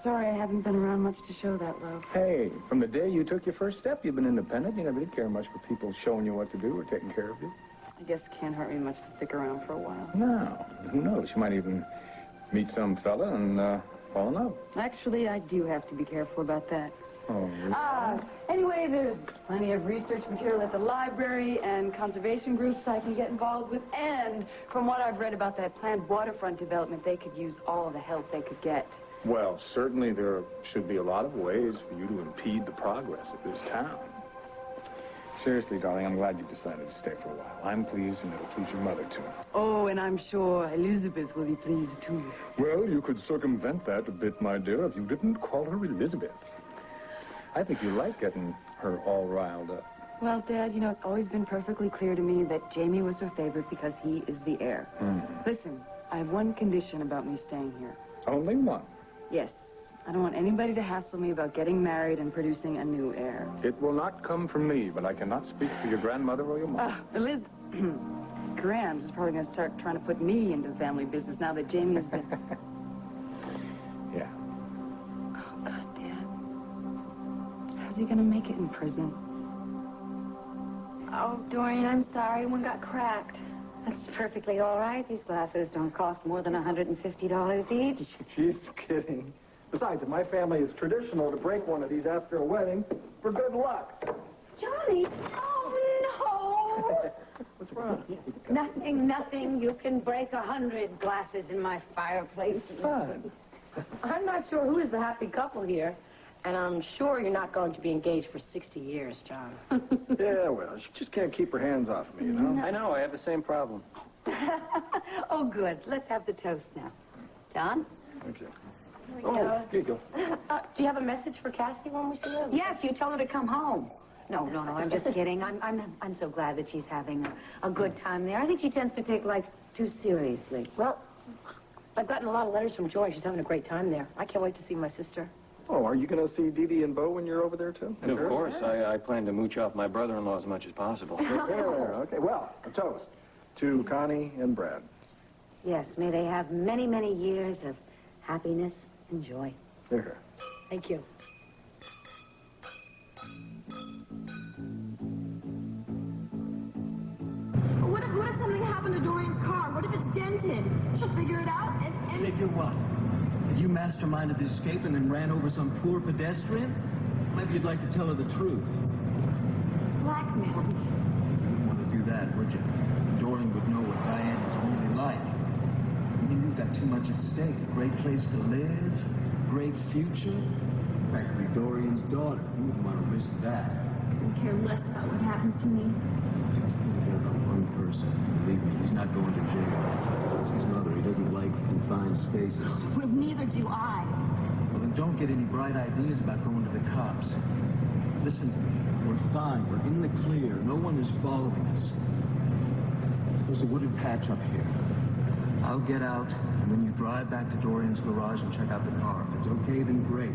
Sorry I haven't been around much to show that love. Hey, from the day you took your first step, you've been independent. You never did care much for people showing you what to do or taking care of you. I guess it can't hurt me much to stick around for a while. No. Who knows? You might even meet some fella and fall in love. Actually, I do have to be careful about that. Oh, really? Anyway, there's plenty of research material at the library and conservation groups I can get involved with. And from what I've read about that planned waterfront development, they could use all the help they could get. Well, certainly there should be a lot of ways for you to impede the progress of this town. Seriously, darling, I'm glad you decided to stay for a while. I'm pleased, and it'll please your mother, too. Oh, and I'm sure Elizabeth will be pleased, too. Well, you could circumvent that a bit, my dear, if you didn't call her Elizabeth. I think you like getting her all riled up. Well, Dad, you know, it's always been perfectly clear to me that Jamie was her favorite because he is the heir. Listen, I have one condition about me staying here. Only one? Yes. I don't want anybody to hassle me about getting married and producing a new heir. It will not come from me, but I cannot speak for your grandmother or your mother. Liz, Grams is probably going to start trying to put me into the family business now that Jamie's been... Yeah. Oh, God, Dad. How's he going to make it in prison? Oh, Dorian, I'm sorry. One got cracked. That's perfectly all right. These glasses don't cost more than $150 each. She's kidding. Besides, in my family, it's traditional to break one of these after a wedding for good luck. Johnny! Oh, no! What's wrong? Nothing. You can break 100 glasses in my fireplace. It's fun. I'm not sure who is the happy couple here, and I'm sure you're not going to be engaged for 60 years, John. Yeah, well, she just can't keep her hands off me, you know? I know. I have the same problem. Oh, good. Let's have the toast now. John? Thank you. Oh, here you go. Do you have a message for Cassie when we see her? Yes, you tell her to come home. No, I'm just kidding. I'm so glad that she's having a good time there. I think she tends to take life too seriously. Well, I've gotten a lot of letters from Joy. She's having a great time there. I can't wait to see my sister. Oh, are you going to see Dee Dee and Bo when you're over there, too? Of course. I plan to mooch off my brother-in-law as much as possible. Okay, well, a toast to Connie and Brad. Yes, may they have many, many years of happiness and joy. Here. Thank you. What if something happened to Dorian's car? What if it's dented? She'll figure it out and... Figure what? You masterminded the escape and then ran over some poor pedestrian? Maybe you'd like to tell her the truth. Blackmail me. You wouldn't want to do that, would you? Dorian would know what Diane is really like. I mean, you've got too much at stake. A great place to live, great future. Practically Dorian's daughter. You wouldn't want to risk that. I couldn't care less about what happens to me. You don't care about one person. Believe me, he's not going to jail. It's his mother. He doesn't like confined spaces. Well, neither do I. Well, then don't get any bright ideas about going to the cops. Listen, we're fine. We're in the clear. No one is following us. There's a wooded patch up here. I'll get out, and then you drive back to Dorian's garage and check out the car. If it's okay, then great.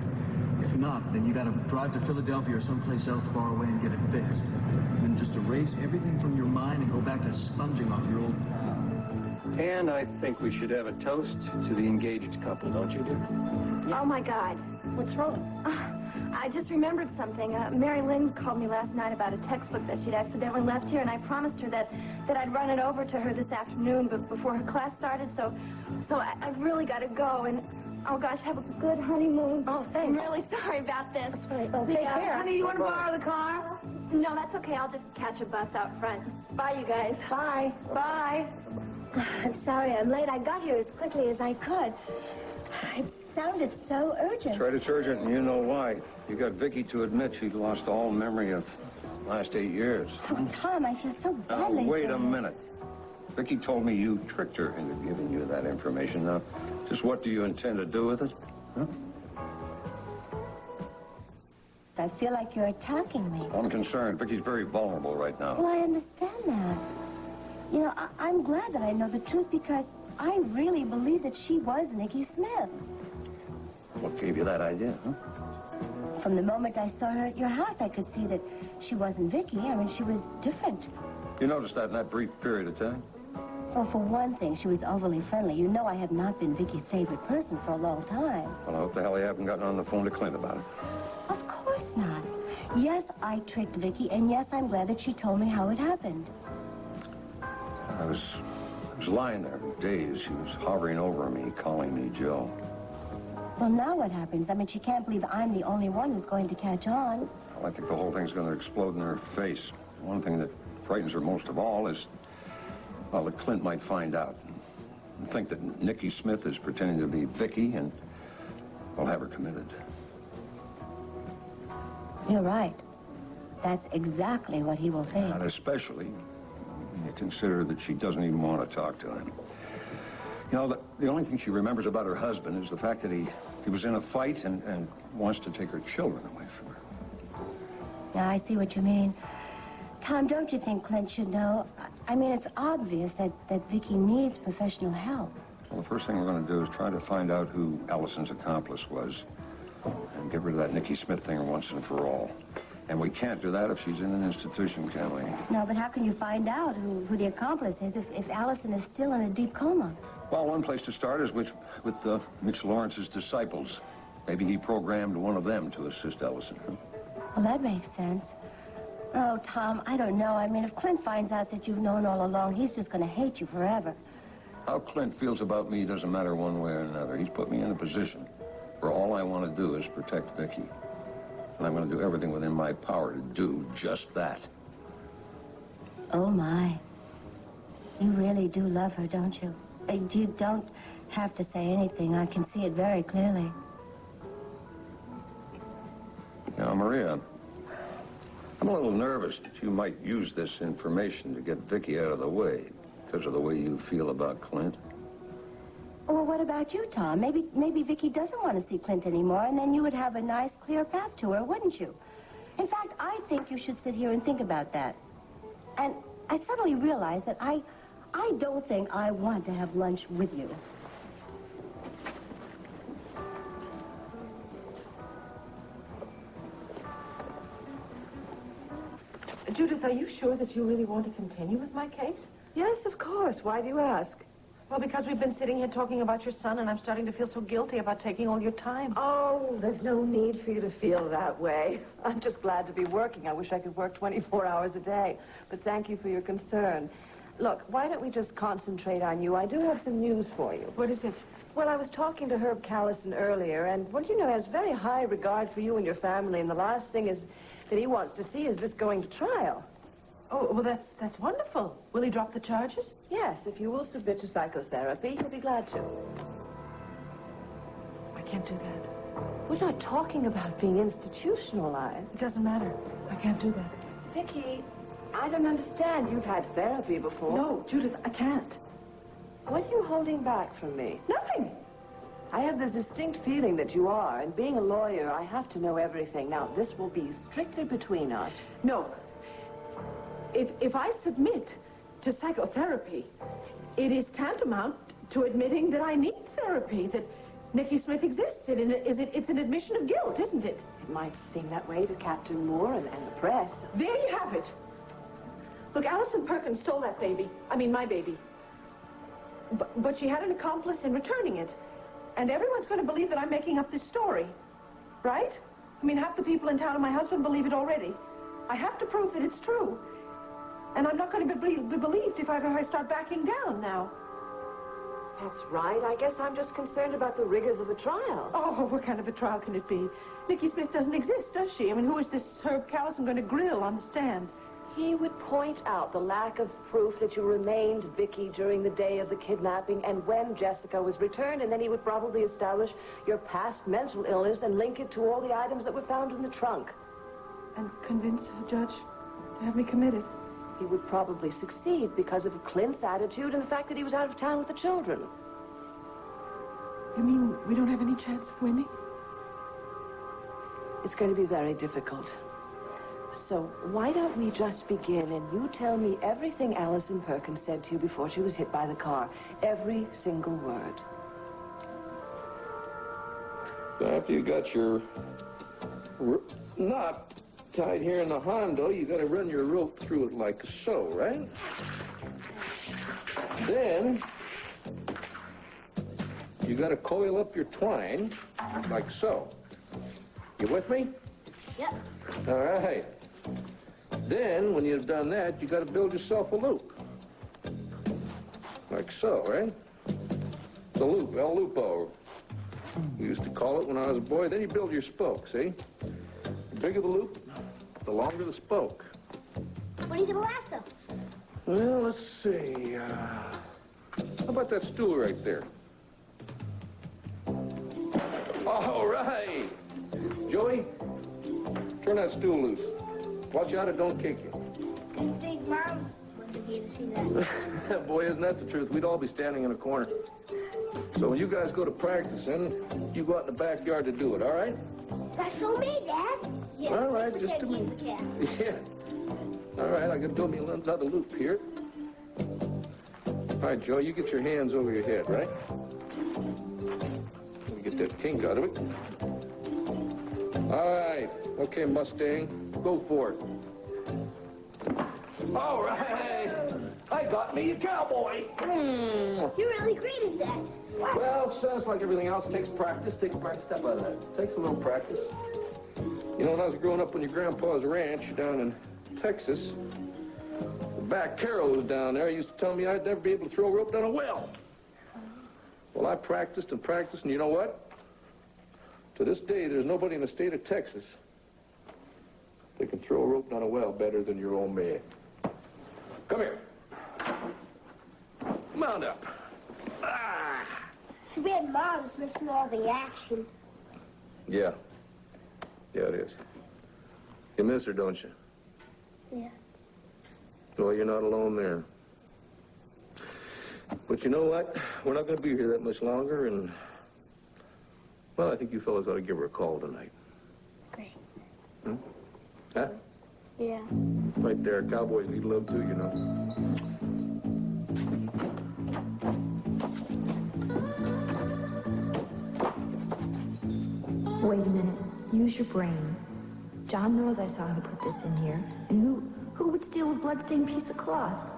If not, then you gotta drive to Philadelphia or someplace else far away and get it fixed. And then just erase everything from your mind and go back to sponging off your old pal. And I think we should have a toast to the engaged couple, don't you, dear? Oh, my God. What's wrong? I just remembered something. Mary Lynn called me last night about a textbook that she'd accidentally left here, and I promised her that I'd run it over to her this afternoon before her class started, so I've really got to go, and, oh, gosh, have a good honeymoon. Oh, thanks. I'm really sorry about this. That's right. Oh, take care. Honey, you want to borrow the car? No, that's okay. I'll just catch a bus out front. Bye, you guys. Bye. Bye. I'm sorry I'm late. I got here as quickly as I could. It sounded so urgent. It's right, it's urgent, and you know why. You got Vicky to admit she'd lost all memory of Last 8 years. Oh, Tom, I feel so Now, badly. wait a minute. Vicky told me you tricked her into giving you that information. Now, just what do you intend to do with it? Huh? I feel like you're attacking me. I'm concerned. Vicky's very vulnerable right now. Well, I understand that. You know, I'm glad that I know the truth because I really believe that she was Nikki Smith. What gave you that idea, huh? From the moment I saw her at your house, I could see that she wasn't Vicky. I mean, she was different. You noticed that in that brief period of time? Well, for one thing, she was overly friendly. You know I have not been Vicky's favorite person for a long time. Well, I hope the hell you haven't gotten on the phone to Clint about it. Of course not. Yes, I tricked Vicky, and yes, I'm glad that she told me how it happened. I was lying there for days. She was hovering over me, calling me Joe. Well, now what happens? I mean, she can't believe I'm the only one who's going to catch on. Well, I think the whole thing's going to explode in her face. One thing that frightens her most of all is, well, that Clint might find out. And think that Nikki Smith is pretending to be Vicky, and we'll have her committed. You're right. That's exactly what he will think. And especially when you consider that she doesn't even want to talk to him. You know, the only thing she remembers about her husband is the fact that he was in a fight and wants to take her children away from her. Yeah, I see what you mean. Tom, don't you think Clint should know? I mean, it's obvious that Vicky needs professional help. Well, the first thing we're going to do is try to find out who Allison's accomplice was and get rid of that Nikki Smith thing once and for all. And we can't do that if she's in an institution, can we? No, but how can you find out who the accomplice is if Allison is still in a deep coma? Well, one place to start is with Mitch Lawrence's disciples. Maybe he programmed one of them to assist Allison. Huh? Well, that makes sense. Oh, Tom, I don't know. I mean, if Clint finds out that you've known all along, he's just going to hate you forever. How Clint feels about me doesn't matter one way or another. He's put me in a position where all I want to do is protect Vicky. And I'm going to do everything within my power to do just that. Oh, my. You really do love her, don't you? You don't have to say anything. I can see it very clearly. Now, Maria, I'm a little nervous that you might use this information to get Vicky out of the way because of the way you feel about Clint. Well, what about you, Tom? Maybe Vicky doesn't want to see Clint anymore, and then you would have a nice, clear path to her, wouldn't you? In fact, I think you should sit here and think about that. And I suddenly realized that I don't think I want to have lunch with you. Judith, are you sure that you really want to continue with my case? Yes, of course. Why do you ask? Well, because we've been sitting here talking about your son, and I'm starting to feel so guilty about taking all your time. Oh, there's no need for you to feel that way. I'm just glad to be working. I wish I could work 24 hours a day. But thank you for your concern. Look, why don't we just concentrate on you? I do have some news for you. What is it? Well, I was talking to Herb Callison earlier, and, well, you know, he has very high regard for you and your family, and the last thing is that he wants to see is this going to trial. Oh, well, that's wonderful. Will he drop the charges? Yes, if you will submit to psychotherapy, he'll be glad to. I can't do that. We're not talking about being institutionalized. It doesn't matter. I can't do that. Vicky, I don't understand. You've had therapy before. No, Judith, I can't. What are you holding back from me? Nothing. I have this distinct feeling that you are, and being a lawyer, I have to know everything. Now, this will be strictly between us. No. If I submit to psychotherapy, it is tantamount to admitting that I need therapy, that Nikki Smith exists. It's an admission of guilt, isn't it? It might seem that way to Captain Moore and the press. There you have it. Look, Allison Perkins stole that baby. I mean, my baby. But she had an accomplice in returning it. And everyone's going to believe that I'm making up this story. Right? I mean, half the people in town and my husband believe it already. I have to prove that it's true. And I'm not going to be believed if I start backing down now. That's right. I guess I'm just concerned about the rigors of a trial. Oh, what kind of a trial can it be? Nikki Smith doesn't exist, does she? I mean, who is this Herb Callison going to grill on the stand? He would point out the lack of proof that you remained Vicky during the day of the kidnapping and when Jessica was returned, and then he would probably establish your past mental illness and link it to all the items that were found in the trunk. And convince a judge to have me committed. He would probably succeed because of Clint's attitude and the fact that he was out of town with the children. You mean we don't have any chance of winning? It's going to be very difficult. So why don't we just begin and you tell me everything Allison Perkins said to you before she was hit by the car. Every single word. After you got your knot tied here in the Hondo, you got to run your rope through it like so, right? Then you got to coil up your twine like so. You with me? Yep. All right. Then, when you've done that, you got to build yourself a loop. Like so, right? It's a loop, El Lupo. We used to call it when I was a boy. Then you build your spoke, see? The bigger the loop, the longer the spoke. What are you going to lasso? Well, let's see. How about that stool right there? All right. Joey, turn that stool loose. Watch out it don't kick you. Didn't think Mom would be able to see that. Boy, isn't that the truth? We'd all be standing in a corner. So when you guys go to practicing, you go out in the backyard to do it, all right? That's so me, Dad. Yeah. All right, just a minute. Yeah. All right, I got to build me another loop here. All right, Joe, you get your hands over your head, right? Let me get that kink out of it. All right. Okay, Mustang, go for it. All right. I got me a cowboy. You're really great at that. Well, sounds like everything else. Takes practice. Takes practice. Step out of that. Takes a little practice. You know, when I was growing up on your grandpa's ranch down in Texas, the back Carol was down there. He used to tell me I'd never be able to throw a rope down a well. Well, I practiced and practiced, and you know what? To this day, there's nobody in the state of Texas that can throw a rope down a well better than your old man. Come here. Mount up. Too bad Mom's missing all the action. Yeah. Yeah, it is. You miss her, don't you? Yeah. Well, you're not alone there. But you know what? We're not going to be here that much longer, and, well, I think you fellas ought to give her a call tonight. Great. Hmm? Huh? Yeah. Right there. Cowboys need love, too, you know. Wait a minute. Use your brain. John knows I saw him put this in here. And who would steal a bloodstained piece of cloth?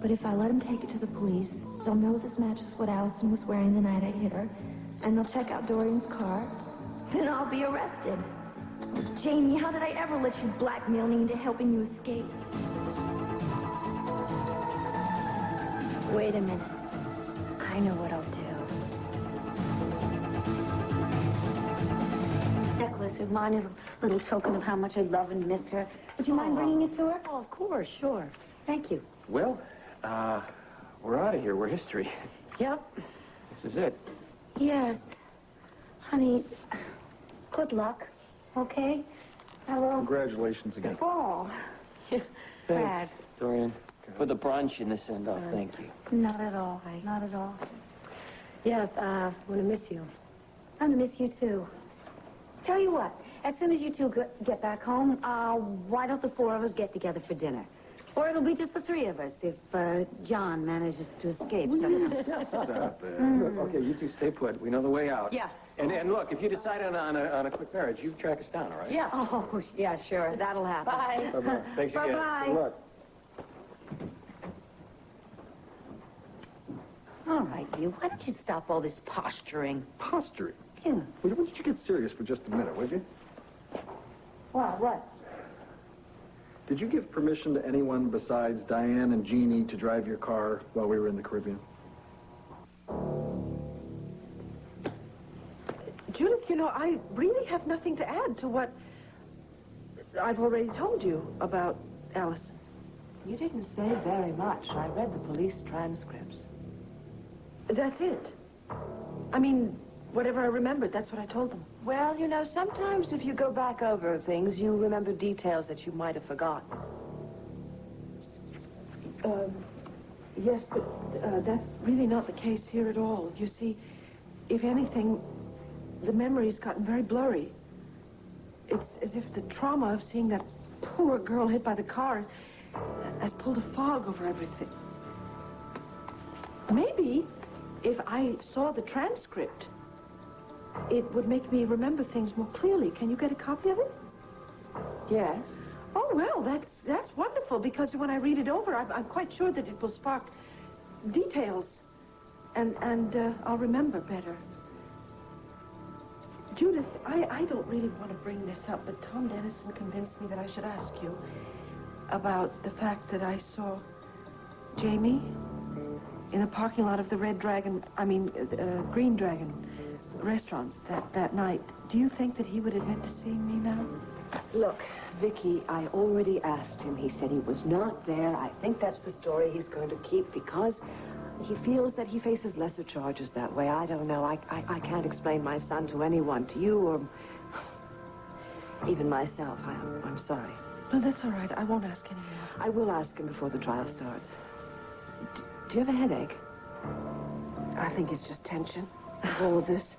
But if I let him take it to the police, they'll know this matches what Allison was wearing the night I hit her. And they'll check out Dorian's car. Then I'll be arrested. Jamie, how did I ever let you blackmail me into helping you escape? Wait a minute. I know what I'll do. Necklace of mine is a little token of how much I love and miss her. Would you mind bringing it to her? Oh, of course, sure. Thank you. Well, we're out of here. We're history. Yep. This is it. Yes. Honey, good luck. Okay? Hello? Congratulations again. Oh. Thanks, Dorian, for the brunch and the send-off. Thank you. Not at all. Not at all. Yeah, I'm going to miss you. I'm going to miss you, too. Tell you what, as soon as you two get back home, why don't the four of us get together for dinner? Or it'll be just the three of us if John manages to escape somehow. Stop it. Okay, you two stay put. We know the way out. Yeah. And look, if you decide on a quick marriage, you track us down, all right? Yeah. Oh, yeah, sure. That'll happen. Bye. Bye-bye. Thanks again. Bye-bye. Good luck. All right, you. Why don't you stop all this posturing? Posturing? Yeah. Why don't you get serious for just a minute, would you? What? Did you give permission to anyone besides Diane and Jeannie to drive your car while we were in the Caribbean? Judith, you know, I really have nothing to add to what I've already told you about Allison. You didn't say very much. I read the police transcripts. That's it. I mean, whatever I remembered, that's what I told them. Well, you know, sometimes if you go back over things, you remember details that you might have forgotten. Yes, but that's really not the case here at all. You see, if anything, the memory's gotten very blurry. It's as if the trauma of seeing that poor girl hit by the cars has pulled a fog over everything. Maybe if I saw the transcript, it would make me remember things more clearly. Can you get a copy of it? Yes. Oh, well, that's wonderful, because when I read it over, I'm quite sure that it will spark details, and I'll remember better. Judith, I don't really want to bring this up, but Tom Dennison convinced me that I should ask you about the fact that I saw Jamie in the parking lot of the Green Dragon restaurant that night. Do you think that he would admit to seeing me now? Look, Vicky, I already asked him. He said he was not there. I think that's the story he's going to keep because he feels that he faces lesser charges that way. I don't know. I can't explain my son to anyone, to you or even myself. I'm sorry. No, that's all right. I won't ask anymore. I will ask him before the trial starts. Do you have a headache? I think it's just tension. All of this.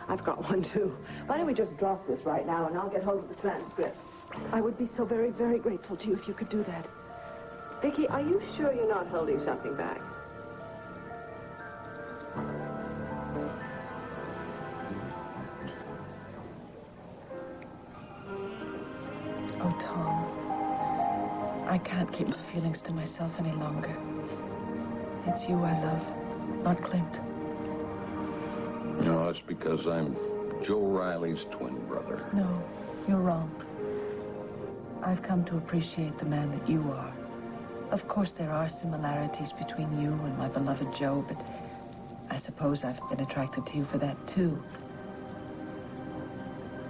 I've got one, too. Why don't we just drop this right now, and I'll get hold of the transcripts. I would be so very, very grateful to you if you could do that. Vicky, are you sure you're not holding something back? Oh, Tom, I can't keep my feelings to myself any longer. It's you I love, not Clint. No, that's because I'm Joe Riley's twin brother. No, you're wrong. I've come to appreciate the man that you are. Of course, there are similarities between you and my beloved Joe, but I suppose I've been attracted to you for that, too.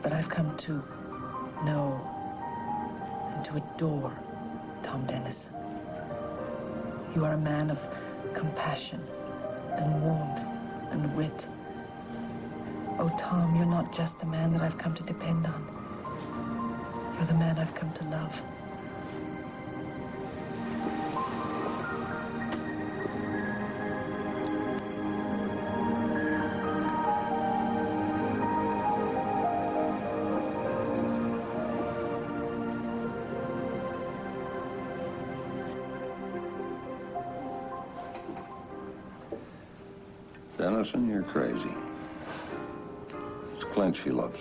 But I've come to know and to adore Tom Dennison. You are a man of compassion and warmth and wit. Oh, Tom, you're not just the man that I've come to depend on. You're the man I've come to love. Dennison, you're crazy. It's Clint she loves.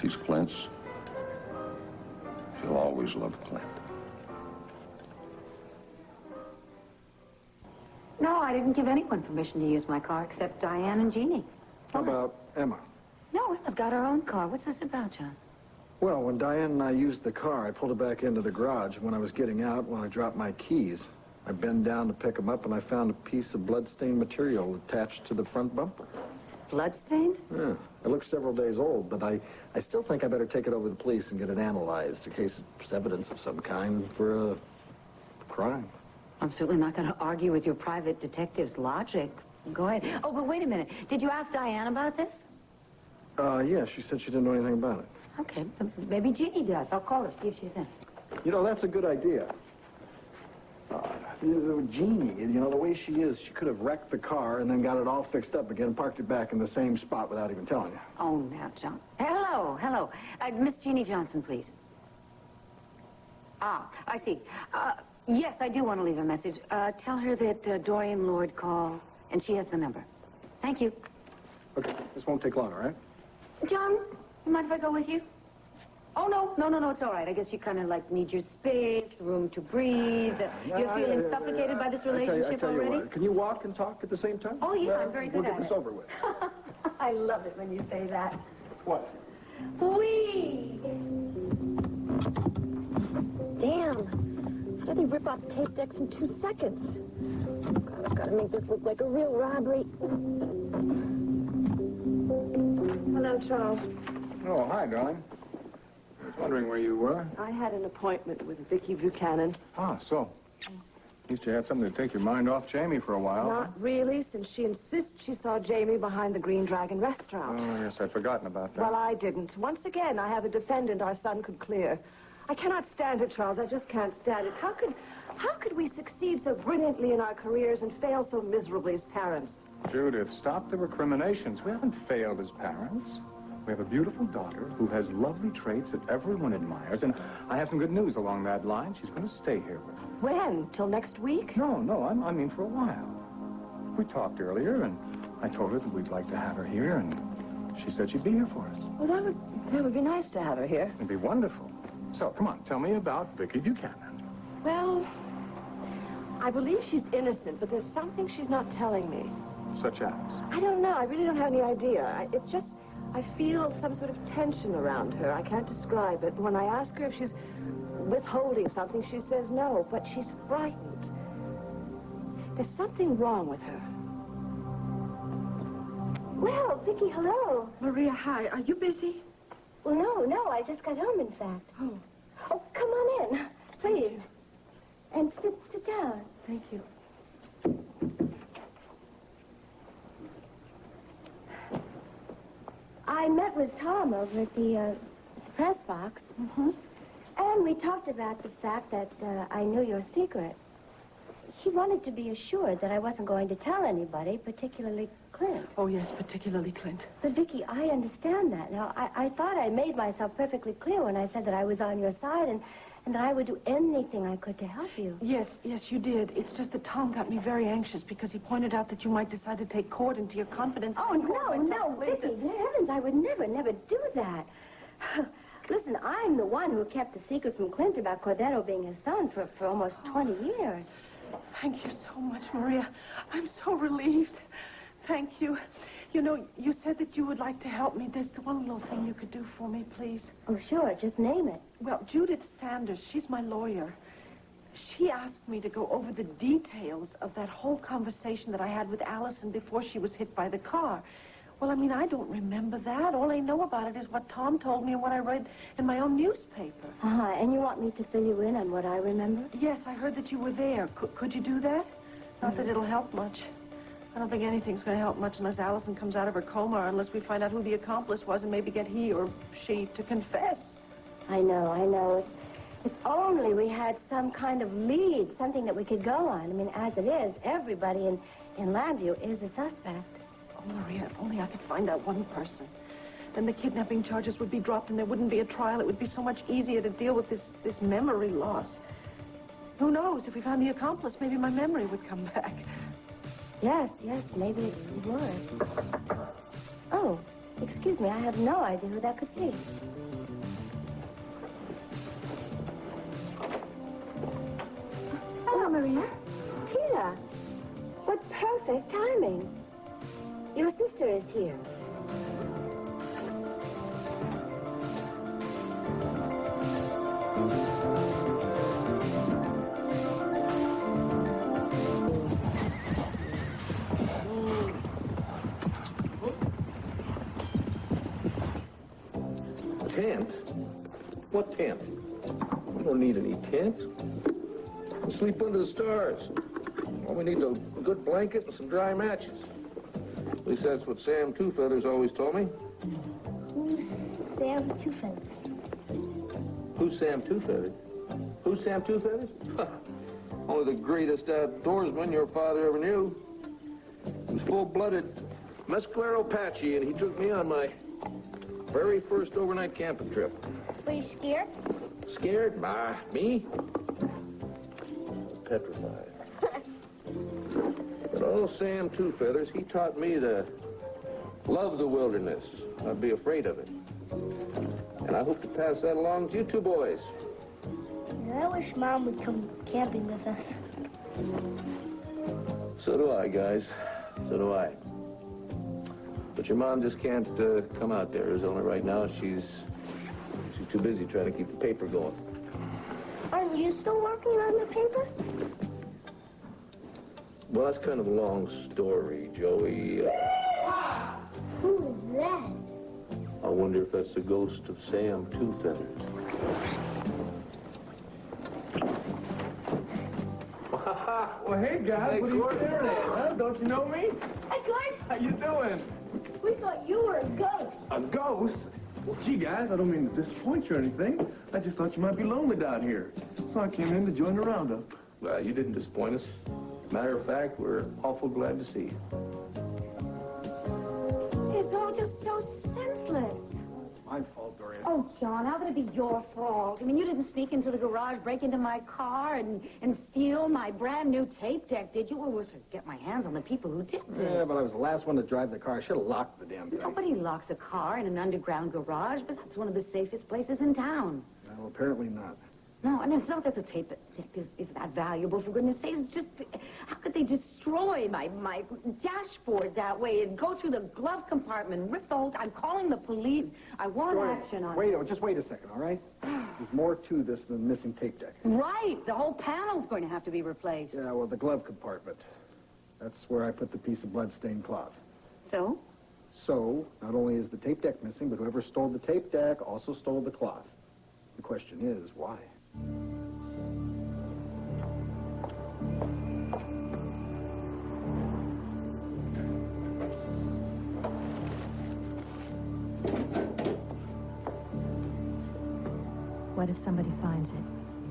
She's Clint's. She'll always love Clint. No, I didn't give anyone permission to use my car except Diane and Jeannie. How about Emma? No, Emma's got her own car. What's this about, John? Well, when Diane and I used the car, I pulled it back into the garage. When I was getting out, when I dropped my keys, I bent down to pick them up, and I found a piece of bloodstained material attached to the front bumper. Bloodstained? Yeah. It looks several days old, but I still think I better take it over to the police and get it analyzed in case it's evidence of some kind for a crime. I'm certainly not going to argue with your private detective's logic. Go ahead. Oh, but wait a minute. Did you ask Diane about this? Yeah, she said she didn't know anything about it. Okay, maybe Jeannie does. I'll call her, see if she's in. You know, that's a good idea. Jeannie, you know, the way she is, she could have wrecked the car and then got it all fixed up again, parked it back in the same spot without even telling you. Oh, now, John. Hello. Miss Jeannie Johnson, please. Ah, I see. Yes, I do want to leave a message. Tell her that Dorian Lord called, and she has the number. Thank you. Okay, this won't take long, all right? John, you mind if I go with you? Oh, no, it's all right. I guess you kind of, like, need your space, room to breathe. You're feeling suffocated by this relationship I tell you already? what, can you walk and talk at the same time? Oh, yeah, I'm very good we'll at get this over with. I love it when you say that. What? Whee! Damn. How did they rip off tape decks in 2 seconds? God, I've got to make this look like a real robbery. Hello, Charles. Oh, hi, darling. I was wondering where you were. I had an appointment with Vicky Buchanan. Ah, so. At least you had something to take your mind off Jamie for a while. Not really, since she insists she saw Jamie behind the Green Dragon restaurant. Oh, yes, I'd forgotten about that. Well, I didn't. Once again, I have a defendant our son could clear. I cannot stand it, Charles. I just can't stand it. How could we succeed so brilliantly in our careers and fail so miserably as parents? Judith, stop the recriminations. We haven't failed as parents. We have a beautiful daughter who has lovely traits that everyone admires, and I have some good news along that line. She's going to stay here with us. When? Till next week? No, I mean for a while. We talked earlier, and I told her that we'd like to have her here, and she said she'd be here for us. Well, that would be nice to have her here. It'd be wonderful. So, come on, tell me about Vicky Buchanan. Well, I believe she's innocent, but there's something she's not telling me. Such as? I don't know. I really don't have any idea. It's just, I feel some sort of tension around her. I can't describe it. When I ask her if she's withholding something, she says no, but she's frightened. There's something wrong with her. Well, Vicky, hello. Maria, hi. Are you busy? Well, no, I just got home, in fact. Oh, come on in, please. And sit down. Thank you. I met with Tom over at the press box. Mm-hmm. And we talked about the fact that I knew your secret. He wanted to be assured that I wasn't going to tell anybody, particularly Clint. Oh, yes, particularly Clint. But, Vicky, I understand that. Now, I thought I made myself perfectly clear when I said that I was on your side and that I would do anything I could to help you. Yes, you did. It's just that Tom got me very anxious because he pointed out that you might decide to take court into your confidence. Oh, no, Vicky, good heavens, I would never do that. Listen, I'm the one who kept the secret from Clint about Cordero being his son for almost 20 years. Thank you so much, Maria. I'm so relieved. Thank you. You know, you said that you would like to help me. There's one little thing you could do for me, please. Oh, sure. Just name it. Well, Judith Sanders, she's my lawyer. She asked me to go over the details of that whole conversation that I had with Allison before she was hit by the car. Well, I mean, I don't remember that. All I know about it is what Tom told me and what I read in my own newspaper. And you want me to fill you in on what I remember? Yes, I heard that you were there. Could you do that? Not that it'll help much. I don't think anything's going to help much unless Allison comes out of her coma or unless we find out who the accomplice was and maybe get he or she to confess. I know. If only we had some kind of lead, something that we could go on. I mean, as it is, everybody in Lambview is a suspect. Oh, Maria, if only I could find out one person. Then the kidnapping charges would be dropped and there wouldn't be a trial. It would be so much easier to deal with this memory loss. Who knows? If we found the accomplice, maybe my memory would come back. Yes, maybe it would. Oh, excuse me, I have no idea who that could be. Hello, Maria. Tina. What perfect timing. Your sister is here. Tent? What tent? We don't need any tent. We sleep under the stars. All we need is a good blanket and some dry matches. At least that's what Sam Two Feathers always told me. Who's Sam Two Feathers? Who's Sam Two Feathers? Who's Sam Two Feathers? Only the greatest outdoorsman your father ever knew. He was full-blooded Mescalero Apache, and he took me on my very first overnight camping trip. Were you scared? Scared? Bah, me? Petrified. But old Sam Two Feathers, he taught me to love the wilderness, not be afraid of it. And I hope to pass that along to you two boys. I wish Mom would come camping with us. So do I, guys. So do I. But your mom just can't come out there, Arizona, right now. She's too busy trying to keep the paper going. Aren't you still working on the paper? Well, that's kind of a long story, Joey. Who is that? I wonder if that's the ghost of Sam Two Feathers. Well, hey, guys, Hey, what are you Gordon. staring at, huh? Don't you know me? Hey, Gordon, How you doing? we thought you were a ghost. A ghost? Well, gee, guys, I don't mean to disappoint you or anything. I just thought you might be lonely down here. So I came in to join the roundup. Well, you didn't disappoint us. Matter of fact, we're awful glad to see you. It's all just so senseless. My fault, Dorian. Oh, John, how could it be your fault? I mean, you didn't sneak into the garage, break into my car, and steal my brand new tape deck, did you? Or was to get my hands on the people who did this? Yeah, but I was the last one to drive the car. I should have locked the damn thing. Nobody locks a car in an underground garage, but it's one of the safest places in town. Well, apparently not. No, and it's not that the tape deck is that valuable, for goodness sakes. It's just, how could they destroy my dashboard that way and go through the glove compartment, rip the whole... I'm calling the police. I want Dorian, action on wait, it. just wait a second, all right? There's more to this than missing tape deck. Right. The whole panel's going to have to be replaced. Yeah, well, the glove compartment. That's where I put the piece of blood-stained cloth. So? So, not only is the tape deck missing, but whoever stole the tape deck also stole the cloth. The question is, why? What if somebody finds it,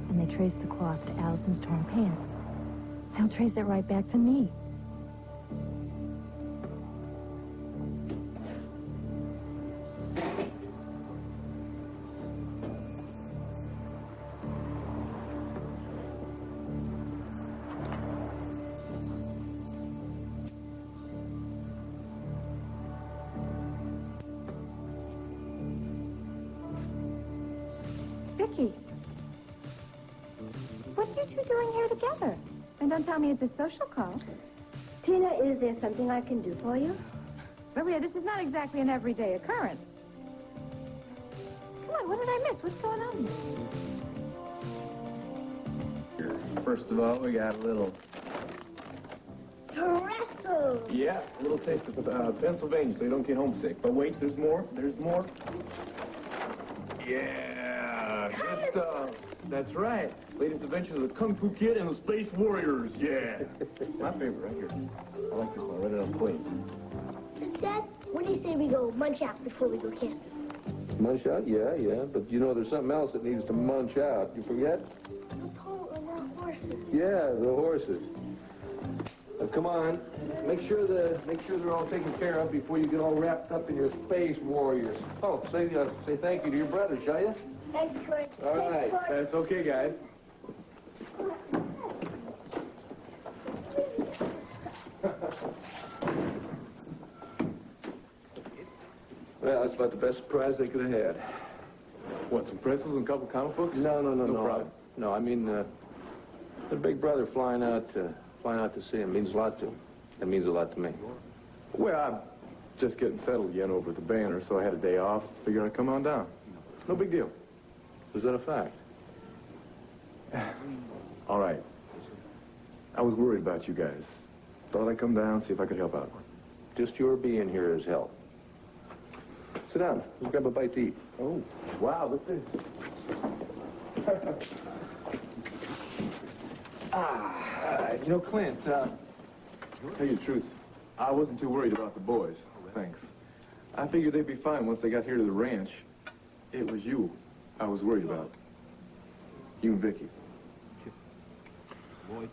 and they trace the cloth to Allison's torn pants? They'll trace it right back to me. Vicky, what are you two doing here together? And don't tell me it's a social call. Tina, is there something I can do for you? Maria, this is not exactly an everyday occurrence. Come on, what did I miss? What's going on here? First of all, we got a little... Pretzels! Yeah, a little taste of Pennsylvania so you don't get homesick. But wait, there's more. There's more. Yeah, good stuff. That's right. Latest adventures of the Kung Fu Kid and the Space Warriors. Yeah. My favorite right here. I like this one. Right on clean. Dad, what do you say we go munch out before we go camping? Munch out? Yeah. But you know there's something else that needs to munch out. You forget? The horses. Yeah, the horses. Come on. Make sure they're all taken care of before you get all wrapped up in your Space Warriors. Oh, say thank you to your brother, shall you? Thanks, Kurt. All right. That's okay, guys. Well, that's about the best surprise they could have had. What, some pretzels and a couple comic books? No. problem. No, I mean, the big brother flying out to see him means a lot to him. That means a lot to me. Well, I'm just getting settled again over at the Banner, so I had a day off. Figured I'd come on down. No big deal. Is that a fact? All right. I was worried about you guys. Thought I'd come down, see if I could help out. Just your being here is help. Sit down. Let's grab a bite to eat. Oh, wow, look at this. You know, Clint, tell you the truth, I wasn't too worried about the boys. Thanks. I figured they'd be fine once they got here to the ranch. It was you I was worried about. You and Vicky.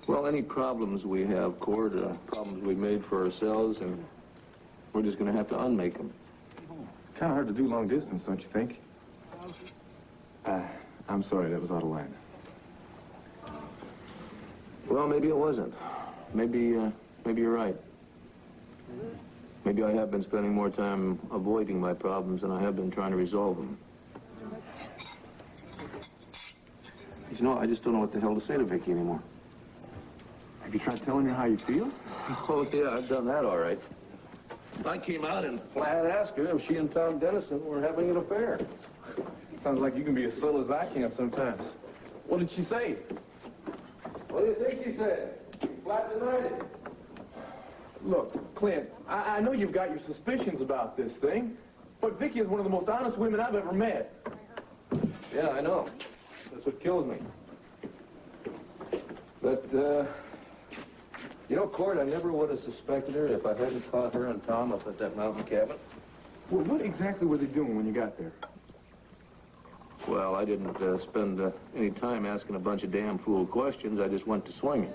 Well, any problems we have, Cord, are problems we made for ourselves, and we're just going to have to unmake them. It's kind of hard to do long distance, don't you think? I'm sorry, that was out of line. Well, maybe it wasn't. Maybe you're right. Maybe I have been spending more time avoiding my problems than I have been trying to resolve them. You know, I just don't know what the hell to say to Vicky anymore. Have you tried telling her how you feel? Oh, yeah, I've done that all right. I came out and flat asked her if she and Tom Dennison were having an affair. Sounds like you can be as subtle as I can sometimes. What did she say? What do you think she said? She flat denied it. Look, Clint, I know you've got your suspicions about this thing, but Vicky is one of the most honest women I've ever met. Yeah, I know. That's what kills me. But, You know, Court, I never would have suspected her if I hadn't caught her and Tom up at that mountain cabin. Well, what exactly were they doing when you got there? Well, I didn't spend any time asking a bunch of damn fool questions. I just went to swinging.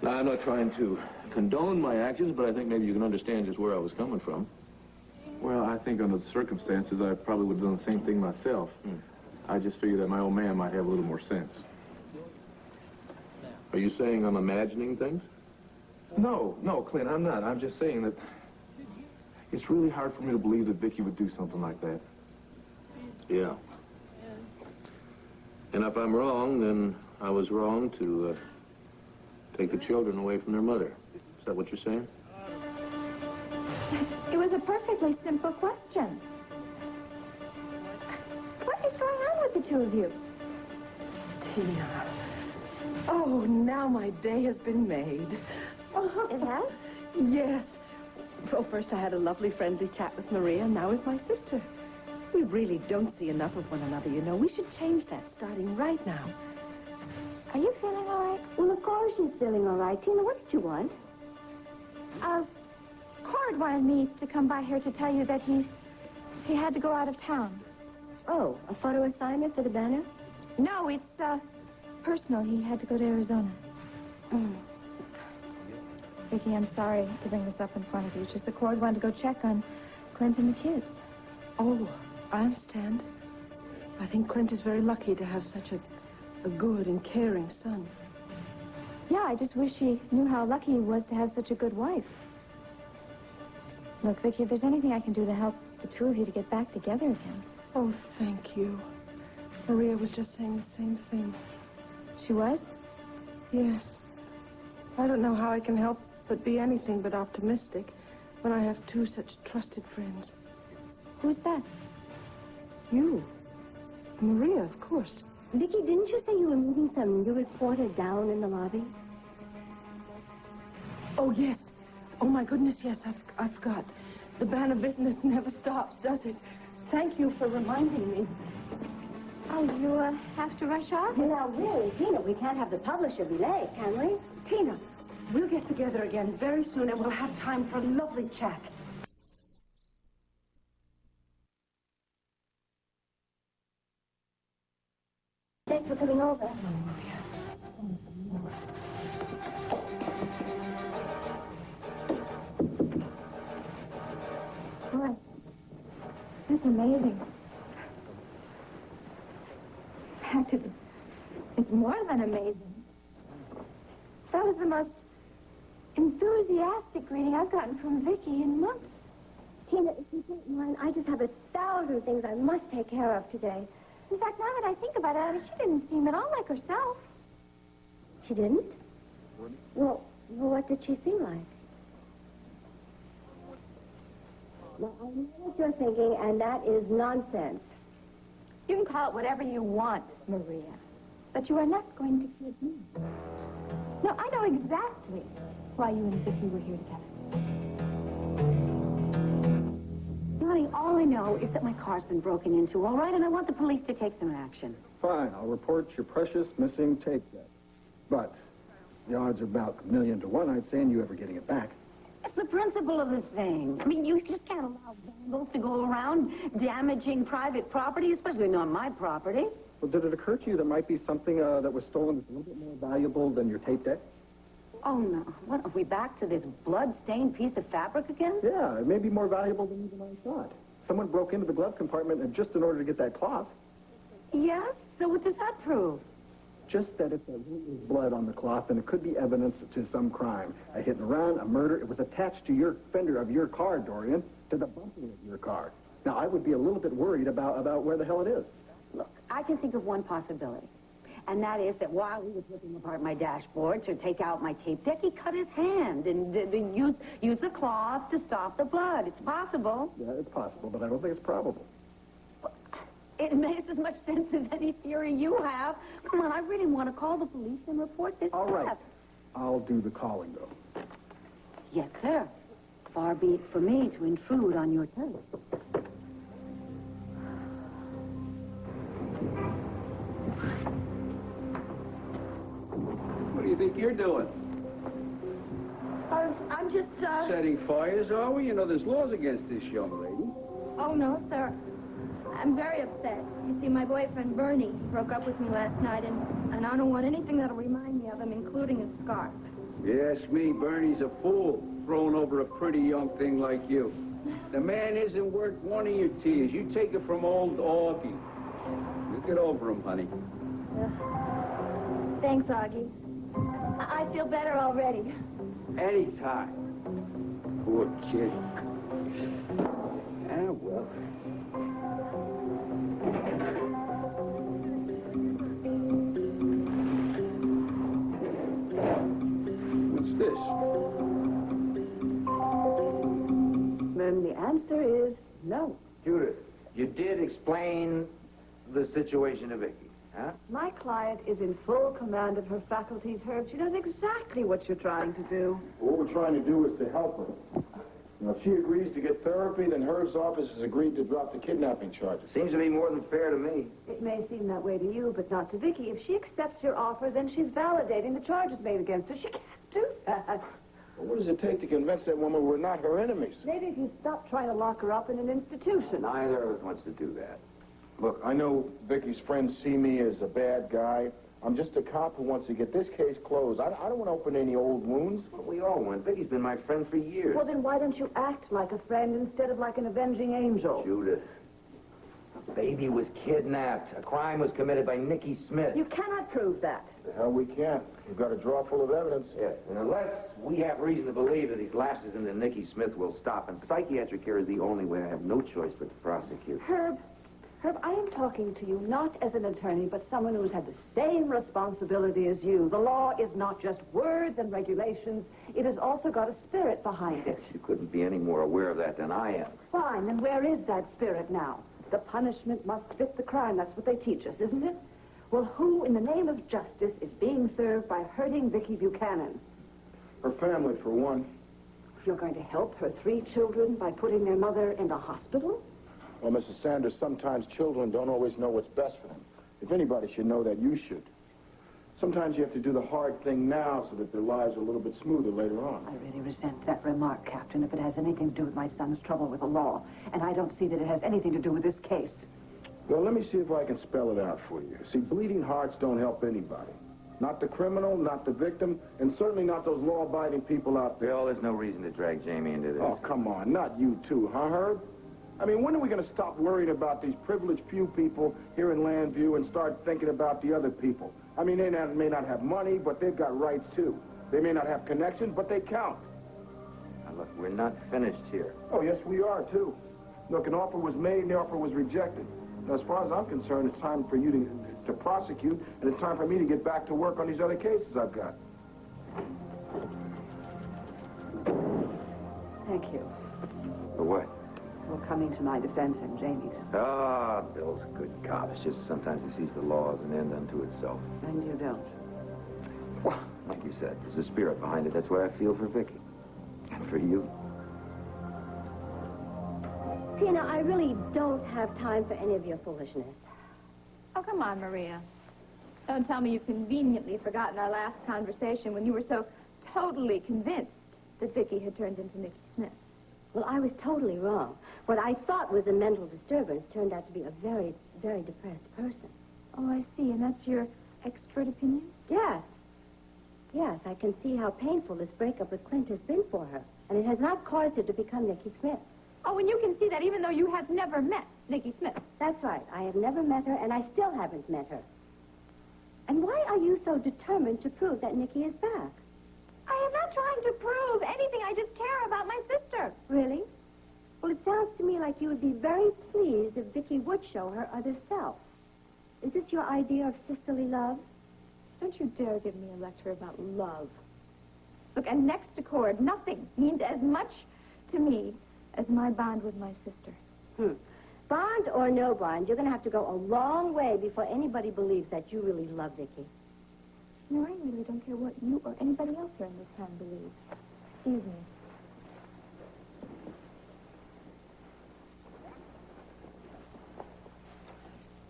Now, I'm not trying to condone my actions, but I think maybe you can understand just where I was coming from. Well, I think under the circumstances, I probably would have done the same thing myself. I just figured that my old man might have a little more sense. Are you saying I'm imagining things? No, Clint, I'm not. I'm just saying that it's really hard for me to believe that Vicky would do something like that. Yeah. And if I'm wrong, then I was wrong to take the children away from their mother. Is that what you're saying? It was a perfectly simple question. What is going on with the two of you? Tina. Oh, now my day has been made. It has? Yes. Well, first I had a lovely friendly chat with Maria, and now with my sister. We really don't see enough of one another, you know. We should change that starting right now. Are you feeling all right? Well, of course she's feeling all right. Tina, what did you want? Cord wanted me to come by here to tell you that he had to go out of town. Oh, a photo assignment for the banner? No, it's, personal. He had to go to Arizona. Vicki, I'm sorry to bring this up in front of you. It's just the Cord wanted to go check on Clint and the kids. Oh, I understand. I think Clint is very lucky to have such a good and caring son. Yeah, I just wish he knew how lucky he was to have such a good wife. Look, Vicki, if there's anything I can do to help the two of you to get back together again. Oh, thank you. Maria was just saying the same thing. She was? Yes. I don't know how I can help but be anything but optimistic when I have two such trusted friends. Who's that? You. Maria, of course. Vicki, didn't you say you were meeting some new reporter down in the lobby? Oh, yes. Oh, my goodness, yes, I forgot. The ban of business never stops, does it? Thank you for reminding me. Oh, you, have to rush off? Now, really, Tina, we can't have the publisher be late, can we? Tina, we'll get together again very soon, and we'll have time for a lovely chat. Thanks for coming over. Boy, that's amazing. In fact, it's more than amazing. That was the most enthusiastic greeting I've gotten from Vicki in months. Tina, if you don't mind, I just have 1,000 things I must take care of today. In fact, now that I think about it, she didn't seem at all like herself. She didn't? Well, what did she seem like? Well, I know what you're thinking, and that is nonsense. You can call it whatever you want, Maria. But you are not going to kid me. No, I know exactly why you and Vicki were here together. Johnny, all I know is that my car's been broken into, all right? And I want the police to take some action. Fine, I'll report your precious missing tape deck. But the odds are about 1,000,000 to 1, I'd say, in you ever getting it back. It's the principle of the thing. I mean, you just can't allow vandals to go around damaging private property, especially not my property. Well, did it occur to you there might be something that was stolen that's a little bit more valuable than your tape deck? Oh, no. What, are we back to this blood-stained piece of fabric again? Yeah, it may be more valuable than even I thought. Someone broke into the glove compartment and just in order to get that cloth. Yes? So what does that prove? Just that if there was blood on the cloth, then it could be evidence to some crime. A hit and run, a murder. It was attached to your fender of your car, Dorian, to the bumper of your car. Now, I would be a little bit worried about where the hell it is. Look, I can think of one possibility. And that is that while he was ripping apart my dashboard to take out my tape deck, he cut his hand and used the cloth to stop the blood. It's possible. Yeah, it's possible, but I don't think it's probable. It makes as much sense as any theory you have. Come on, I really want to call the police and report this. All right. theft. I'll do the calling, though. Yes, sir. Far be it for me to intrude on your turf. What do you think you're doing? just, Setting fires, are we? You know, there's laws against this, young lady. Oh, no, sir. I'm very upset. You see, my boyfriend, Bernie, broke up with me last night, and I don't want anything that'll remind me of him, including a scarf. Yes, me, Bernie's a fool, throwing over a pretty young thing like you. The man isn't worth one of your tears. You take it from old Augie. You get over him, honey. Thanks, Augie. I feel better already. Anytime. Poor kid. Ah, well. What's this? Then the answer is no. Judith, you did explain the situation to Vicky, huh? My client is in full command of her faculties, Herb. She knows exactly what you're trying to do. What we're trying to do is to help her. You know, if she agrees to get therapy, then Herb's office has agreed to drop the kidnapping charges. Seems to be more than fair to me. It may seem that way to you, but not to Vicky. If she accepts your offer, then she's validating the charges made against her. She can't do that. Well, what does it take to convince that woman we're not her enemies? Maybe if you stop trying to lock her up in an institution. Neither of us wants to do that. Look, I know Vicky's friends see me as a bad guy. I'm just a cop who wants to get this case closed. I don't want to open any old wounds. But we all want. Vicky's been my friend for years. Well, then why don't you act like a friend instead of like an avenging angel? Judith, a baby was kidnapped. A crime was committed by Nicky Smith. You cannot prove that. The hell we can't. We've got a drawer full of evidence. Yes, and unless we have reason to believe that these lapses into Nicky Smith will stop, and psychiatric care is the only way, I have no choice but to prosecute. Herb, I am talking to you not as an attorney, but someone who's had the same responsibility as you. The law is not just words and regulations. It has also got a spirit behind it. You couldn't be any more aware of that than I am. Fine, then where is that spirit now? The punishment must fit the crime. That's what they teach us, isn't it? Well, who in the name of justice is being served by hurting Vicky Buchanan? Her family, for one. You're going to help her 3 children by putting their mother in a hospital? Well, Mrs. Sanders, sometimes children don't always know what's best for them. If anybody should know that, you should. Sometimes you have to do the hard thing now so that their lives are a little bit smoother later on. I really resent that remark, Captain, if it has anything to do with my son's trouble with the law. And I don't see that it has anything to do with this case. Well, let me see if I can spell it out for you. See, bleeding hearts don't help anybody. Not the criminal, not the victim, and certainly not those law-abiding people out there. Bill, there's no reason to drag Jamie into this. Oh, come on. Not you, too, huh, Herb? I mean, when are we going to stop worrying about these privileged few people here in Landview and start thinking about the other people? I mean, they may not have money, but they've got rights, too. They may not have connections, but they count. Now, look, we're not finished here. Oh, yes, we are, too. Look, an offer was made and the offer was rejected. Now, as far as I'm concerned, it's time for you to prosecute, and it's time for me to get back to work on these other cases I've got. Thank you For what? for coming to my defense and Jamie's. Ah, Bill's a good cop. It's just sometimes he sees the law as an end unto itself. And you don't. Well, like you said, there's a spirit behind it. That's what I feel for Vicky. And for you. Tina, I really don't have time for any of your foolishness. Oh, come on, Maria. Don't tell me you've conveniently forgotten our last conversation when you were so totally convinced that Vicky had turned into Nicky Smith. Well, I was totally wrong. What I thought was a mental disturbance turned out to be a very, very depressed person. Oh, I see. And that's your expert opinion? Yes. Yes, I can see how painful this breakup with Clint has been for her. And it has not caused her to become Nicky Smith. Oh, and you can see that even though you have never met Nicky Smith. That's right. I have never met her, and I still haven't met her. And why are you so determined to prove that Nicky is back? I am not trying to prove anything. I just care about my sister. Really? Well, it sounds to me like you would be very pleased if Vicky would show her other self. Is this your idea of sisterly love? Don't you dare give me a lecture about love. Look, and next to Cord, nothing means as much to me as my bond with my sister. Bond or no bond, you're going to have to go a long way before anybody believes that you really love Vicky. No, I really don't care what you or anybody else here in this town believes. Excuse me.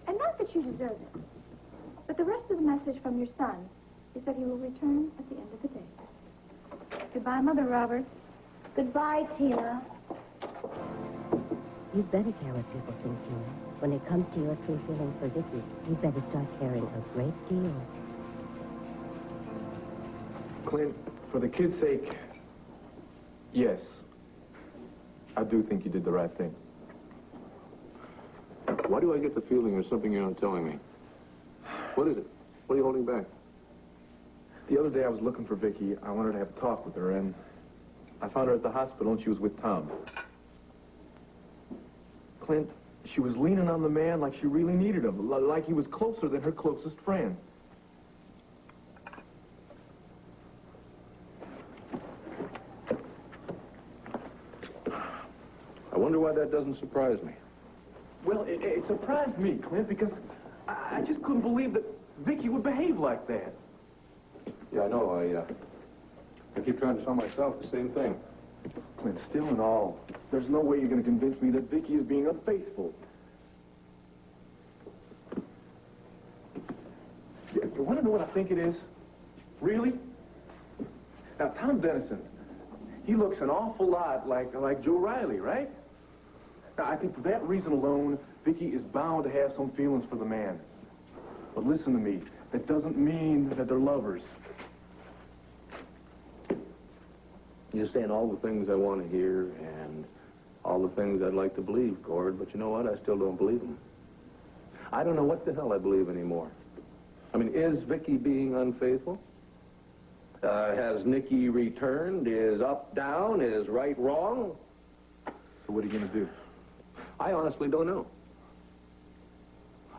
And not that you deserve it, but the rest of the message from your son is that he will return at the end of the day. Goodbye, Mother Roberts. Goodbye, Tina. You'd better care what people think, Tina. When it comes to your true feelings for Vicky, you'd better start caring a great deal. Clint, for the kid's sake, yes. I do think you did the right thing. Why do I get the feeling there's something you're not telling me? What is it? What are you holding back? The other day I was looking for Vicky. I wanted to have a talk with her, and I found her at the hospital, and she was with Tom. Clint, she was leaning on the man like she really needed him, like he was closer than her closest friend. I wonder why that doesn't surprise me. Well, it surprised me, Clint, because I just couldn't believe that Vicky would behave like that. Yeah, I know. I keep trying to tell myself the same thing. Clint, still and all, there's no way you're going to convince me that Vicky is being unfaithful. You want to know what I think it is? Really? Now, Tom Dennison, he looks an awful lot like Joe Riley, right? Now, I think for that reason alone, Vicky is bound to have some feelings for the man. But listen to me, that doesn't mean that they're lovers. You're saying all the things I want to hear and all the things I'd like to believe, Gord, but you know what? I still don't believe them. I don't know what the hell I believe anymore. I mean, is Vicky being unfaithful? Has Nikki returned? Is up down? Is right wrong? So what are you going to do? I honestly don't know.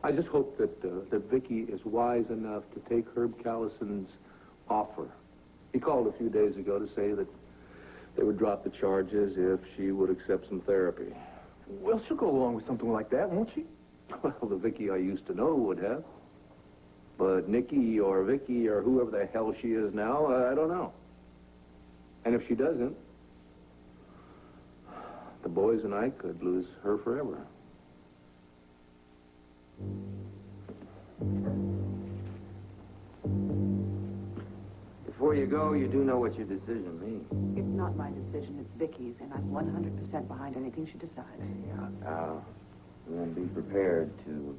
I just hope that Vicky is wise enough to take Herb Callison's offer. He called a few days ago to say that they would drop the charges if she would accept some therapy. Well, she'll go along with something like that, won't she? Well, the Vicky I used to know would have. But Nikki or Vicky or whoever the hell she is now, I don't know. And if she doesn't, the boys and I could lose her forever. Before you go, you do know what your decision means. It's not my decision, it's Vicky's, and I'm 100% behind anything she decides. Yeah, then be prepared to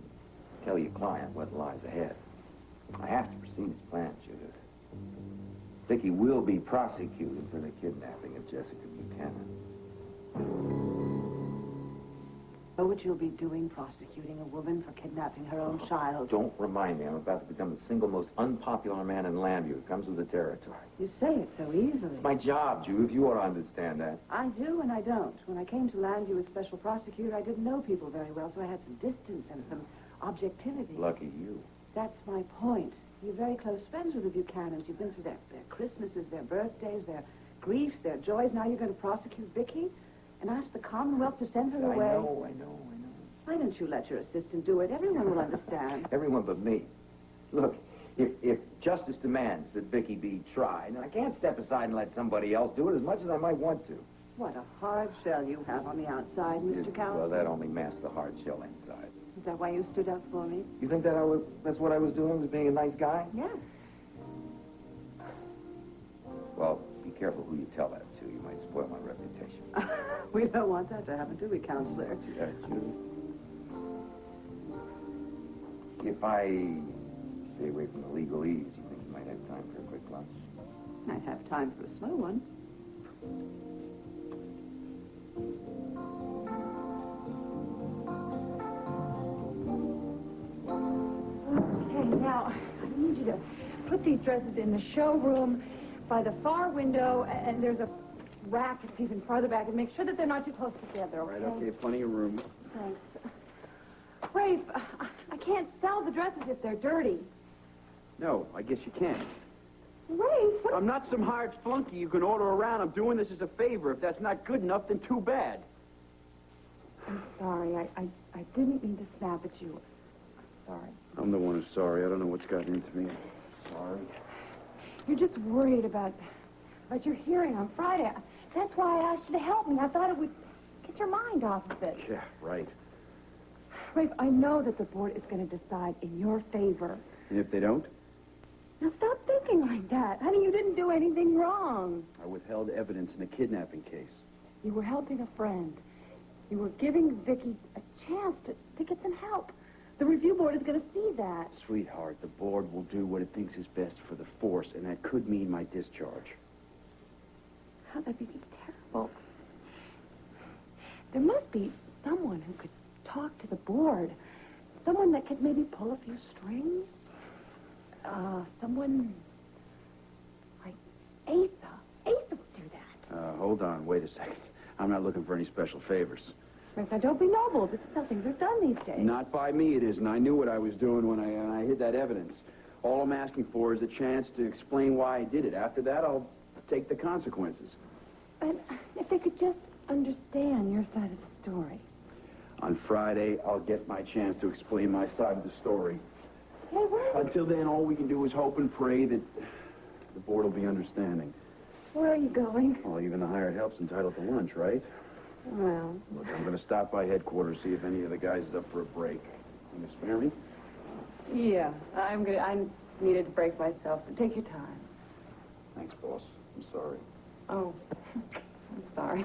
tell your client what lies ahead. I have to proceed as planned, Judith. Vicky will be prosecuted for the kidnapping of Jessica Buchanan. Know what you'll be doing, prosecuting a woman for kidnapping her own child. Don't remind me, I'm about to become the single most unpopular man in Landview. It comes with the territory. You say it so easily. It's my job, Judith. You ought to understand that. I do and I don't. When I came to Landview as special prosecutor, I didn't know people very well, so I had some distance and some objectivity. Lucky you. That's my point. You're very close friends with the Buchanans. You've been through their Christmases, their birthdays, their griefs, their joys. Now you're going to prosecute Vicky and ask the Commonwealth to send her away. I know. Why don't you let your assistant do it? Everyone will understand. Everyone but me. Look, if justice demands that Vicky be tried, I can't step aside and let somebody else do it as much as I might want to. What a hard shell you have on the outside, Mr. Callison. Well, that only masks the hard shell inside. Is that why you stood up for me? You think that's what I was doing, was being a nice guy? Yes. Well, be careful who you tell that to. You might spoil my reputation. We don't want that to happen, do we, Counselor? Yeah, Judy. If I stay away from the legalese, you think you might have time for a quick lunch? I'd have time for a slow one. Okay, now, I need you to put these dresses in the showroom by the far window, and there's a rack that's even farther back, and make sure that they're not too close together, okay? Right, okay, plenty of room. Thanks. Rafe, I can't sell the dresses if they're dirty. No, I guess you can't. Rafe, what? I'm not some hard flunky you can order around. I'm doing this as a favor. If that's not good enough, then too bad. I'm sorry. I didn't mean to snap at you. I'm sorry. I'm the one who's sorry. I don't know what's gotten into me. Sorry. You're just worried about your hearing on Friday. That's why I asked you to help me. I thought it would get your mind off of it. Yeah, right. Rafe, I know that the board is going to decide in your favor. And if they don't? Now stop thinking like that. Honey, you didn't do anything wrong. I withheld evidence in a kidnapping case. You were helping a friend. You were giving Vicky a chance to get some help. The review board is going to see that. Sweetheart, the board will do what it thinks is best for the force, and that could mean my discharge. Oh, that'd be terrible. There must be someone who could talk to the board. Someone that could maybe pull a few strings. Someone like Asa. Asa would do that. Hold on, wait a second. I'm not looking for any special favors. Now, don't be noble. This is how things are done these days. Not by me, it isn't. I knew what I was doing when I hid that evidence. All I'm asking for is a chance to explain why I did it. After that, I'll take the consequences. But if they could just understand your side of the story. On Friday, I'll get my chance to explain my side of the story. Hey, where? Until then, all we can do is hope and pray that the board will be understanding. Where are you going? Well, even the hired help's entitled to lunch, right? Well, Look, I'm going to stop by headquarters, see if any of the guys is up for a break. You gonna spare me? yeah. I needed to break myself. Take your time. Thanks, boss. I'm sorry. Oh, I'm sorry.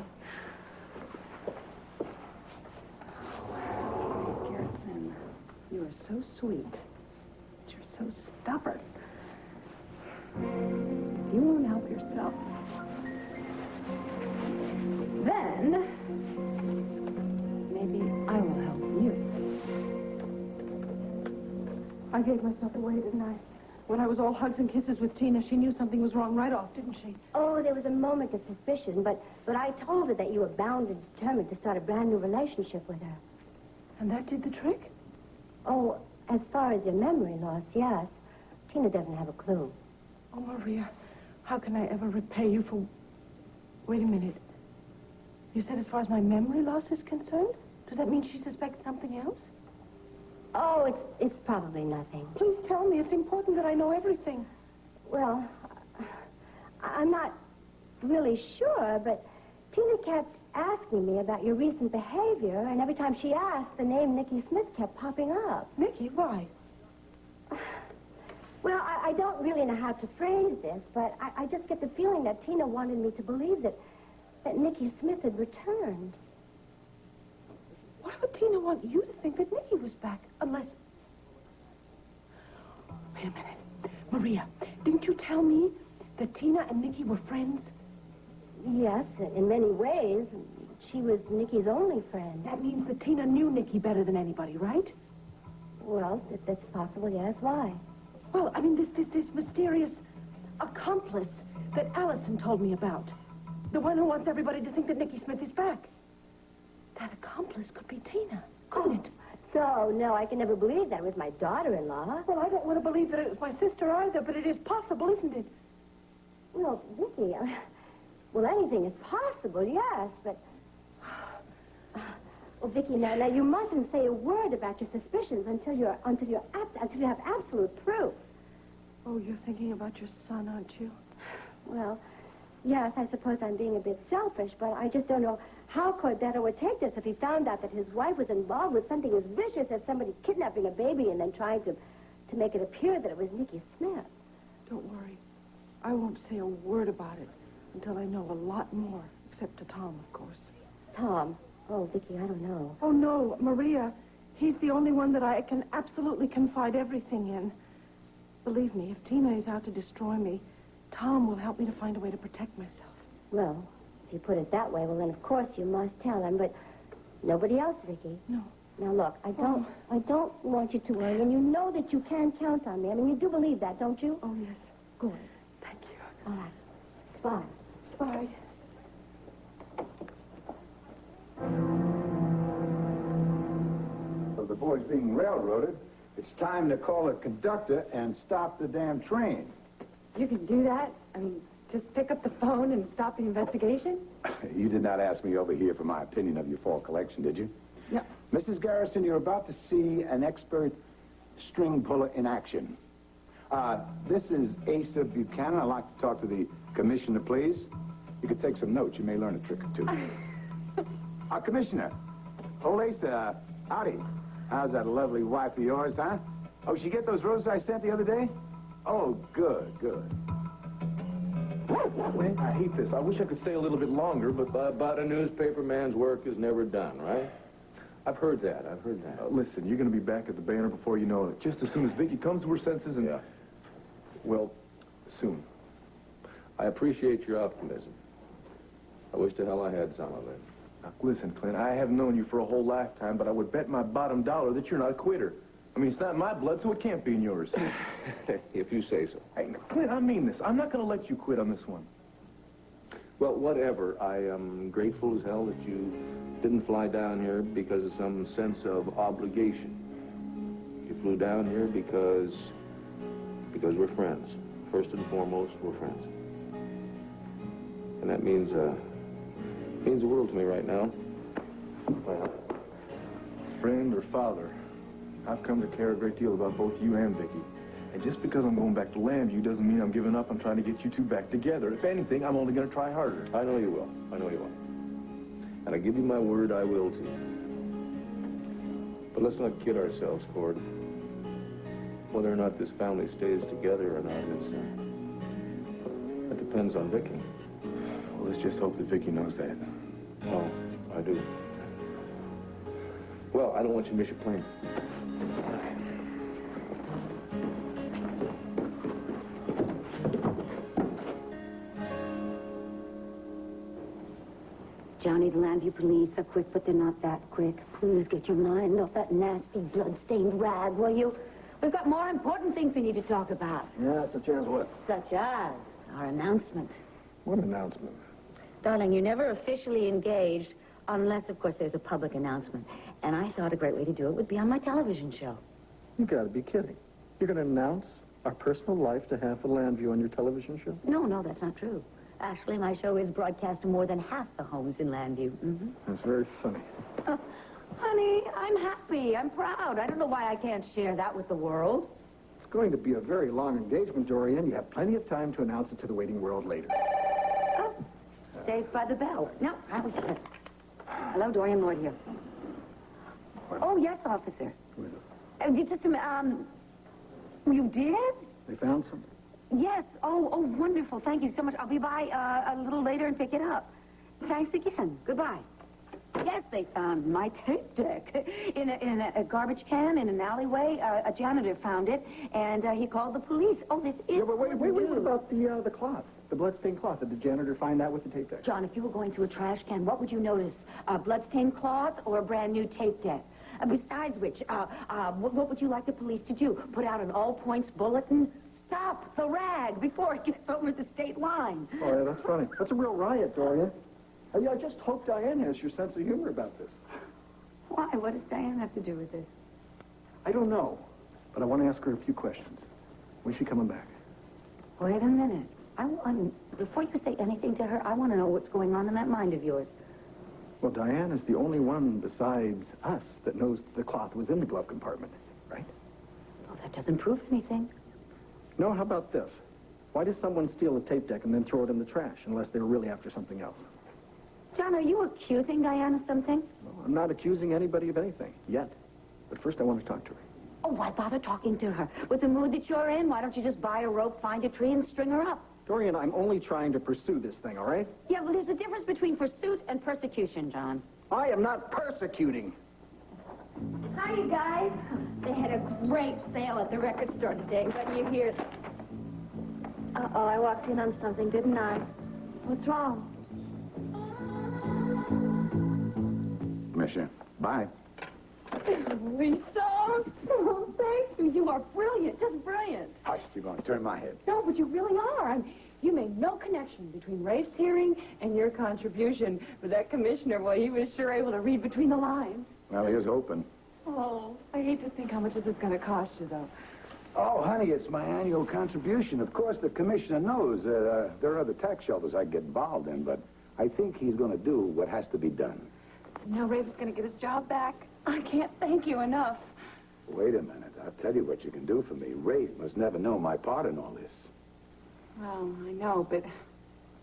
Garrison, you are so sweet. But you're so stubborn. If you won't help yourself, then maybe I will help you. I gave myself away, didn't I? When I was all hugs and kisses with Tina, she knew something was wrong right off, didn't she? Oh, there was a moment of suspicion, but I told her that you were bound and determined to start a brand new relationship with her. And that did the trick? Oh, as far as your memory loss, yes. Tina doesn't have a clue. Oh, Maria, how can I ever repay you for... Wait a minute. You said as far as my memory loss is concerned? Does that mean she suspects something else? Oh, it's probably nothing. Please tell me. It's important that I know everything. Well, I'm not really sure, but Tina kept asking me about your recent behavior, and every time she asked, the name Nicky Smith kept popping up. Nicky, why? Well, I don't really know how to phrase this, but I just get the feeling that Tina wanted me to believe that Nicky Smith had returned. Why would Tina want you to think that Nicky was back? Unless... Wait a minute. Maria, didn't you tell me that Tina and Nicky were friends? Yes, in many ways. She was Nicky's only friend. That means that Tina knew Nicky better than anybody, right? Well, if that's possible, yes. Why? Well, I mean, this mysterious accomplice that Allison told me about. The one who wants everybody to think that Nicky Smith is back. That accomplice could be Tina, couldn't it? No, I can never believe that with my daughter-in-law. Well, I don't want to believe that it was my sister either, but it is possible, isn't it? Well, Vicky, well, anything is possible, yes, but... Well, Vicky, now you mustn't say a word about your suspicions until you have absolute proof. Oh, you're thinking about your son, aren't you? Well, yes, I suppose I'm being a bit selfish, but I just don't know how Cordetto would take this if he found out that his wife was involved with something as vicious as somebody kidnapping a baby and then trying to make it appear that it was Nicky Smith. Don't worry. I won't say a word about it until I know a lot more, except to Tom, of course. Tom? Oh, Vicky, I don't know. Oh, no, Maria. He's the only one that I can absolutely confide everything in. Believe me, if Tina is out to destroy me, Tom will help me to find a way to protect myself. Well, if you put it that way, well, then, of course, you must tell him, but nobody else, Vicky. No. Now, look, I don't want you to worry, and you know that you can count on me. I mean, you do believe that, don't you? Oh, yes. Good. Thank you. All right. Bye. Bye. Well, the boy's being railroaded. It's time to call a conductor and stop the damn train. You can do that? I mean, just pick up the phone and stop the investigation? You did not ask me over here for my opinion of your fall collection, did you? No. Mrs. Garrison, you're about to see an expert string puller in action. This is Asa Buchanan. I'd like to talk to the commissioner, please. You could take some notes. You may learn a trick or two. Commissioner. Old Asa, howdy. How's that lovely wife of yours, huh? Oh, she get those roses I sent the other day? Oh, good, good. Clint, I hate this. I wish I could stay a little bit longer, But a newspaper man's work is never done, right? I've heard that. Listen, you're going to be back at the Banner before you know it. Just as soon as Vicky comes to her senses and... Yeah. Well, soon. I appreciate your optimism. I wish to hell I had some of it. Now, listen, Clint, I haven't known you for a whole lifetime, but I would bet my bottom dollar that you're not a quitter. I mean, it's not my blood, so it can't be in yours. If you say so. Hey, Clint, I mean this. I'm not going to let you quit on this one. Well, whatever. I am grateful as hell that you didn't fly down here because of some sense of obligation. You flew down here because we're friends. First and foremost, we're friends. And that means the world to me right now. Well, Friend or father, I've come to care a great deal about both you and Vicky. And just because I'm going back to Lambview doesn't mean I'm giving up on trying to get you two back together. If anything, I'm only going to try harder. I know you will. And I give you my word, I will too. But let's not kid ourselves, Cord. Whether or not this family stays together or not that depends on Vicky. Well, let's just hope that Vicky knows that. Oh, I do. Well, I don't want you to miss your plane. Johnny, the Lambview police are quick, but they're not that quick. Please get your mind off that nasty, blood-stained rag, will you? We've got more important things we need to talk about. Yeah, such as what? Such as our announcement. What announcement? Darling, you're never officially engaged unless, of course, there's a public announcement. And I thought a great way to do it would be on my television show. You gotta be kidding. You're gonna announce our personal life to half of Lambview on your television show? No, that's not true. Actually, my show is broadcast to more than half the homes in Lambview. Mm-hmm. That's very funny. Oh, honey, I'm happy. I'm proud. I don't know why I can't share that with the world. It's going to be a very long engagement, Dorian. You have plenty of time to announce it to the waiting world later. Oh, saved by the bell. No, I was good. Hello, Dorian Lloyd here. Oh, yes, officer. Who is it? Just a minute. You did? They found some? Yes. Oh, wonderful. Thank you so much. I'll be by a little later and pick it up. Thanks again. Goodbye. Yes, they found my tape deck in a garbage can in an alleyway. A janitor found it, and he called the police. Oh, this is Yeah, but wait, what about the cloth? The bloodstained cloth. Did the janitor find that with the tape deck? John, if you were going to a trash can, what would you notice? A bloodstained cloth or a brand new tape deck? Besides which, what would you like the police to do? Put out an all-points bulletin? Stop the rag before it gets over the state line. Oh, yeah, that's funny. That's a real riot, Dorian. I just hope Diane has your sense of humor about this. Why? What does Diane have to do with this? I don't know, but I want to ask her a few questions. When's she coming back? Wait a minute. Before you say anything to her, I want to know what's going on in that mind of yours. Well, Diane is the only one besides us that knows the cloth was in the glove compartment, right? Well, that doesn't prove anything. No, how about this? Why does someone steal a tape deck and then throw it in the trash, unless they were really after something else? John, are you accusing Diane of something? No, I'm not accusing anybody of anything, yet. But first I want to talk to her. Oh, why bother talking to her? With the mood that you're in, why don't you just buy a rope, find a tree, and string her up? Dorian, I'm only trying to pursue this thing, all right? Yeah, well, there's a difference between pursuit and persecution, John. I am not persecuting. Hi, you guys. They had a great sale at the record store today. What do you hear? Uh-oh, I walked in on something, didn't I? What's wrong? Commissioner, bye. Lisa! Oh, thank you. You are brilliant, just brilliant. Hush, you're going to turn my head. No, but you really are. You made no connection between Rafe's hearing and your contribution. But that commissioner, well, he was sure able to read between the lines. Well, here's hoping. Oh, I hate to think how much this is going to cost you, though. Oh, honey, it's my annual contribution. Of course, the commissioner knows there are other tax shelters I get involved in, but I think he's going to do what has to be done. Now Rafe is going to get his job back. I can't thank you enough. Wait a minute. I'll tell you what you can do for me. Rafe must never know my part in all this. Well, I know, but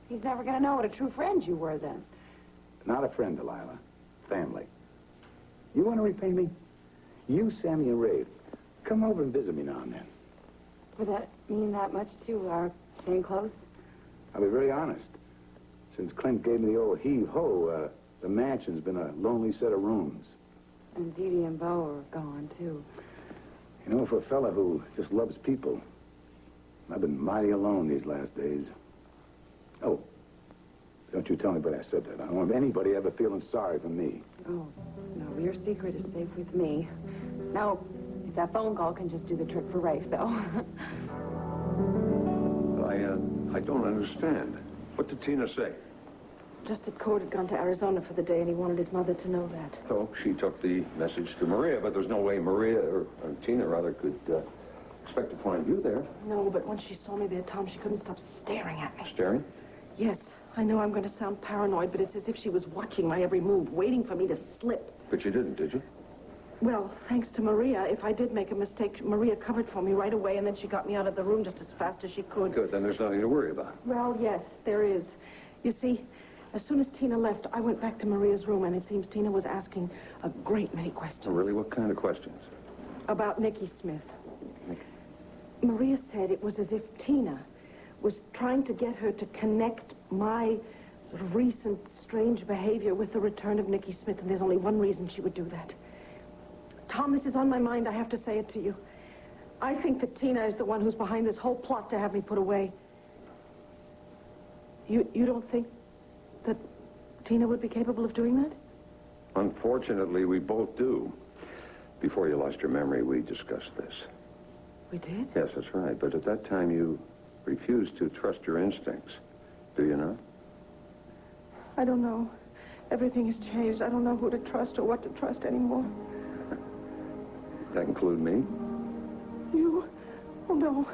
he's never going to know what a true friend you were then. Not a friend, Delilah. Family. You want to repay me? You, Sammy, and Rafe, come over and visit me now and then. Would that mean that much to our staying close? I'll be very honest. Since Clint gave me the old heave-ho, the mansion's been a lonely set of rooms. And Dee Dee and Bo are gone, too. You know, for a fella who just loves people, I've been mighty alone these last days. Oh, don't you tell anybody I said that. I don't want anybody ever feeling sorry for me. Oh, no, your secret is safe with me. Now, if that phone call can just do the trick for Rafe, though. I don't understand. What did Tina say? Just that Cord had gone to Arizona for the day, and he wanted his mother to know that. So she took the message to Maria, but there's no way Maria, or Tina, rather, could expect to find you there. No, but when she saw me there, Tom, she couldn't stop staring at me. Staring? Yes, I know I'm going to sound paranoid, but it's as if she was watching my every move, waiting for me to slip. But you didn't, did you? Well, thanks to Maria, if I did make a mistake, Maria covered for me right away, and then she got me out of the room just as fast as she could. Good, then there's nothing to worry about. Well, yes, there is. You see, as soon as Tina left, I went back to Maria's room, and it seems Tina was asking a great many questions. Oh, really? What kind of questions? About Nicky Smith. Maria said it was as if Tina was trying to get her to connect my sort of recent strange behavior with the return of Nicky Smith, and there's only one reason she would do that. Tom, this is on my mind. I have to say it to you. I think that Tina is the one who's behind this whole plot to have me put away. You don't think that Tina would be capable of doing that? Unfortunately, we both do. Before you lost your memory, we discussed this. We did? Yes, that's right. But at that time, you refused to trust your instincts. Do you not? I don't know. Everything has changed. I don't know who to trust or what to trust anymore. That include me? You? Oh, no.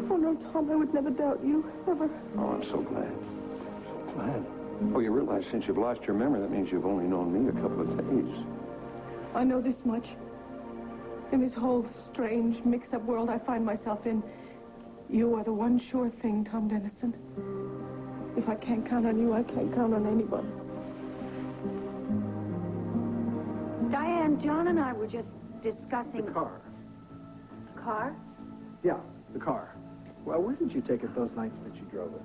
Oh, no, Tom, I would never doubt you. Ever. Oh, I'm so glad. So glad. Oh, you realize since you've lost your memory, that means you've only known me a couple of days. I know this much. In this whole strange, mixed-up world I find myself in, you are the one sure thing, Tom Dennison. If I can't count on you, I can't count on anybody. Diane, John and I were just discussing... The car. Car? Yeah, the car. Well, where did you take it those nights that you drove it?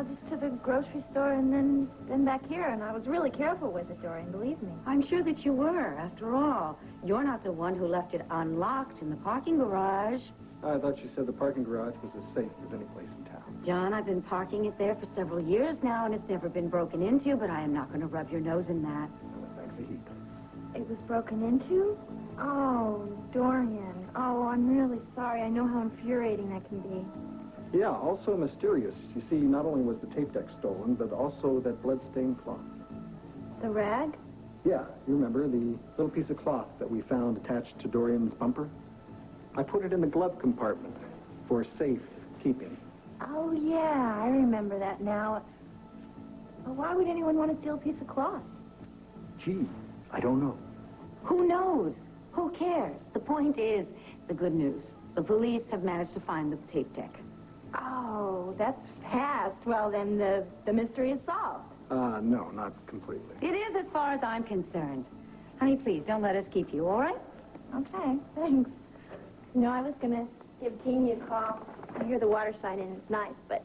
Just to the grocery store and then back here, and I was really careful with it, Dorian, believe me. I'm sure that you were. After all, you're not the one who left it unlocked in the parking garage. I thought you said the parking garage was as safe as any place in town. John, I've been parking it there for several years now, and it's never been broken into, but I am not going to rub your nose in that. Well, thanks a heap. It was broken into? Oh, Dorian. Oh, I'm really sorry. I know how infuriating that can be. Yeah, also mysterious. You see, not only was the tape deck stolen, but also that blood-stained cloth. The rag? Yeah, you remember the little piece of cloth that we found attached to Dorian's bumper? I put it in the glove compartment for safe keeping. Oh, yeah, I remember that now. Well, why would anyone want to steal a piece of cloth? Gee, I don't know. Who knows? Who cares? The point is, the good news. The police have managed to find the tape deck. Oh, that's fast. Well, then the mystery is solved. No, not completely. It is as far as I'm concerned. Honey, please, don't let us keep you, all right? Okay, thanks. You know, I was going to give Jeannie a call. I hear the water side in is nice, but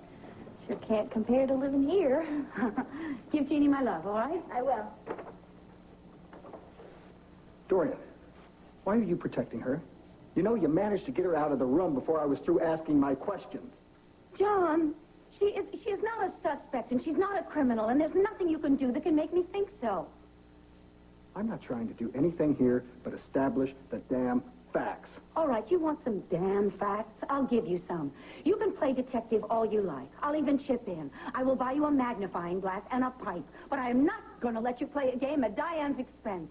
sure can't compare to living here. Give Jeannie my love, all right? I will. Dorian, why are you protecting her? You know, you managed to get her out of the room before I was through asking my questions. John, she is not a suspect, and she's not a criminal, and there's nothing you can do that can make me think so. I'm not trying to do anything here but establish the damn facts. All right, you want some damn facts? I'll give you some. You can play detective all you like. I'll even chip in. I will buy you a magnifying glass and a pipe, but I am not going to let you play a game at Diane's expense.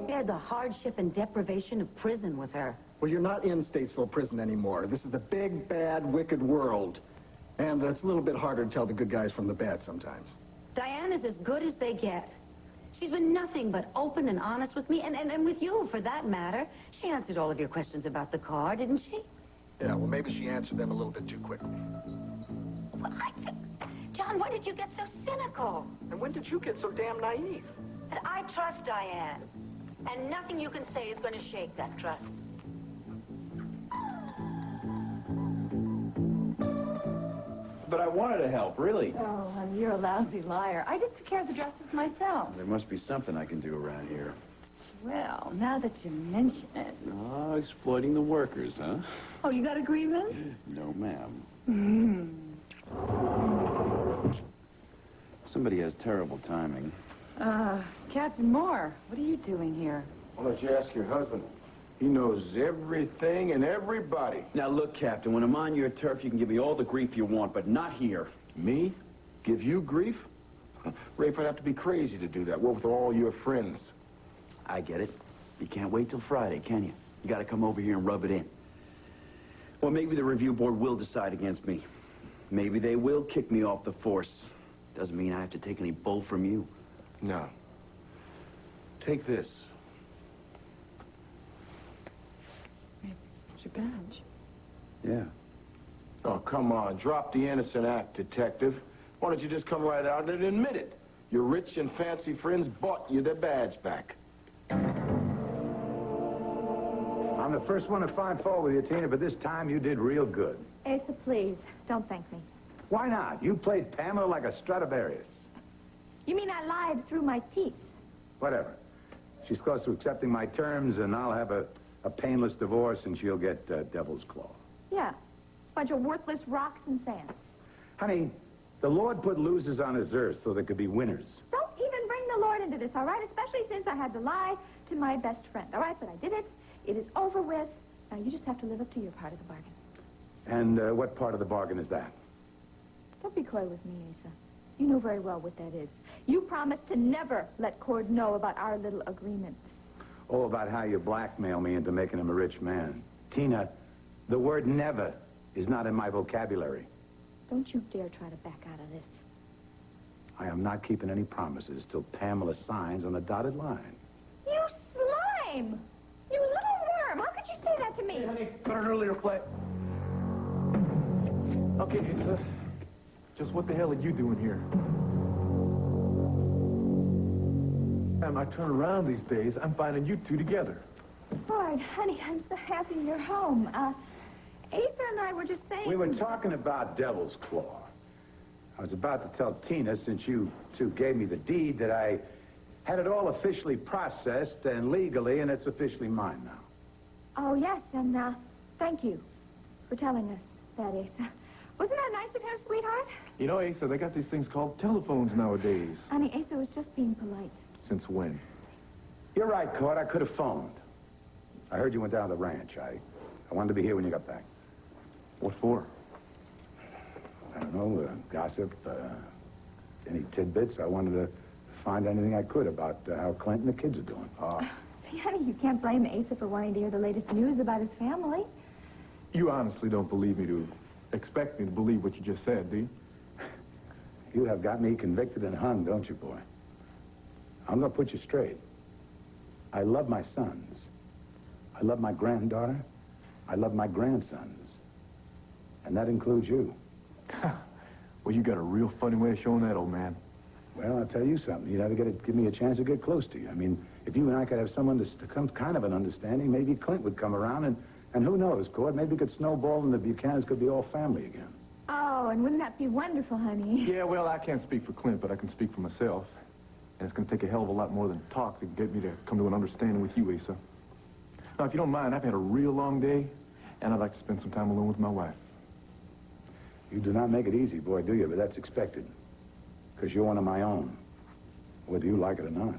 Bear the hardship and deprivation of prison with her. Well, you're not in Statesville Prison anymore. This is the big, bad, wicked world. And it's a little bit harder to tell the good guys from the bad sometimes. Diane is as good as they get. She's been nothing but open and honest with me, and with you, for that matter. She answered all of your questions about the car, didn't she? Yeah, well, maybe she answered them a little bit too quickly. Well, John, why did you get so cynical? And when did you get so damn naive? I trust Diane. And nothing you can say is going to shake that trust. But I wanted to help, really. Oh, honey, you're a lousy liar. I just took care of the dresses myself. There must be something I can do around here. Well, now that you mention it. Oh, exploiting the workers, huh? Oh, you got a grievance? No, ma'am. Hmm. Somebody has terrible timing. Captain Moore, what are you doing here? Why don't you ask your husband? He knows everything and everybody. Now, look, Captain, when I'm on your turf, you can give me all the grief you want, but not here. Me? Give you grief? Rafe would have to be crazy to do that. What with all your friends? I get it. You can't wait till Friday, can you? You got to come over here and rub it in. Well, maybe the review board will decide against me. Maybe they will kick me off the force. Doesn't mean I have to take any bull from you. No. Take this. It's your badge. Yeah. Oh, come on. Drop the innocent act, detective. Why don't you just come right out and admit it? Your rich and fancy friends bought you their badge back. I'm the first one to find fault with you, Tina, but this time you did real good. Asa, please, don't thank me. Why not? You played Pamela like a Stradivarius. You mean I lied through my teeth? Whatever. She's close to accepting my terms, and I'll have a painless divorce, and she'll get Devil's Claw. Yeah. Bunch of worthless rocks and sand. Honey, the Lord put losers on his earth so there could be winners. Don't even bring the Lord into this, all right? Especially since I had to lie to my best friend, all right? But I did it. It is over with. Now you just have to live up to your part of the bargain. And what part of the bargain is that? Don't be coy with me, Asa. You know very well what that is. You promised to never let Cord know about our little agreement. Oh, about how you blackmail me into making him a rich man. Tina, the word never is not in my vocabulary. Don't you dare try to back out of this. I am not keeping any promises till Pamela signs on the dotted line. You slime! You little worm! How could you say that to me? Hey, honey, put an earlier play. Okay, Asa. Just what the hell are you doing here? I turn around these days, I'm finding you two together. Lord, honey, I'm so happy you're home. Asa and I were just saying... We were talking about Devil's Claw. I was about to tell Tina, since you two gave me the deed, that I had it all officially processed and legally, and it's officially mine now. Oh, yes, and thank you for telling us that, Asa. Wasn't that nice of him, sweetheart? You know, Asa, they got these things called telephones nowadays. Honey, Asa was just being polite. Since when? You're right, Cord. I could have phoned. I heard you went down to the ranch. I wanted to be here when you got back. What for? I don't know, gossip, any tidbits. I wanted to find anything I could about how Clint and the kids are doing. See, honey, you can't blame Asa for wanting to hear the latest news about his family. You honestly don't believe me to expect me to believe what you just said, do you? You have got me convicted and hung, don't you, boy? I'm going to put you straight. I love my sons. I love my granddaughter. I love my grandsons. And that includes you. Well, you got a real funny way of showing that, old man. Well, I'll tell you something. You never give me a chance to get close to you. I mean, if you and I could have some kind of an understanding, maybe Clint would come around, and who knows, Cord, maybe it could snowball and the Buchanans could be all family again. Oh, and wouldn't that be wonderful, honey? Yeah, well, I can't speak for Clint, but I can speak for myself. And it's going to take a hell of a lot more than talk to get me to come to an understanding with you, Asa. Now, if you don't mind, I've had a real long day, and I'd like to spend some time alone with my wife. You do not make it easy, boy, do you? But that's expected. Because you're one of my own, whether you like it or not.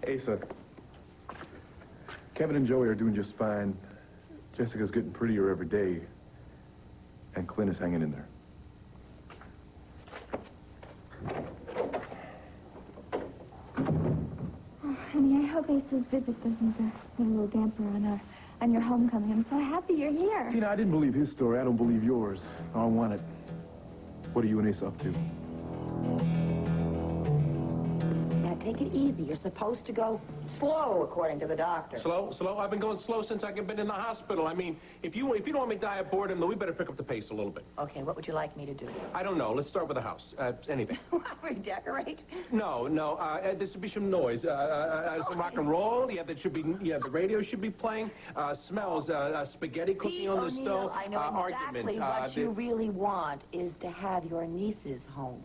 Asa, Kevin and Joey are doing just fine. Jessica's getting prettier every day, and Clint is hanging in there. Oh, honey, I hope Asa's visit doesn't put a little damper on your homecoming. I'm so happy you're here. Tina, I didn't believe his story. I don't believe yours. I want it. What are you and Asa up to? Now, take take it easy. You're supposed to go slow, according to the doctor. Slow? I've been going slow since I've been in the hospital. I mean, if you don't want me to die of boredom, then we better pick up the pace a little bit. Okay, what would you like me to do? I don't know. Let's start with the house. Anything. Redecorate? No. There should be some noise. Some rock and roll. Yeah, there should be. Yeah, the radio should be playing. Smells. Spaghetti cooking on the stove. I know exactly what you really want is to have your nieces home.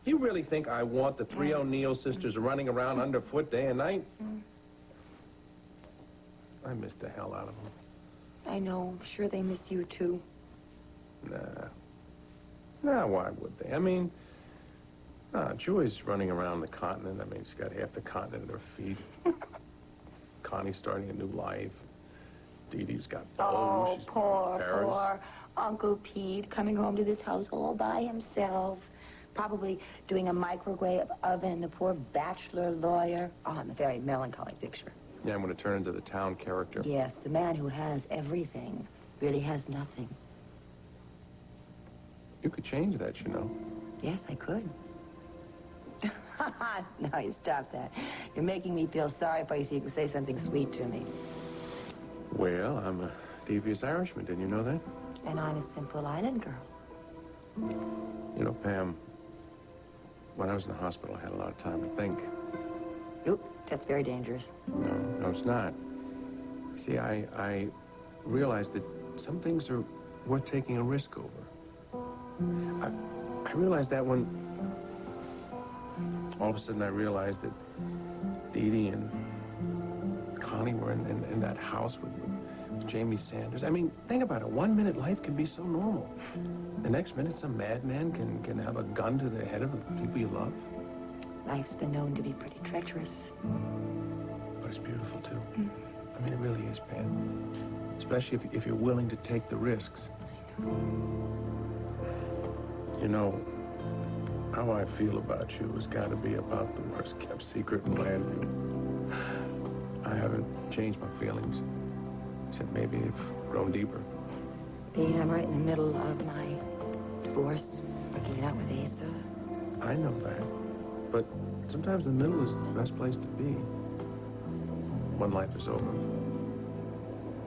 You really think I want the three O'Neill sisters running around underfoot day and night? I miss the hell out of them. I know. I'm sure they miss you, too. Nah, why would they? I mean, Joy's running around the continent. I mean, she's got half the continent at her feet. Connie's starting a new life. Dee Dee's got Oh, she's poor Uncle Pete coming home to this house all by himself. Probably doing a microwave oven, the poor bachelor lawyer. Oh, I'm a very melancholy picture. Yeah, I'm going to turn into the town character. Yes, the man who has everything really has nothing. You could change that, you know. Yes, I could. No, you stop that. You're making me feel sorry for you so you can say something sweet to me. Well, I'm a devious Irishman. Didn't you know that? And I'm a simple island girl. You know, Pam, when I was in the hospital, I had a lot of time to think. Oop, that's very dangerous. No, it's not. See, I realized that some things are worth taking a risk over. I realized that when all of a sudden I realized that Dee Dee and Connie were in that house with Jamie Sanders. I mean, think about it. 1 minute life can be so normal. The next minute, some madman can have a gun to the head of the people you love. Life's been known to be pretty treacherous. But it's beautiful, too. I mean, it really is, Pam. Especially if you're willing to take the risks. You know, how I feel about you has got to be about the worst-kept secret in Landview. I haven't changed my feelings. Except maybe they've grown deeper. Pete, I'm right in the middle of my divorce, working it out with Asa. I know that. But sometimes the middle is the best place to be. One life is over.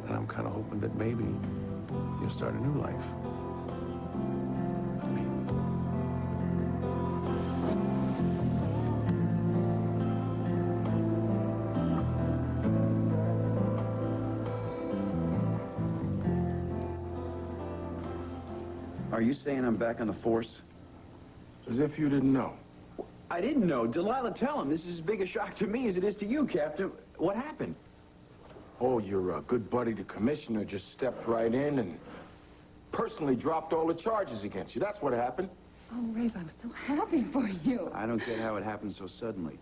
And I'm kind of hoping that maybe you'll start a new life. Are you saying I'm back on the force? As if you didn't know. I didn't know. Delilah, tell him. This is as big a shock to me as it is to you, Captain. What happened? Oh, your good buddy, the commissioner, just stepped right in and personally dropped all the charges against you. That's what happened. Oh, Rafe, I'm so happy for you. I don't get how it happened so suddenly.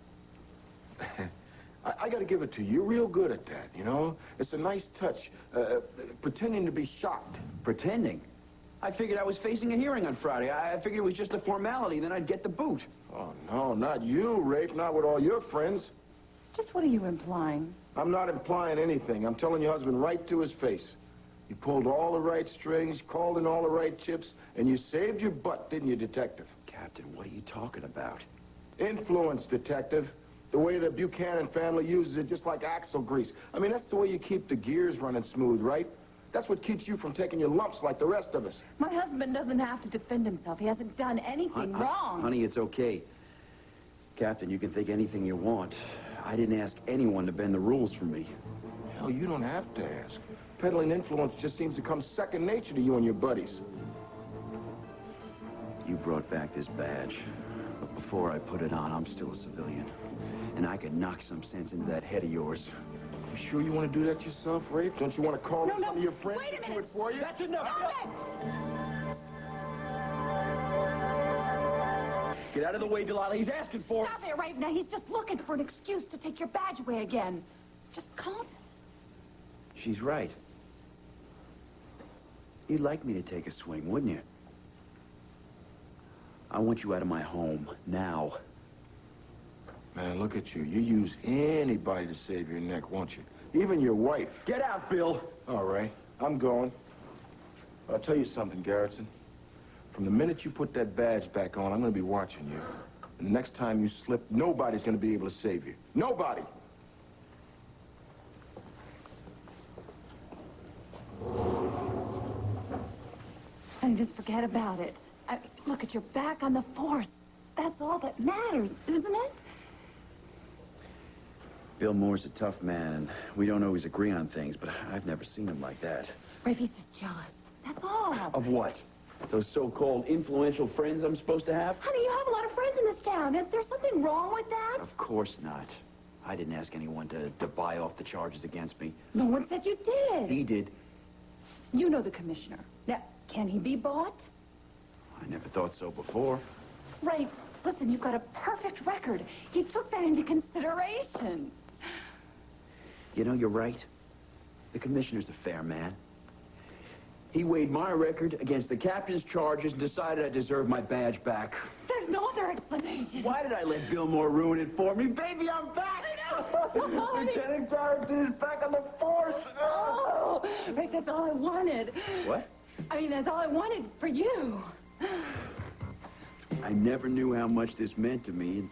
I got to give it to you. You're real good at that, you know? It's a nice touch, pretending to be shocked. Pretending? I figured I was facing a hearing on Friday. I figured it was just a formality, then I'd get the boot. Oh, no, not you, Rafe. Not with all your friends. Just what are you implying? I'm not implying anything. I'm telling your husband right to his face. You pulled all the right strings, called in all the right chips, and you saved your butt, didn't you, Detective? Captain, what are you talking about? Influence, Detective. The way the Buchanan family uses it, just like axle grease. I mean, that's the way you keep the gears running smooth, right? That's what keeps you from taking your lumps like the rest of us. My husband doesn't have to defend himself. He hasn't done anything wrong. Honey, it's okay. Captain, you can think anything you want. I didn't ask anyone to bend the rules for me. Hell, you don't have to ask. Peddling influence just seems to come second nature to you and your buddies. You brought back this badge. But before I put it on, I'm still a civilian. And I could knock some sense into that head of yours. You sure you want to do that yourself, Rafe? Don't you want to call some of your friends Wait a to do minute. it for you? That's enough. Get out of the way, Delilah. He's asking for it. Stop it right now. He's just looking for an excuse to take your badge away again. Just calm. She's right. You'd like me to take a swing, wouldn't you? I want you out of my home, now. Man, look at you. You use anybody to save your neck, won't you? Even your wife. Get out, Bill. All right, I'm going. I'll tell you something, Garretson. From the minute you put that badge back on, I'm going to be watching you. And the next time you slip, nobody's going to be able to save you. Nobody! And just forget about it. Look, at your back on the force. That's all that matters, isn't it? Bill Moore's a tough man, and we don't always agree on things, but I've never seen him like that. Rafe, he's just jealous. That's all. Of what? Those so-called influential friends I'm supposed to have? Honey, you have a lot of friends in this town. Is there something wrong with that? Of course not. I didn't ask anyone to buy off the charges against me. No one said you did. He did. You know the commissioner. Now, can he be bought? I never thought so before. Rafe, listen, you've got a perfect record. He took that into consideration. You know, you're right. The commissioner's a fair man. He weighed my record against the captain's charges and decided I deserved my badge back. There's no other explanation. Why did I let Bill Moore ruin it for me? Baby, I'm back! Lieutenant Garrison is back on the force! Oh, Rafe, that's all I wanted. What? I mean, that's all I wanted for you. I never knew how much this meant to me. And